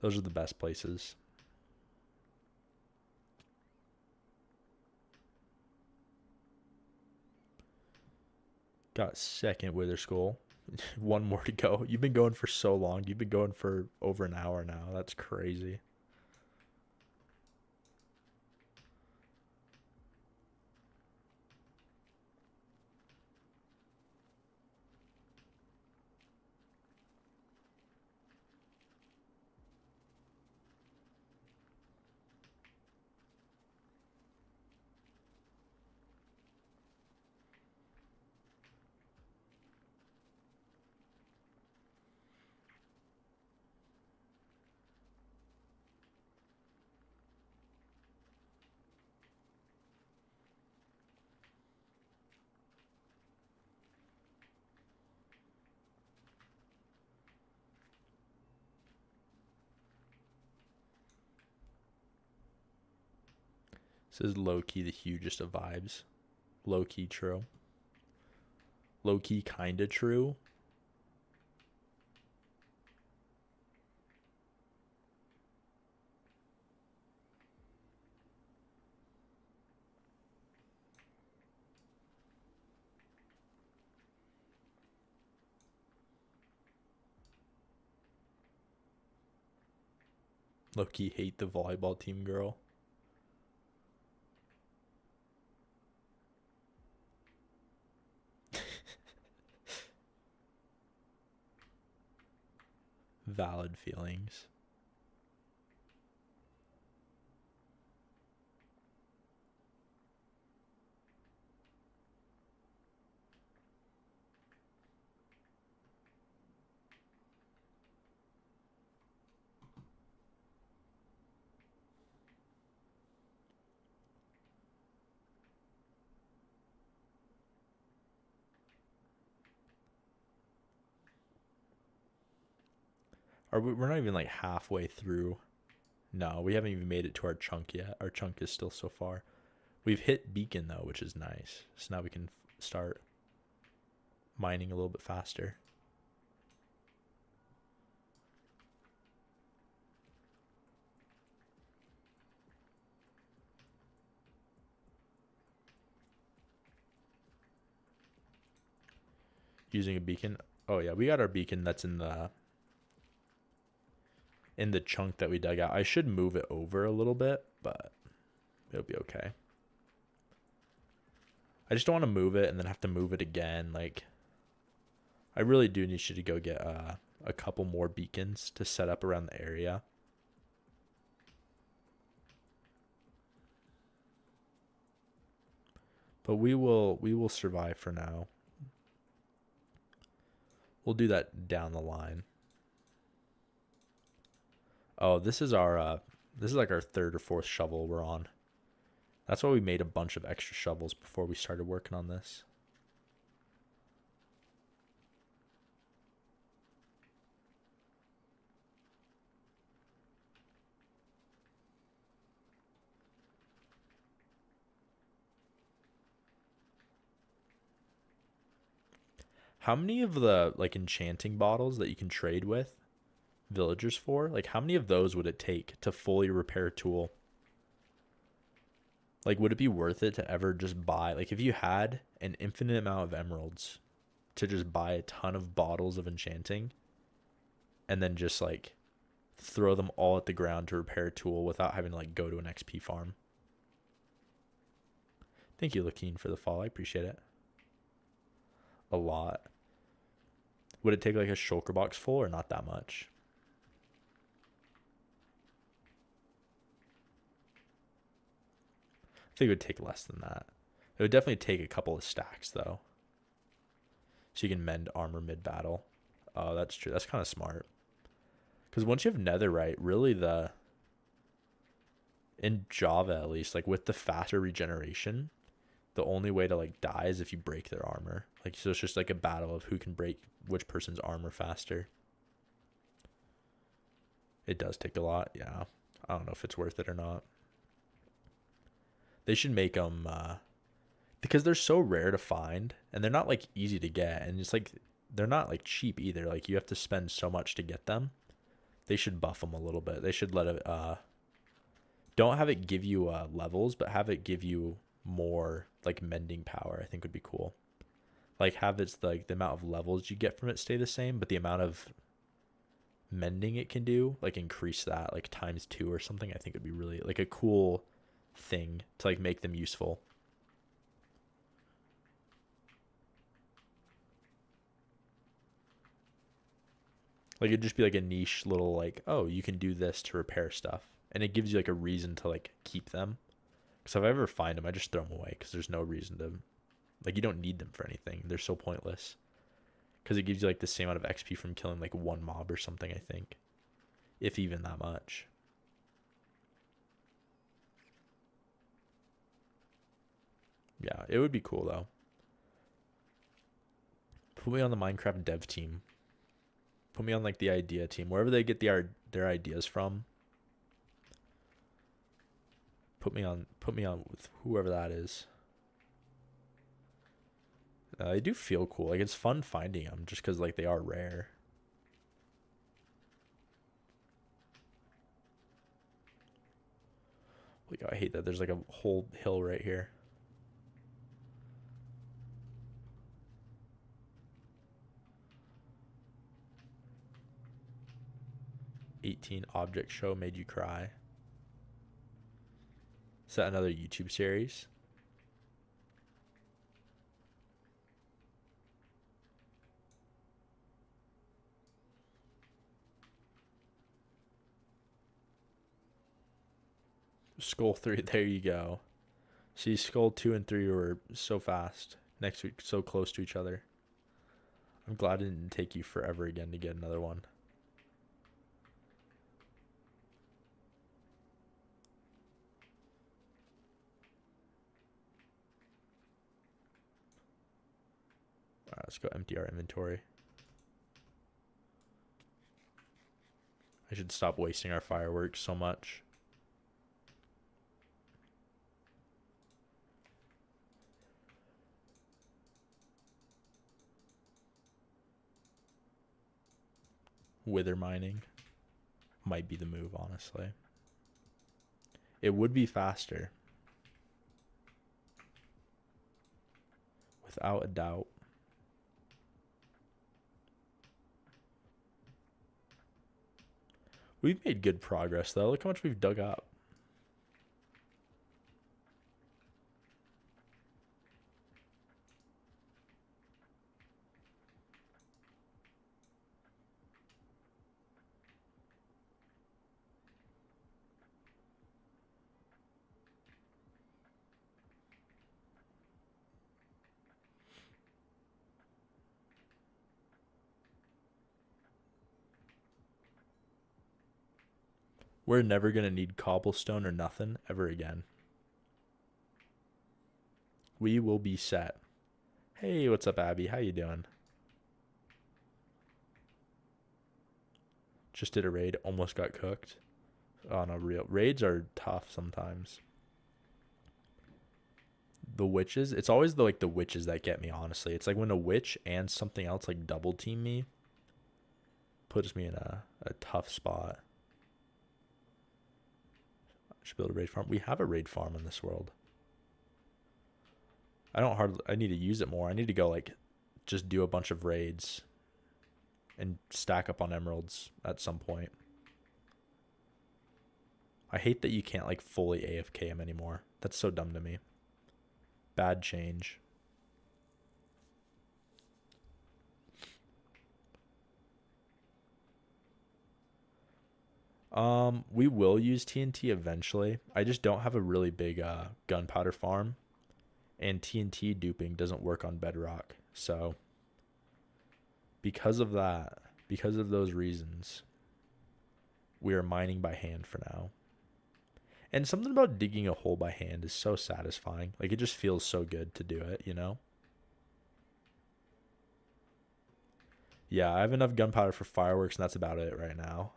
[SPEAKER 1] Those are the best places. Got second Wither Skull. One more to go. You've been going for so long. You've been going for over an hour now. That's crazy. This is low-key the hugest of vibes. Low-key true. Low-key kinda true. Low-key hate the volleyball team, girl. Valid feelings. We're not even like halfway through. No, we haven't even made it to our chunk yet. Our chunk is still so far. We've hit beacon though, which is nice. So now we can start mining a little bit faster. Using a beacon. Oh yeah, we got our beacon that's in the chunk that we dug out. I should move it over a little bit, but it'll be okay. I just don't want to move it and then have to move it again. Like, I really do need you to go get a couple more beacons to set up around the area. But we will survive for now. We'll do that down the line. Oh, this is like our third or fourth shovel we're on. That's why we made a bunch of extra shovels before we started working on this. How many of the like enchanting bottles that you can trade with villagers for, like how many of those would it take to fully repair a tool? Like, would it be worth it to ever just buy, like if you had an infinite amount of emeralds to just buy a ton of bottles of enchanting and then just like throw them all at the ground to repair a tool without having to like go to an XP farm? Thank you, Lakeen, for the follow. I appreciate it. A lot. Would it take like a shulker box full or not that much? I think it would take less than that. It would definitely take a couple of stacks though. So you can mend armor mid-battle. Oh, that's true. That's kind of smart. Because once you have netherite, really in Java at least, like with the faster regeneration, the only way to like die is if you break their armor. Like, so it's just like a battle of who can break which person's armor faster. It does take a lot. Yeah. I don't know if it's worth it or not. They should make them because they're so rare to find and they're not like easy to get, and it's like they're not like cheap either. Like, you have to spend so much to get them. They should buff them a little bit. They should let it don't have it give you levels, but have it give you more like mending power. I think would be cool. Like, have it's like the amount of levels you get from it stay the same, but the amount of mending it can do, like, increase that like times 2 or something. I think would be really like a cool thing to like make them useful. Like, it'd just be like a niche little like, oh, you can do this to repair stuff, and it gives you like a reason to like keep them. Because if I ever find them, I just throw them away because there's no reason to, like, you don't need them for anything. They're so pointless. Because it gives you like the same amount of XP from killing like one mob or something, I think, if even that much. Yeah, it would be cool though. Put me on the Minecraft dev team. Put me on like the idea team, wherever they get their ideas from. Put me on with whoever that is. They do feel cool. Like, it's fun finding them just because like they are rare. Like, I hate that there's like a whole hill right here. "18 object show made you cry." Is that another YouTube series? Skull 3, there you go. See, Skull 2 and 3 were so fast next week, so close to each other. I'm glad it didn't take you forever again to get another one. All right, let's go empty our inventory. I should stop wasting our fireworks so much. Wither mining might be the move, honestly. It would be faster. Without a doubt. We've made good progress, though. Look how much we've dug up. We're never going to need cobblestone or nothing ever again. We will be set. Hey, what's up, Abby? How you doing? Just did a raid. Almost got cooked. On a real... Raids are tough sometimes. The witches... It's always the witches that get me, honestly. It's like when a witch and something else like double team me. Puts me in a tough spot. Should build a raid farm. We have a raid farm in this world. I need to use it more. I need to go like just do a bunch of raids and stack up on emeralds at some point. I hate that you can't like fully AFK him anymore. That's so dumb to me. Bad change. We will use TNT eventually. I just don't have a really big gunpowder farm, and TNT duping doesn't work on Bedrock. So because of that, because of those reasons, we are mining by hand for now. And something about digging a hole by hand is so satisfying. Like, it just feels so good to do it, you know? Yeah, I have enough gunpowder for fireworks, and that's about it right now.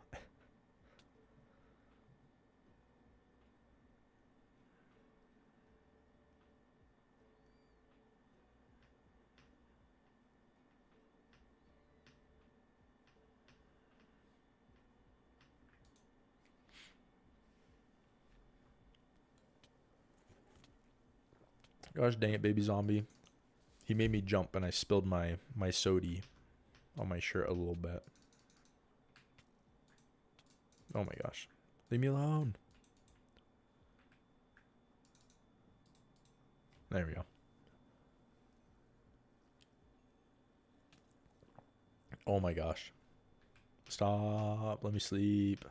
[SPEAKER 1] Gosh dang it, baby zombie. He made me jump, and I spilled my sody on my shirt a little bit. Oh my gosh. Leave me alone. There we go. Oh my gosh. Stop. Let me sleep.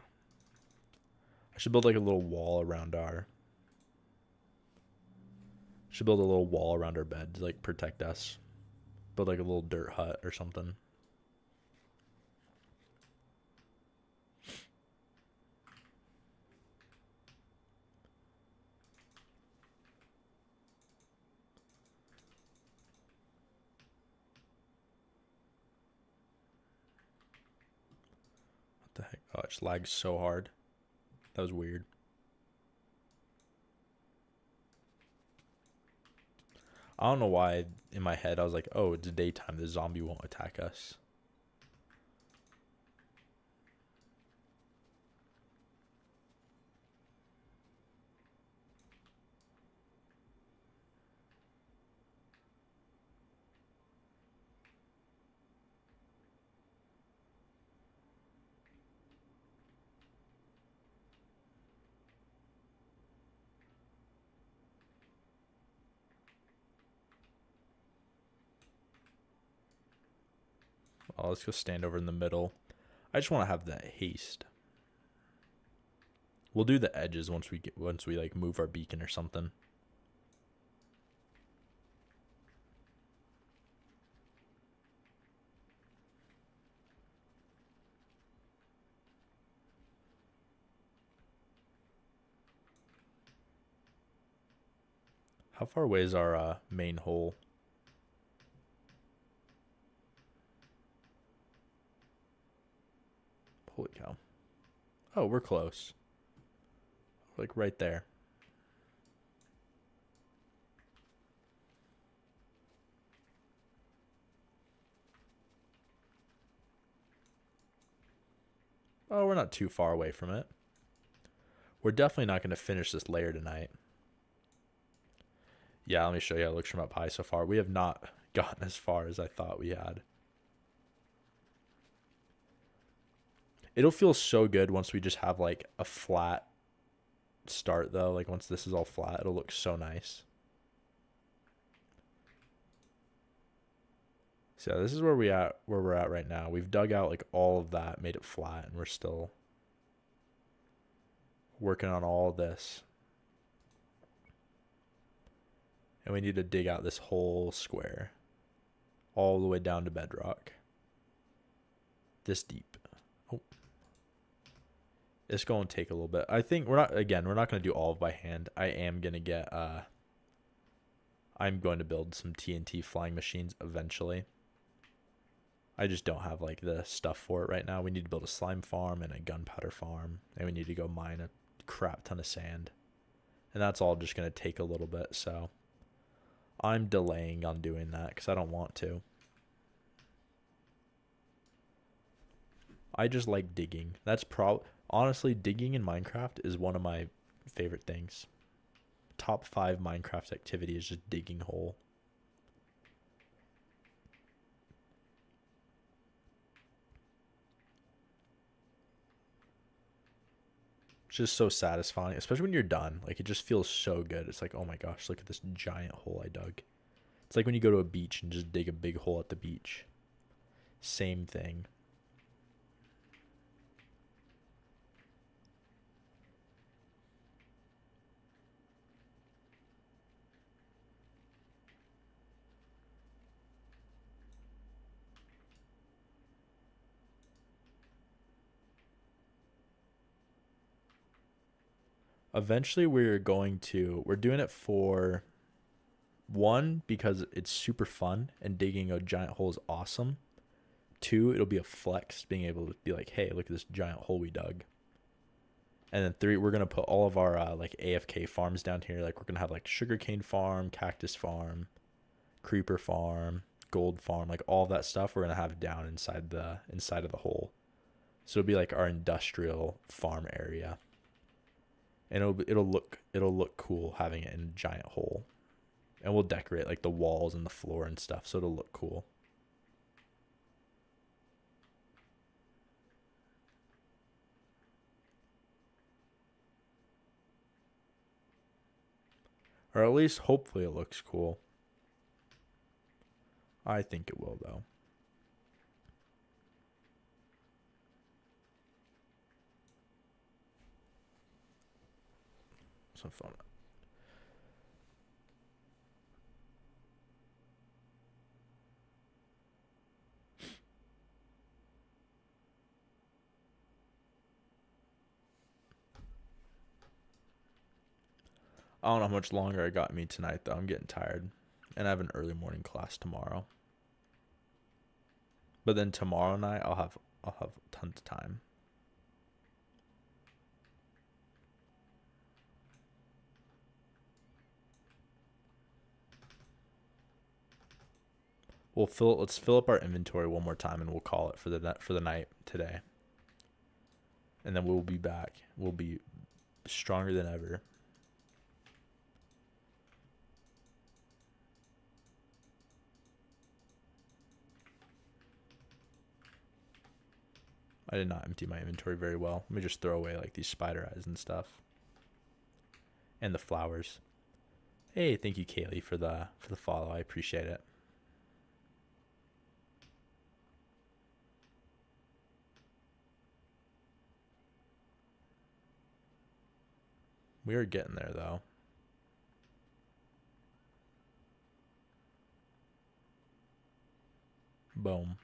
[SPEAKER 1] I should build like a little wall around our... Should build a little wall around our bed to like protect us. Build like a little dirt hut or something. What the heck? Oh, it just lagged so hard. That was weird. I don't know why in my head I was like, oh, it's daytime. The zombie won't attack us. Oh, let's go stand over in the middle. I just want to have that haste. We'll do the edges once we like move our beacon or something. How far away is our main hole? Holy cow. Oh, we're close. Like right there. Oh, we're not too far away from it. We're definitely not going to finish this layer tonight. Yeah, let me show you how it looks from up high so far. We have not gotten as far as I thought we had. It'll feel so good once we just have like a flat start though. Like once this is all flat, it'll look so nice. So this is where we're at right now. We've dug out like all of that, made it flat, and we're still working on all this. And we need to dig out this whole square all the way down to bedrock. This deep. Oh. It's going to take a little bit. I think we're not going to do all by hand. I am going to get I'm going to build some TNT flying machines eventually. I just don't have like the stuff for it right now. We need to build a slime farm and a gunpowder farm, and we need to go mine a crap ton of sand. And that's all just going to take a little bit, so I'm delaying on doing that because I don't want to. I just like digging. Honestly, digging in Minecraft is one of my favorite things. Top 5 Minecraft activity is just digging hole. It's just so satisfying, especially when you're done. Like, it just feels so good. It's like, oh my gosh, look at this giant hole I dug. It's like when you go to a beach and just dig a big hole at the beach. Same thing. Eventually, we're doing it for one, because it's super fun and digging a giant hole is awesome. Two, it'll be a flex being able to be like, hey, look at this giant hole we dug. And then three, we're gonna put all of our like AFK farms down here. Like we're gonna have like sugarcane farm, cactus farm, creeper farm, gold farm, like all that stuff. We're gonna have down inside of the hole. So it'll be like our industrial farm area, and it'll look cool having it in a giant hole. And we'll decorate like the walls and the floor and stuff, so it'll look cool. Or at least hopefully it looks cool. I think it will though. Some fun. I don't know how much longer it got me tonight though. I'm getting tired. And I have an early morning class tomorrow. But then tomorrow night I'll have tons of time. Let's fill up our inventory one more time and we'll call it for the night today. And then we'll be back. We'll be stronger than ever. I did not empty my inventory very well. Let me just throw away like these spider eyes and stuff. And the flowers. Hey, thank you, Kaylee, for the follow. I appreciate it. We are getting there though. Boom.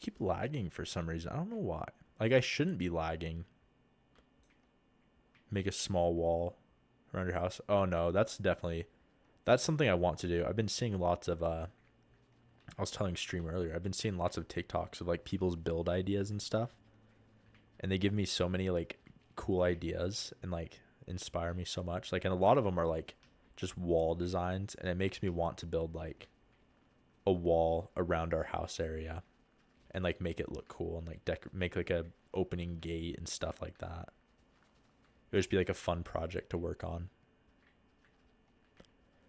[SPEAKER 1] Keep lagging for some reason. I don't know why. Like I shouldn't be lagging. Make a small wall around your house. Oh no, that's something I want to do. I've been seeing lots of I was telling Stream earlier, I've been seeing lots of TikToks of like people's build ideas and stuff. And they give me so many like cool ideas and like inspire me so much. Like, and a lot of them are like just wall designs, and it makes me want to build like a wall around our house area and like make it look cool and like make like a opening gate and stuff like that. It would just be like a fun project to work on.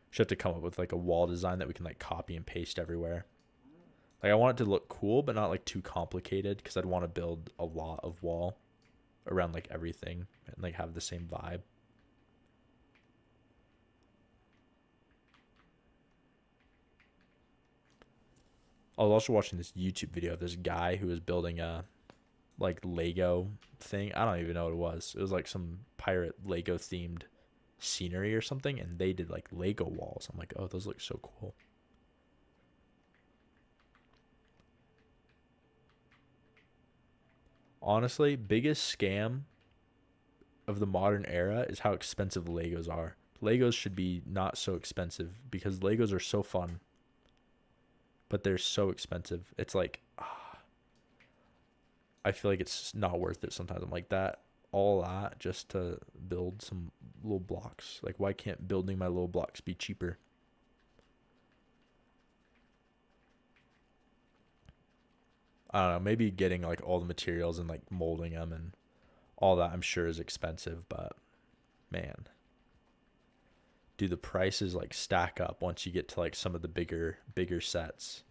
[SPEAKER 1] Should have to come up with like a wall design that we can like copy and paste everywhere. Like I want it to look cool, but not like too complicated, because I'd want to build a lot of wall around like everything and like have the same vibe. I was also watching this YouTube video of this guy who was building a like Lego thing. I don't even know what it was. It was like some pirate Lego themed scenery or something, and they did like Lego walls. I'm like, oh, those look so cool. Honestly, biggest scam of the modern era is how expensive Legos are. Legos should be not so expensive, because Legos are so fun, but they're so expensive. It's like, I feel like it's not worth it sometimes. I'm like, that all that just to build some little blocks. Like, why can't building my little blocks be cheaper? I don't know, maybe getting like all the materials and like molding them and all that, I'm sure is expensive, but man, do the prices like stack up once you get to like some of the bigger sets?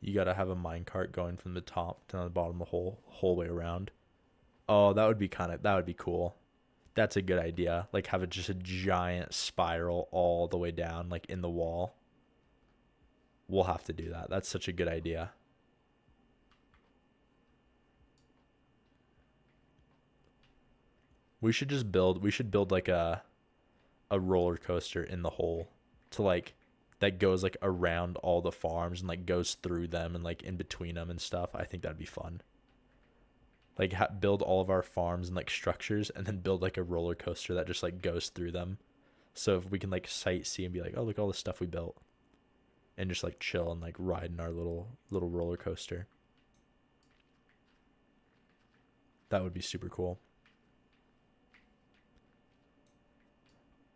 [SPEAKER 1] You gotta have a minecart going from the top to the bottom the whole way around. Oh, that would be cool. That's a good idea. Like have it just a giant spiral all the way down, like in the wall. we'll have to do that. That's such a good idea. We should build like a roller coaster in the hole to like that goes like around all the farms and like goes through them and like in between them and stuff. I think that'd be fun. Like build all of our farms and like structures and then build like a roller coaster that just like goes through them. So if we can like sightsee and be like, oh, look all the stuff we built, and just like chill and like ride in our little roller coaster. That would be super cool.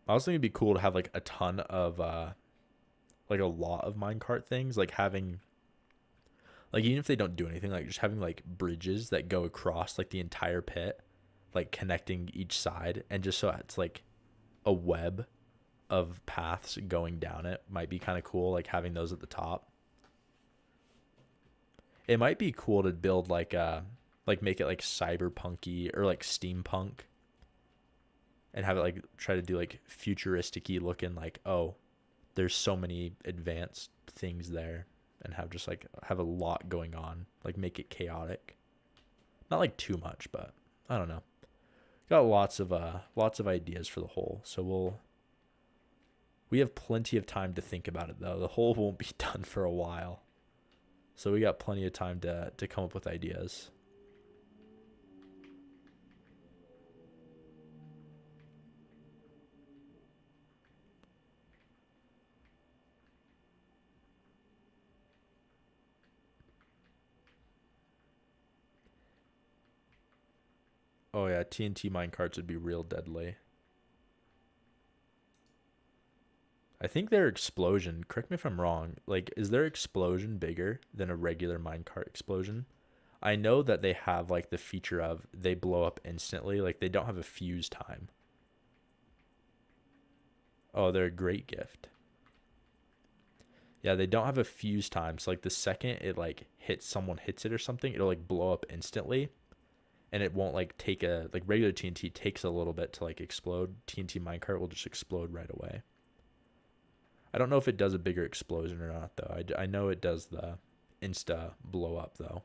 [SPEAKER 1] I also think it'd be cool to have like a ton of like a lot of minecart things, like having like even if they don't do anything, like just having like bridges that go across like the entire pit, like connecting each side, and just so it's like a web of paths going down it might be kind of cool, like having those at the top. It might be cool to build like make it like cyberpunky or like steampunk and have it like try to do like futuristic-y looking, like, oh, there's so many advanced things there, and have just like have a lot going on, like make it chaotic. Not like too much, but I don't know. Got lots of ideas for the hole, so we have plenty of time to think about it though. The hole won't be done for a while. So we got plenty of time to come up with ideas. Oh yeah, TNT minecarts would be real deadly. I think their explosion, correct me if I'm wrong, like is their explosion bigger than a regular minecart explosion? I know that they have like the feature of they blow up instantly, like they don't have a fuse time. Oh, they're a great gift. Yeah, they don't have a fuse time. So like the second it like hits someone hits it or something, it'll like blow up instantly. And it won't like take a like regular TNT takes a little bit to like explode. TNT minecart will just explode right away. I don't know if it does a bigger explosion or not though. I know it does the insta blow up though.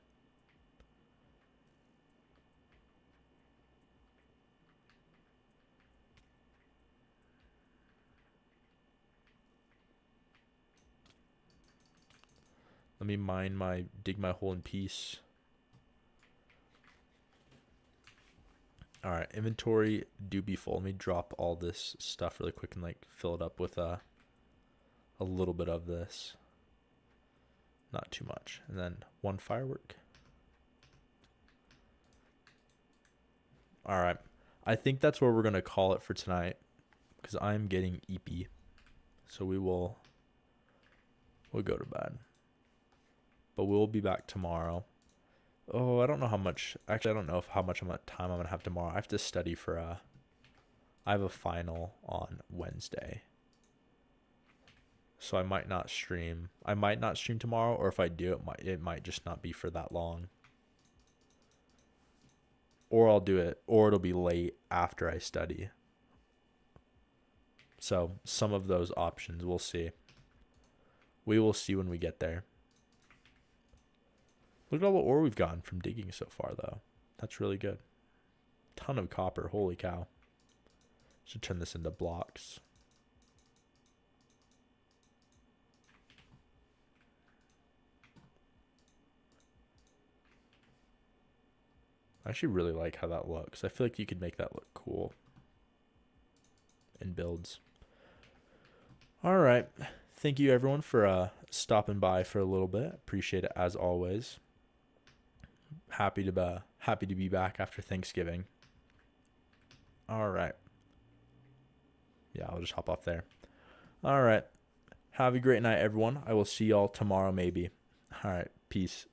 [SPEAKER 1] Let me dig my hole in peace. All right, inventory do be full. Let me drop all this stuff really quick and like fill it up with a little bit of this. Not too much. And then one firework. All right. I think that's where we're going to call it for tonight because I'm getting eepy. So we'll go to bed. But we'll be back tomorrow. Oh, I don't know how much. Actually, I don't know how much time I'm going to have tomorrow. I have to study for I have a final on Wednesday. So I might not stream. I might not stream tomorrow, or if I do, it might just not be for that long. Or I'll do it, or it'll be late after I study. So some of those options, we'll see. We will see when we get there. Look at all the ore we've gotten from digging so far, though. That's really good. Ton of copper. Holy cow. Should turn this into blocks. I actually really like how that looks. I feel like you could make that look cool in builds. All right. Thank you, everyone, for stopping by for a little bit. Appreciate it, as always. Happy to be back after Thanksgiving. All right. Yeah, I'll just hop off there. All right. Have a great night, everyone. I will see y'all tomorrow, maybe. All right. Peace.